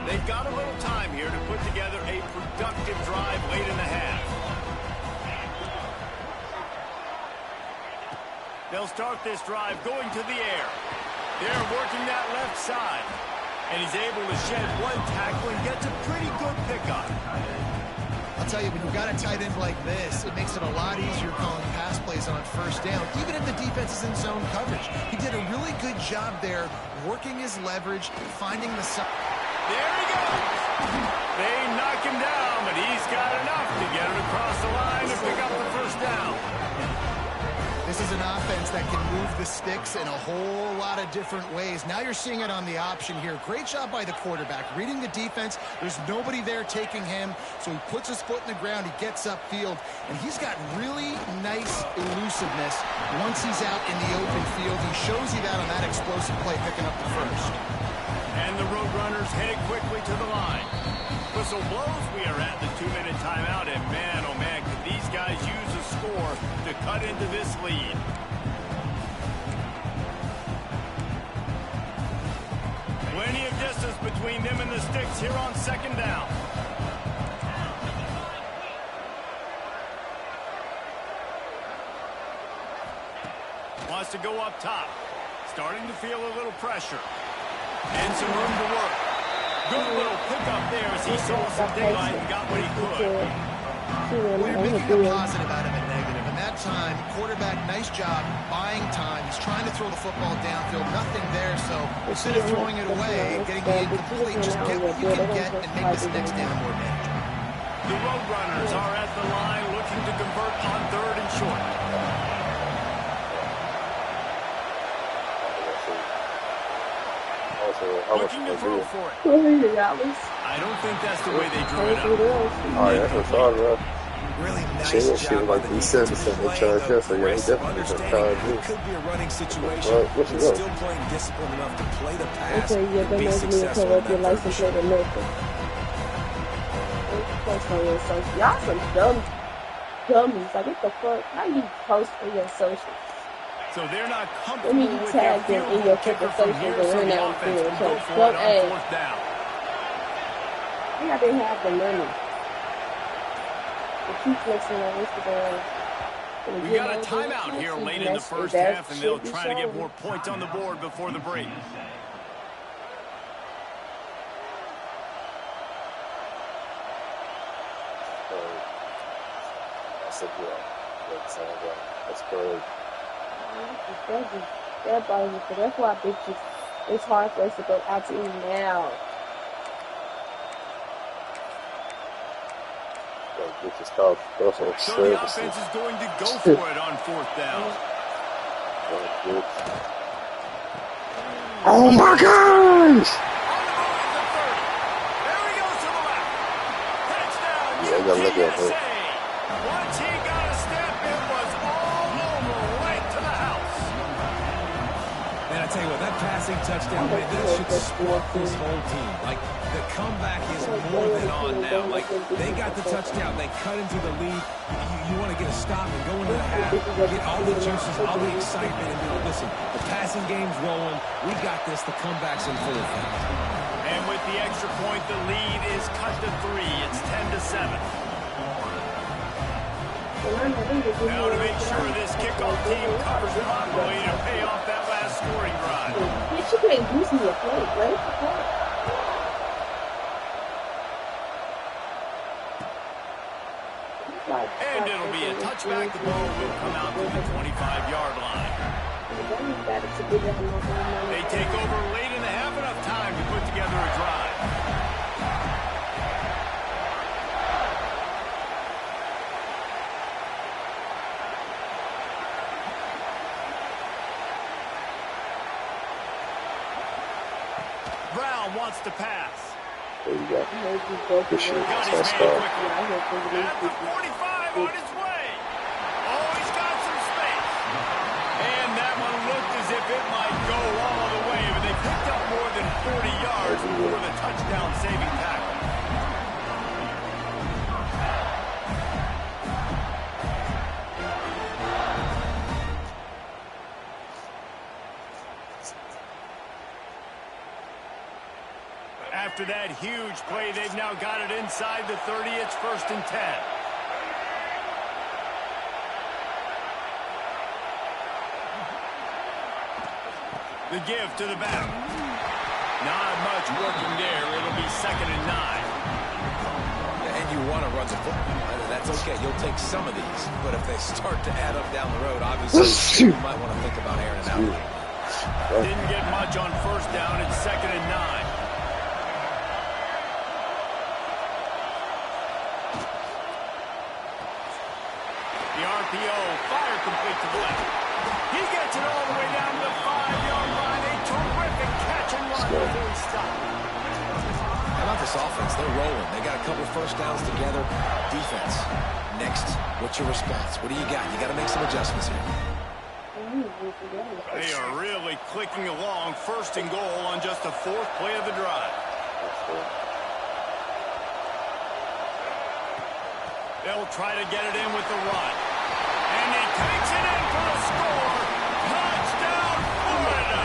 They've got a little time here to put together a productive drive late in the half. They'll start this drive going to the air. They're working that left side. And he's able to shed one tackle and gets a pretty good pickup. I'll tell you, when you've got a tight end like this, it makes it a lot easier calling pass plays on 1st down, even if the defense is in zone coverage. He did a really good job there, working his leverage, finding the side. There he goes. They knock him down, but he's got enough to get it across the line and pick up the 1st down. This is an offense that can move the sticks in a whole lot of different ways. Now you're seeing it on the option here. Great job by the quarterback. Reading the defense, there's nobody there taking him, so he puts his foot in the ground, he gets upfield, and he's got really nice elusiveness once he's out in the open field. He shows you that on that explosive play, picking up the 1st. And the Roadrunners headed quickly to the line. Whistle blows, we are at the 2-minute timeout, and man, oh man, could these guys use a score to cut into this lead. Plenty of distance between them and the sticks here on 2nd down. Wants to go up top. Starting to feel a little pressure. And some room to work. Good little pickup there as he saw some daylight and got what he could. Well, you're making a positive out of a negative. And that time, quarterback, nice job buying time. He's trying to throw the football downfield. Nothing there. So instead of throwing it away, getting the incomplete, just get what you can get and make this next down more manageable. The Roadrunners are at the line looking to convert on 3rd and short. Looking to throw for it. I don't think that's the way they drew it up. Oh, yeah, that's all right. Really nice She job by like the he defense said, to they play charged us, so yeah, he aggressive, definitely understanding charged it us. could be a running situation, What you but got? still playing disciplined enough to play the pass Okay, yeah, and they be made me successful cover in up your that license third plate and and nothing. Y'all some dummies. Like, what the fuck? How you post for your socials? So they're not Let comfortable me with their tag them field in goal your kicker fucking from here, socials so and the we're not offense doing will go it. for Don't it on ask. 4th down. Yeah, they have the money. They keep flexing on Instagram. We got a timeout here late in the first half, and they'll try to get more points on the board before the break. That's good. That's why bitches, it's hard for us to go out to eat now. So the offense is going to go for it on 4th down. Oh my gosh! There he goes to the left. Touchdown, Yeah, I gotta look at UTSA. Once he got a step, it was all over right to the house. Man, I tell you what, that passing touchdown, man, that should spark this whole team. Like, the comeback is more than on now. Like, they got the touchdown. They cut into the lead. You want to get a stop and go into the half, get all the juices, all the excitement, and be like, listen, the passing game's rolling. We got this. The comeback's in full effect. And with the extra point, the lead is cut to 3. It's 10-7. Now to make sure this kickoff team covers properly to pay off that last scoring drive. Bitch, you can't use me a plate, right? And it'll be a touchback. The ball will come out to the 25-yard line. They take over late in the half, enough time to put together a drive. Brown wants to pass. There you go. Good shit. Got his That's man fine. quickly. At the 45 on his way. Oh, he's got some space. And that one looked as if it might go all the way, but they picked up more than 40 yards for the touchdown-saving tackle. After that huge play, they've now got it inside the 30. It's 1st and 10. The give to the back. Not much working there. It'll be 2nd and 9. And you want to run the football. That's okay. You'll take some of these. But if they start to add up down the road, obviously, you might want to think about airing it out. Didn't get much on 1st down. It's 2nd and 9. The RPO, fire complete to the left. He gets it all the way down to the 5-yard line. A terrific catch and run before he stopped. How about this offense? They're rolling. They got a couple first downs together. Defense. Next, what's your response? What do you got? You got to make some adjustments here. They are really clicking along. 1st and goal on just the 4th play of the drive. They'll try to get it in with the run. And he takes it in for a score. Touchdown, Florida!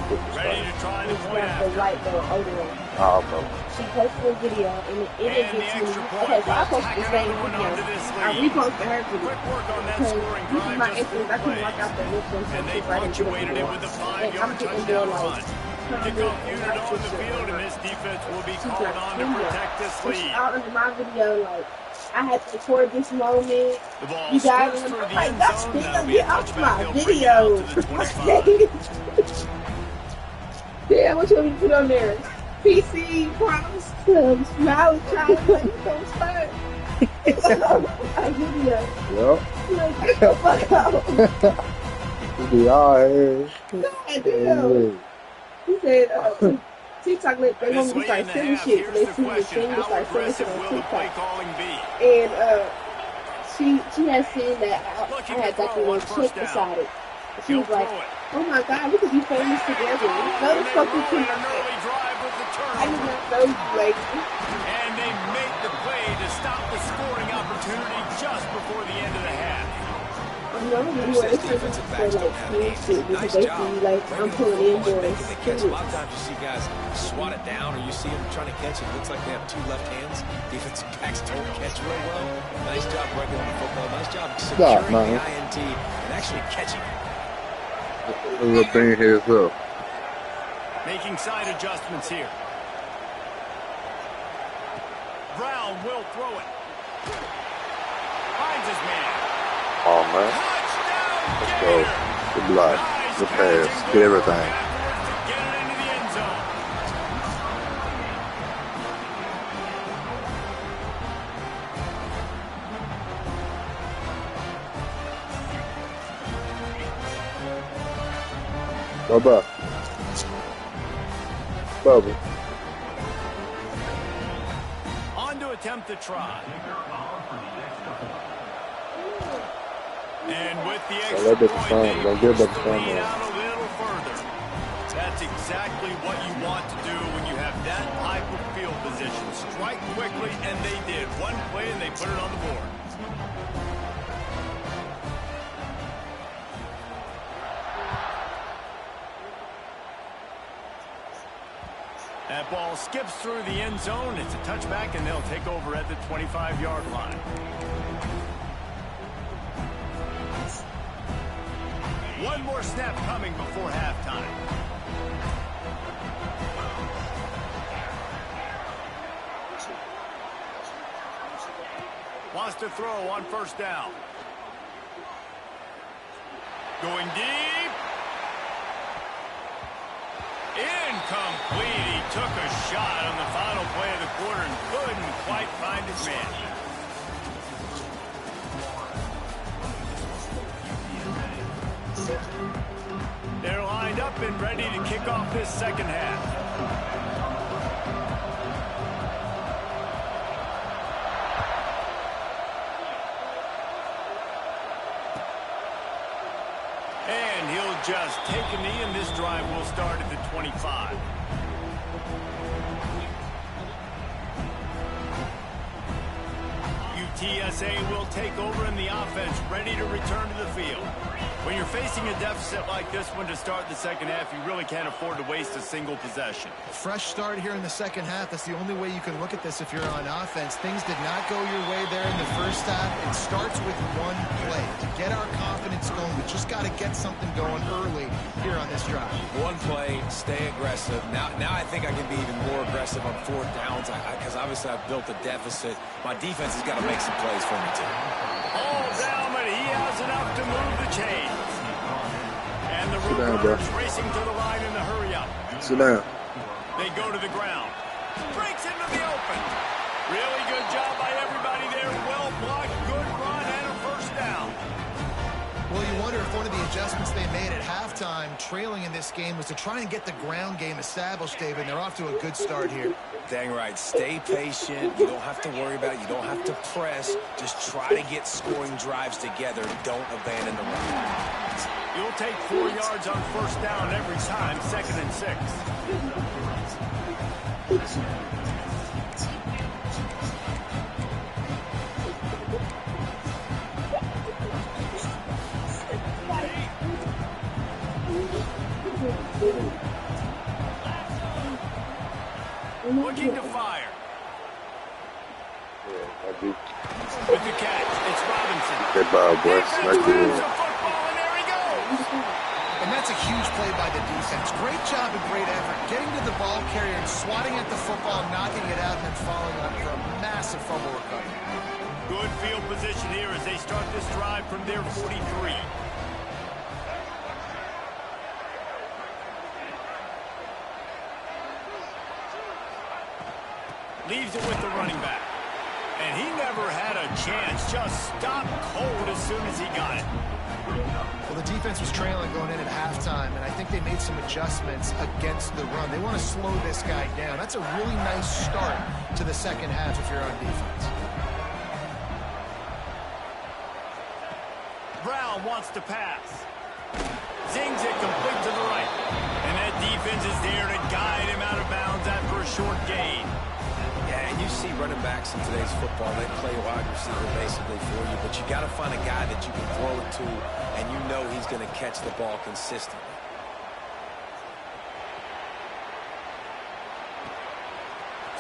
Ready to try the point Not the after. white or older one. Oh, okay. She posted a video and it And the gets me. extra point Okay, so I will posted tack the same another one onto video. this I lead. reposted her video. Quick work on that Because scoring this is drive, my just 4 Instagram. I can watch plays. out the Instagram And they so I can get punctuated it with a and 5-yard I'm getting touchdown more run. like Kickoff unit on the field, and this defense will be called on to protect this Push lead. out under my video, like I had to record this moment. The ball You guys, skirts through I'm the like, end that's zone. big. That'll be Get a off touchback. my They'll bring it out video. to the 25. Damn, what you want me to put on there? PC, Promise Club, Smile Child, like, don't start. A video. Yep. Like, get the fuck out. We all here. God damn. He said, TikTok, they want me to start sending shit. So they see the thing and start sending shit on TikTok. And she has seen that I had got the little chick beside it. She was like, oh my God, we could be famous together. No, the fuck we can. I did not know you, lady. And they make the play to stop the scoring opportunity just before the end of the half. I'm not really what it's for like team shit because they see like I'm pulling in boys. A lot of times you see guys swat it down, or you see them trying to catch it. It looks like they have two left hands. Defensive backs don't catch real well. Nice job breaking on the football. Nice job securing the INT and actually catching it. A little thing here as well. Making side adjustments here. Brown will throw it. Finds his man. Oh, man. Let's go. Good block. Good pass. Get everything. Get it into the end zone. Bubba. Bubba. On to attempt the try. And with the extra point, they push the lead out a little further. That's exactly what you want to do when you have that type of field position. Strike quickly, and they did. One play, and they put it on the board. That ball skips through the end zone. It's a touchback, and they'll take over at the 25-yard line. One more snap coming before halftime. Wants to throw on first down. Going deep. Incomplete. He took a shot on the final play of the quarter and couldn't quite find his man. They're lined up and ready to kick off this second half. And he'll just take a knee, and this drive will start at the 25. UTSA will take over in the offense, ready to return to the field. When you're facing a deficit like this one to start the second half, you really can't afford to waste a single possession. Fresh start here in the second half. That's the only way you can look at this if you're on offense. Things did not go your way there in the first half. It starts with one play. To get our confidence going, we just got to get something going early here on this drive. One play, stay aggressive. Now I think I can be even more aggressive on fourth downs because obviously I've built a deficit. My defense has got to make some plays for me too. All down, but he has enough to move the chains. And the Sit down, Roadrunners racing to the line in the hurry-up. Sit down. They go to the ground. Breaks into the open. Really good job by everybody there. Well blocked, good run, and a first down. Well, you wonder if one of the adjustments they made at halftime, trailing in this game, was to try and get the ground game established, David. They're off to a good start here. Dang right. Stay patient. You don't have to worry about it. You don't have to press. Just try to get scoring drives together. Don't abandon the run. You'll take 4 yards on first down every time, 2nd and 6. Looking to fire. Yeah, I do. With the catch, it's Robinson. Good ball, boy. Smack it in. Football, and there he goes. And that's a huge play by the defense. Great job and great effort. Getting to the ball carrier and swatting at the football, knocking it out, and then following up for a massive fumble recovery. Good field position here as they start this drive from their 43. Leaves it with the running back. And he never had a chance. Just stopped cold as soon as he got it. Well, the defense was trailing going in at halftime, and I think they made some adjustments against the run. They want to slow this guy down. That's a really nice start to the second half if you're on defense. Brown wants to pass. Zings it complete to the right. And that defense is there to guide him out of bounds after a short gain. Yeah, and you see running backs in today's football, they play wide receiver basically for you, but you got to find a guy that you can throw it to, and you know he's going to catch the ball consistently.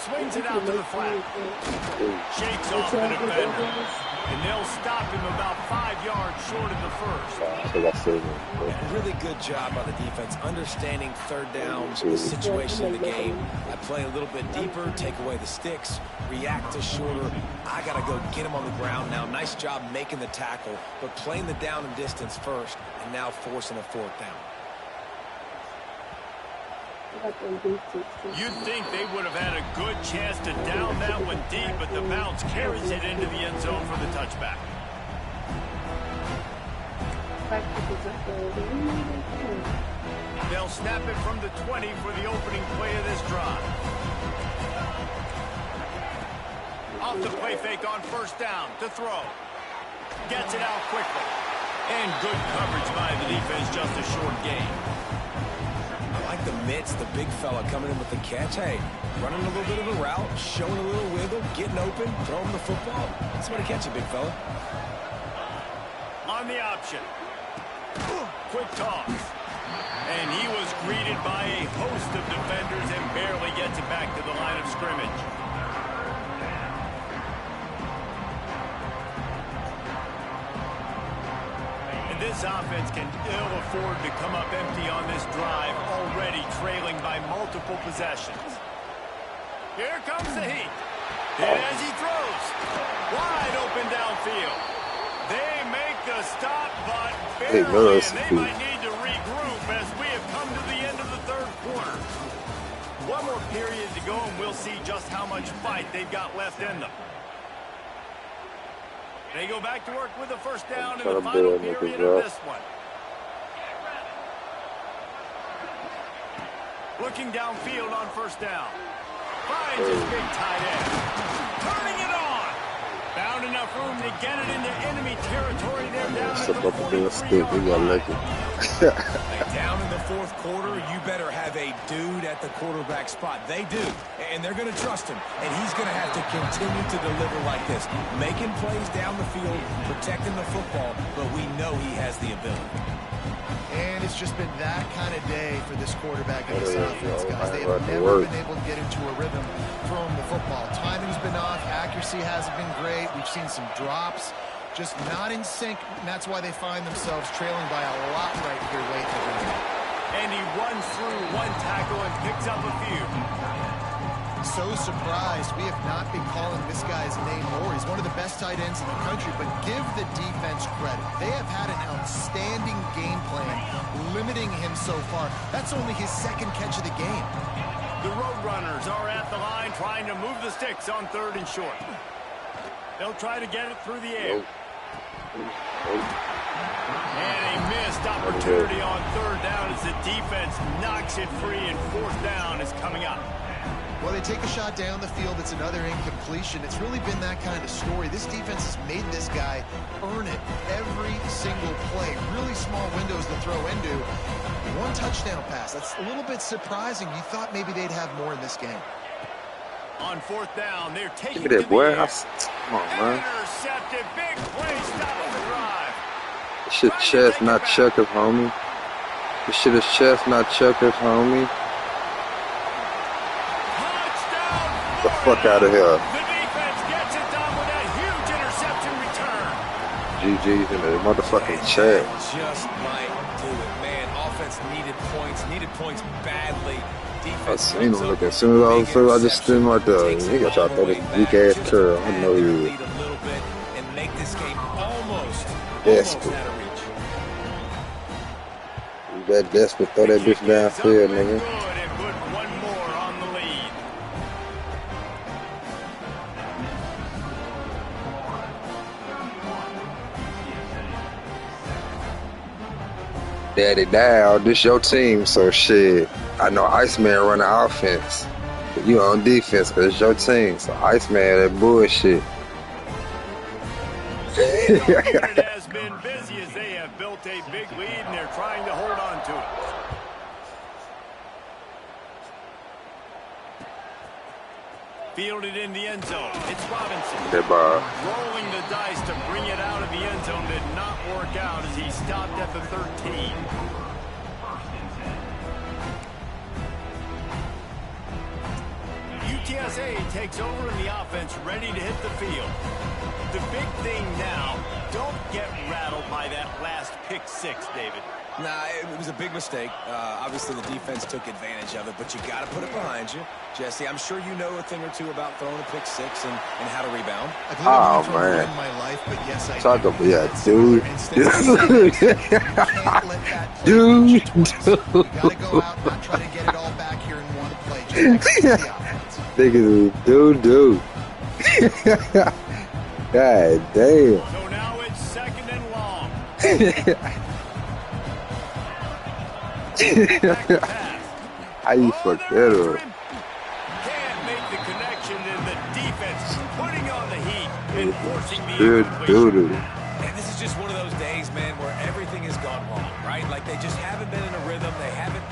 Swings it out to the flat. Shakes off the defender. And they'll stop him about 5 yards short of the first. And really good job by the defense, understanding third downs, the situation in the game. I play a little bit deeper, take away the sticks, react to shorter. I got to go get him on the ground now. Nice job making the tackle, but playing the down and distance first, and now forcing a fourth down. You'd think they would have had a good chance to down that one deep, but the bounce carries it into the end zone for the touchback. They'll snap it from the 20 for the opening play of this drive. Off the play fake on first down to throw. Gets it out quickly. And good coverage by the defense, just a short gain. The mitts, the big fella coming in with the catch. Hey, running a little bit of a route, showing a little wiggle, getting open, throwing the football. Somebody catch it, big fella. On the option. Quick toss. And he was greeted by a host of defenders and barely gets it back to the line of scrimmage. This offense can ill afford to come up empty on this drive, already trailing by multiple possessions. Here comes the heat. And as he throws, wide open downfield. They make the stop, but barely, and they might need to regroup as we have come to the end of the third quarter. One more period to go, and we'll see just how much fight they've got left in them. They go back to work with a first down in the final period of this one. Looking downfield on first down. Finds his big tight end. Turning it on. Found enough room to get it into enemy territory there down at the 43-yard line. Down in the fourth quarter, you better have a dude at the quarterback spot. They do, and they're going to trust him, and he's going to have to continue to deliver like this, making plays down the field, protecting the football, but we know he has the ability. And it's just been that kind of day for this quarterback and this offense, guys. They have never been able to get into a rhythm throwing the football. Timing's been off. Accuracy hasn't been great. We've seen some drops. Just not in sync, and that's why they find themselves trailing by a lot right here late in the game. And he runs through one tackle and picks up a few. So surprised we have not been calling this guy's name more. He's one of the best tight ends in the country, but give the defense credit. They have had an outstanding game plan, limiting him so far. That's only his second catch of the game. The Roadrunners are at the line trying to move the sticks on third and short. They'll try to get it through the air. And a missed opportunity on third down as the defense knocks it free, and fourth down is coming up. Well, they take a shot down the field. It's another incompletion. It's really been that kind of story. This defense has made this guy earn it every single play. Really small windows to throw into. One touchdown pass. That's a little bit surprising. You thought maybe they'd have more in this game. On fourth down, they're taking Give me that, boy. Come on, man. Intercepted. Big play. Stopping the drive. This shit chest, not checkers, homie. This shit is chest, not checkers, homie. Touchdown! the fuck out of here. The defense gets it done with that huge interception return. GG's in the motherfucking chat. Just might do it, man. Offense needed points badly. I seen him looking. As soon as I just stood him right there. He got y'all throw this weak ass curl. I know he is. And make this game almost Desperate. out of reach. You that desperate, throw that bitch downfield, nigga. Good and put one more on the lead. Daddy down, this your team, so shit. I know Iceman run the offense. But you on defense, cause it's your team. So Iceman, that bullshit. The unit has been busy as they have built a big lead and they're trying to hold on to it. Fielded in the end zone. It's Robinson. Hey, Bob. Rolling the dice to bring it out of the end zone did not work out as he stopped at the 13. UTSA takes over in the offense, ready to hit the field. The big thing now, don't get rattled by that last pick six, David. Nah, it was a big mistake. Obviously, the defense took advantage of it, but you got to put it behind you. Jesse, I'm sure you know a thing or two about throwing a pick six and how to rebound. I've learned in my life, but yes, I Talk do. about, yeah, dude. Dude. You gotta go out, not try to get it all back here in one play. Just execute the offense. Nigga, dude. God damn. So now it's second and long. Back to pass. How you fuck that up? Can't make the connection, and the defense putting on the heat and forcing the Dude. And this is just one of those days, man, where everything has gone wrong, right? Like they just haven't been in a rhythm. They haven't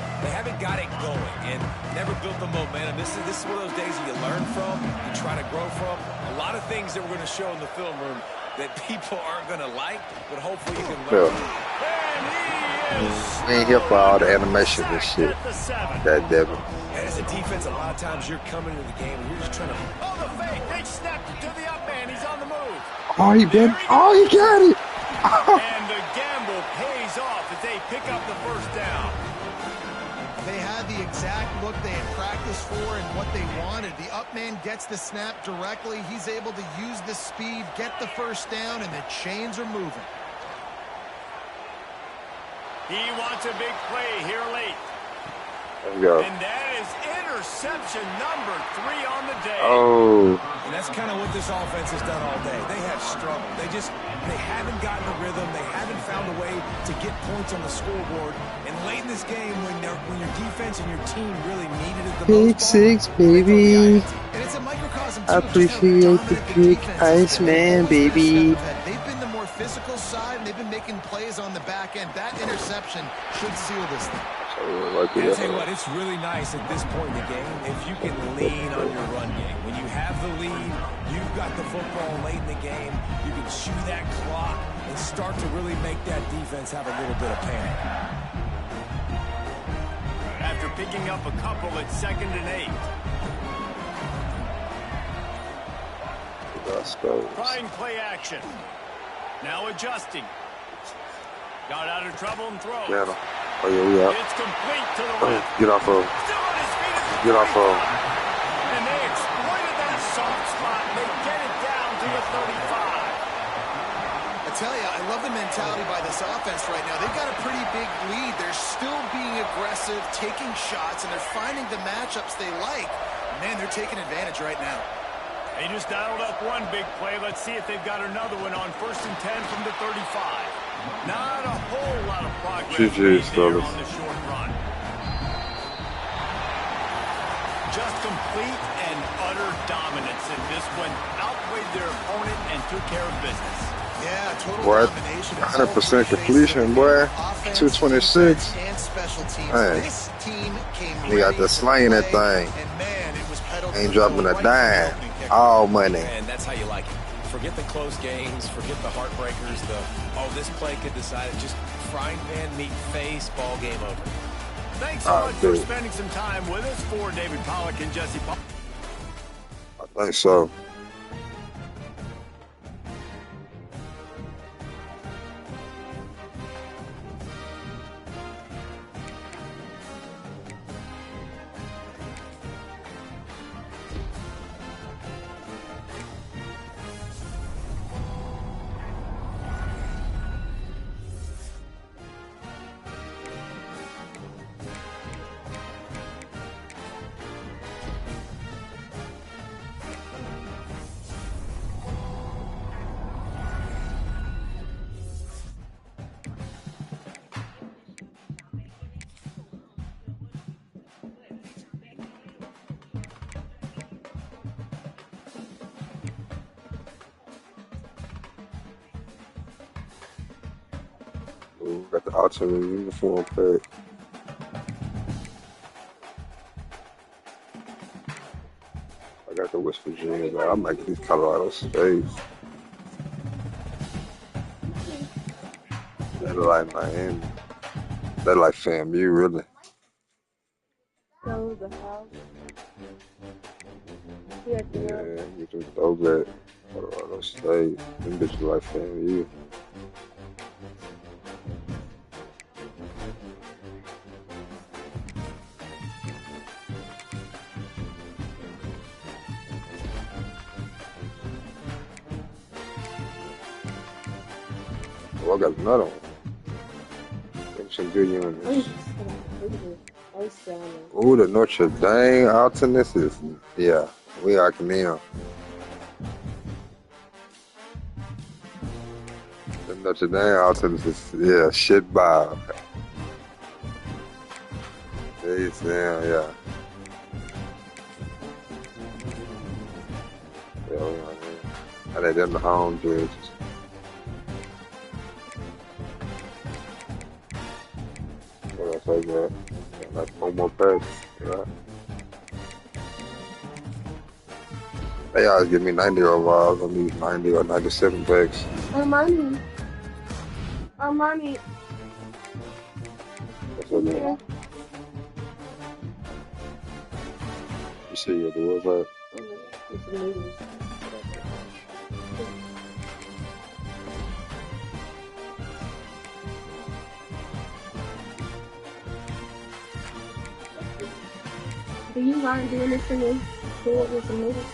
got it going and never built the momentum. This is one of those days that you learn from, you try to grow from. A lot of things that we're going to show in the film room that people aren't going to like, but hopefully you can learn. We ain't here for all the animation and shit. That devil. And as a defense, a lot of times you're coming into the game and you're just trying to... Oh, the fake. They snapped it to the up man. He's on the move. Oh, he got it. And the gamble pays off as they pick up the first down. They had the exact look they had practiced for and what they wanted. The up man gets the snap directly. He's able to use the speed, get the first down, and the chains are moving. He wants a big play here late. Let's go. And that is interception number 3 on the day. Oh. And that's kind of what this offense has done all day. They have struggled. They haven't gotten a rhythm. They haven't found a way to get points on the scoreboard. And late in this game, when your defense and your team really needed it the most. Pick six, baby. And it's a microcosm I appreciate the pick, Iceman, baby. They've been the more physical side, and they've been making plays on the back end. That interception should seal this thing. I'll tell you what, it's really nice at this point in the game if you can lean on your run game. When you have the lead, you've got the football late in the game, you can chew that clock and start to really make that defense have a little bit of panic. After picking up a couple at 2nd and 8. Trying play action. Now adjusting. Got out of trouble and throws. Yeah. Oh, yeah, we out. It's complete to the left. Get off of. Still on his feet. Get off of. And they exploited that soft spot. They get it down to the 35. I tell you, I love the mentality by this offense right now. They've got a pretty big lead. They're still being aggressive, taking shots, and they're finding the matchups they like. Man, they're taking advantage right now. They just dialed up one big play. Let's see if they've got another one on 1st and 10 from the 35. Not a whole lot of progress GG's, there fellas. on the short run. Just complete and utter dominance in this one. Outplayed their opponent and took care of business. Yeah, total What? domination. 100% completion, boy. 226. And special teams. Hey. This team came He got the slang in that thing. And man, it was pedal to Ain't the dropping metal a right dime. from the opening kick. All money. And that's how you like it. Forget the close games, forget the heartbreakers, this play could decide it. Just frying pan, meat face, ball game over. Thanks so much for spending some time with us. For David Pollack and Jesse Paul. I think so. Ooh, got the alternate uniform pack. I got the West Virginia, but I might get these Colorado States. They like Miami. They like FAMU, really. So the house. Yeah, you can throw that Colorado State. Them bitches like FAMU. Oh, I got another one. Them some good units. Ooh, the Notre Dame alternates is, yeah, we are them. The Notre Dame alternates is, yeah, shit Bob. Yeah. I let them the home judges. What else I got? Like 4 more packs. Yeah. They always give me 90 overalls on these 90 or 97 packs. Armani. What's up, man? You see the website? It's news. Do you mind doing this for me? Do it with some noodles?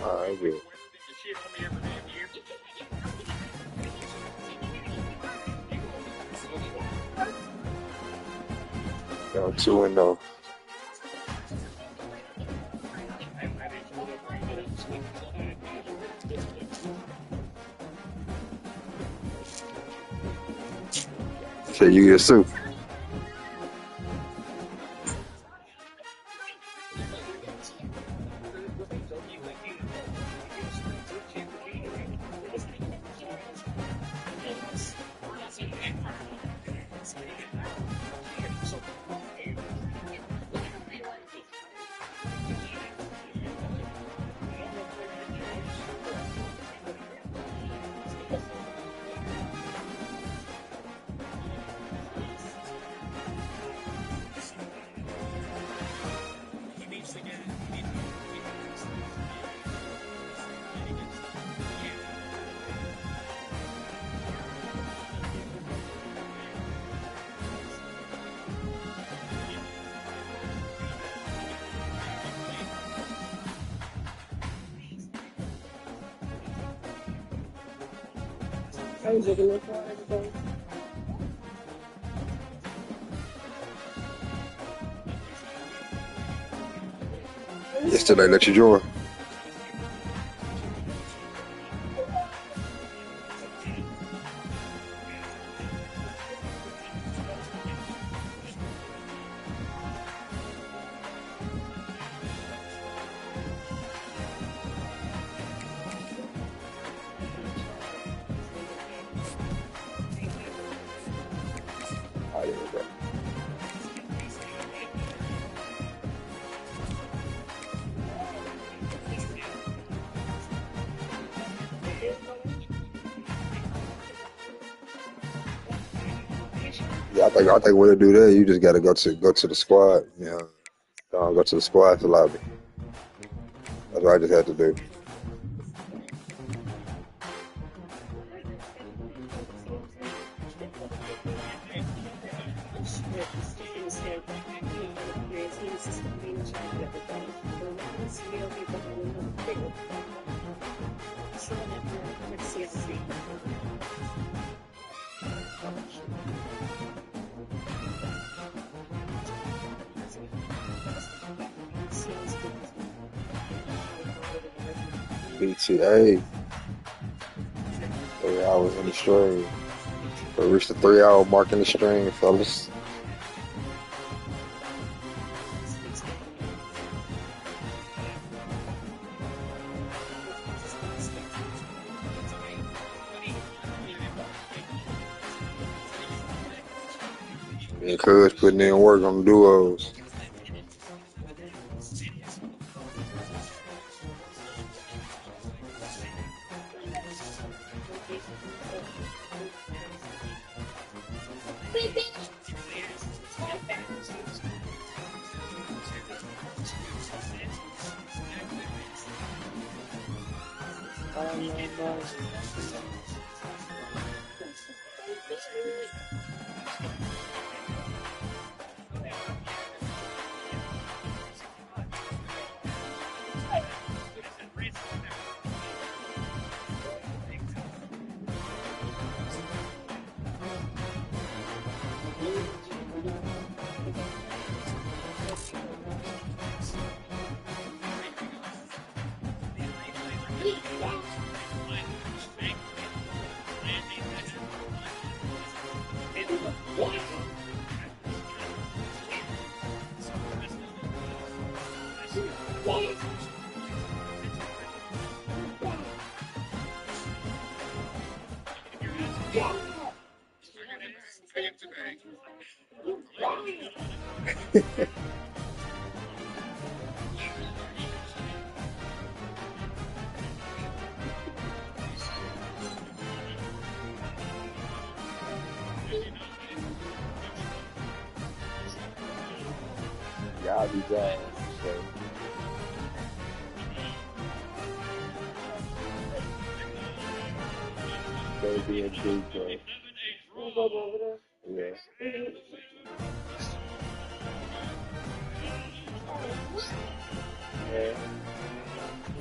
Alright, good. Got 2-0. Okay, you get soup. I'm digging this one every day. Yesterday, let you join. Yeah, I think when you do that, you just got to go to the squad. Yeah, go to the squad to lobby. That's what I just had to do. BTA. 3 hours in the stream. We reached the 3-hour mark in the stream, fellas. And Cuz putting in work on the duos. Y'all be jazz. Baby and DJ. Yeah. Yeah.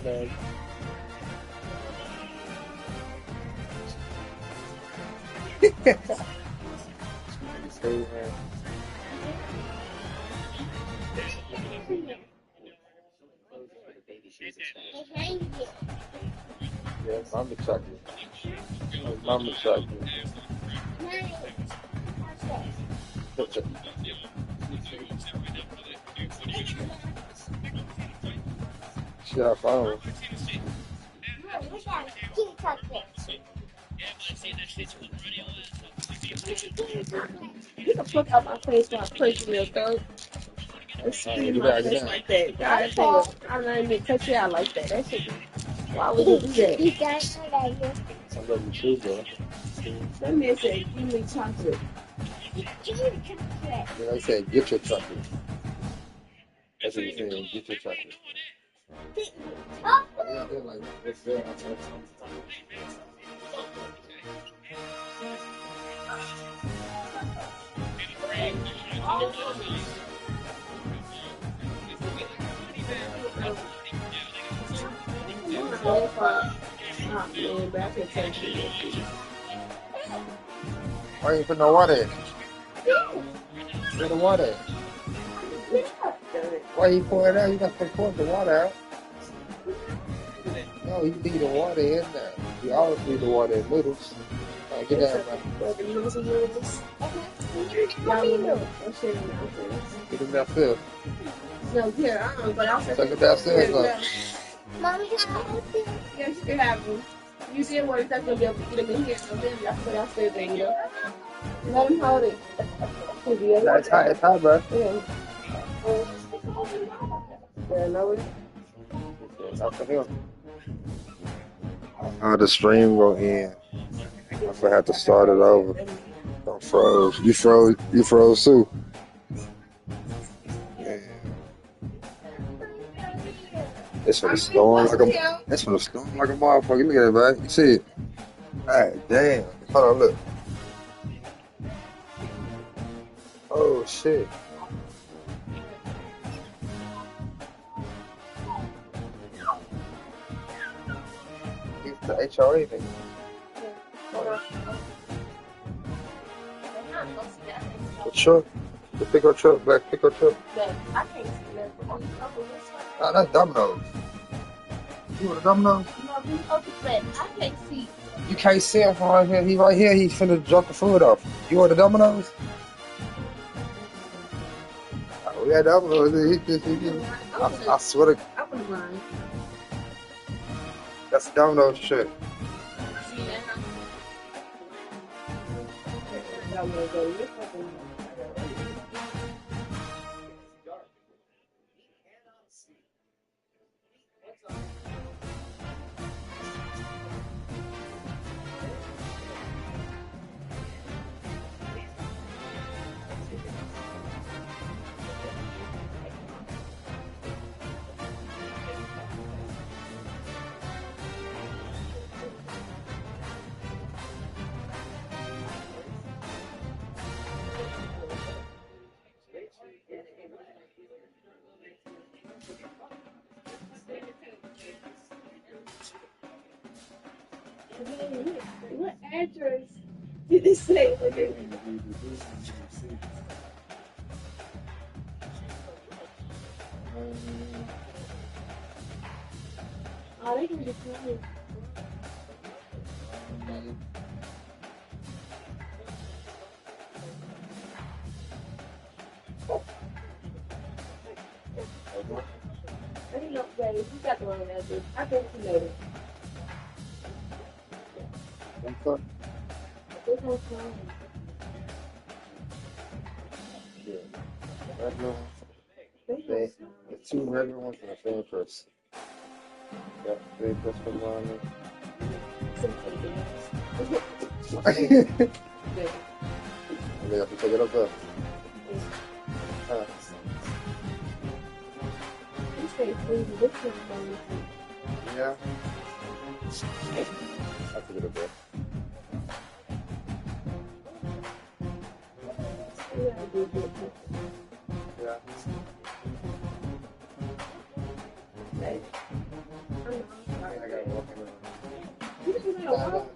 No. Yeah, Mama chocolate. Mama chocolate. She got phone. You can pluck out my face while I punch in your throat. And squeeze my face like that. God damn, I'm not even cut you out like that. That shit. Why would you do that? I love you too, bro. That man said, give me chocolate. Yeah, I said, get your chocolate. That's what you're saying, get your chocolate. Yeah, they're like, what's that? Why you put no water in? Put the water in. Why you pour it out? You got to pour the water out. No, you leave the water in there. You always leave the water in noodles. Get down, man. Get them downstairs. No, here, but I'll take it downstairs. Mom, yes, you can have them. You see what it's not going to be able to get them in here, so then that's what I'll say, baby. Let them hold it. It's hot, bro. Yeah. Yeah, no. The stream go in. I'm gonna have to start it over. Don't froze. You froze. You froze too. Yeah. It's for the storm like a. It's for the storm like a motherfucker. Look at it, man. You see it? God damn. Hold on, look. Oh shit. It's the HRA thing. The truck. The pickup truck. Black pickup truck. I can't see that. Nah, that's Domino's. You want a Domino's? No, he's up the flat. I can't see. You can't see him from right here. He right here. He finna drop the food off. You want the Domino's? We had Domino's. I swear to. I wouldn't mind. That's Domino's shit. See that? I'm gonna go look up and what address did it say? Oh, they can just tell me. I didn't know, babe. You got the wrong address. I think you know it. What's up? There's no phone. Yeah. Regular. There's no The phone. two regular ones and a fan press. Got the fan press from on there. And they have to take it up there. You say please listen for me. Yeah. I took it up there. Yeah. Hey. I gotta walk in the You just want to walk?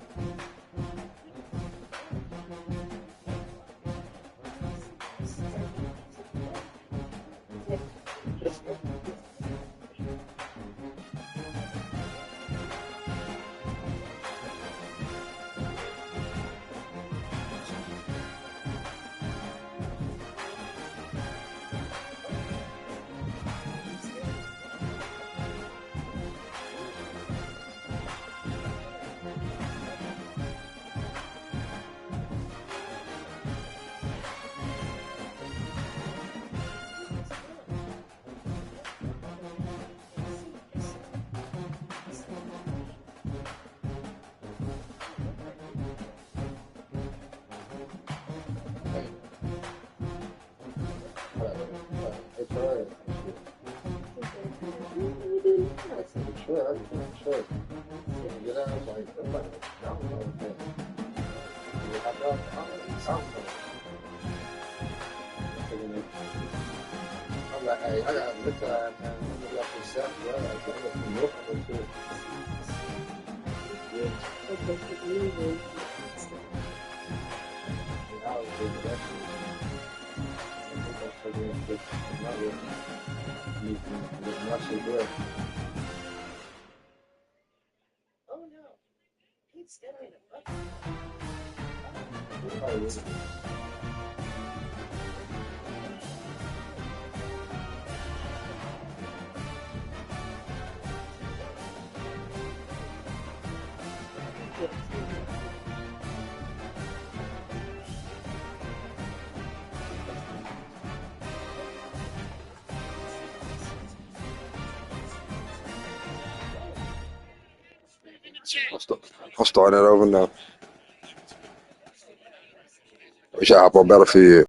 I'm like, hey, I gotta look at that, man. I'm like, yourself, yeah, like, I'm look at it too. Yeah. I was doing that. I think that's not really. You can watch it there. Oh no. He's still in a bucket. Oh, really? I'm starting that over now. We should hop on Battlefield.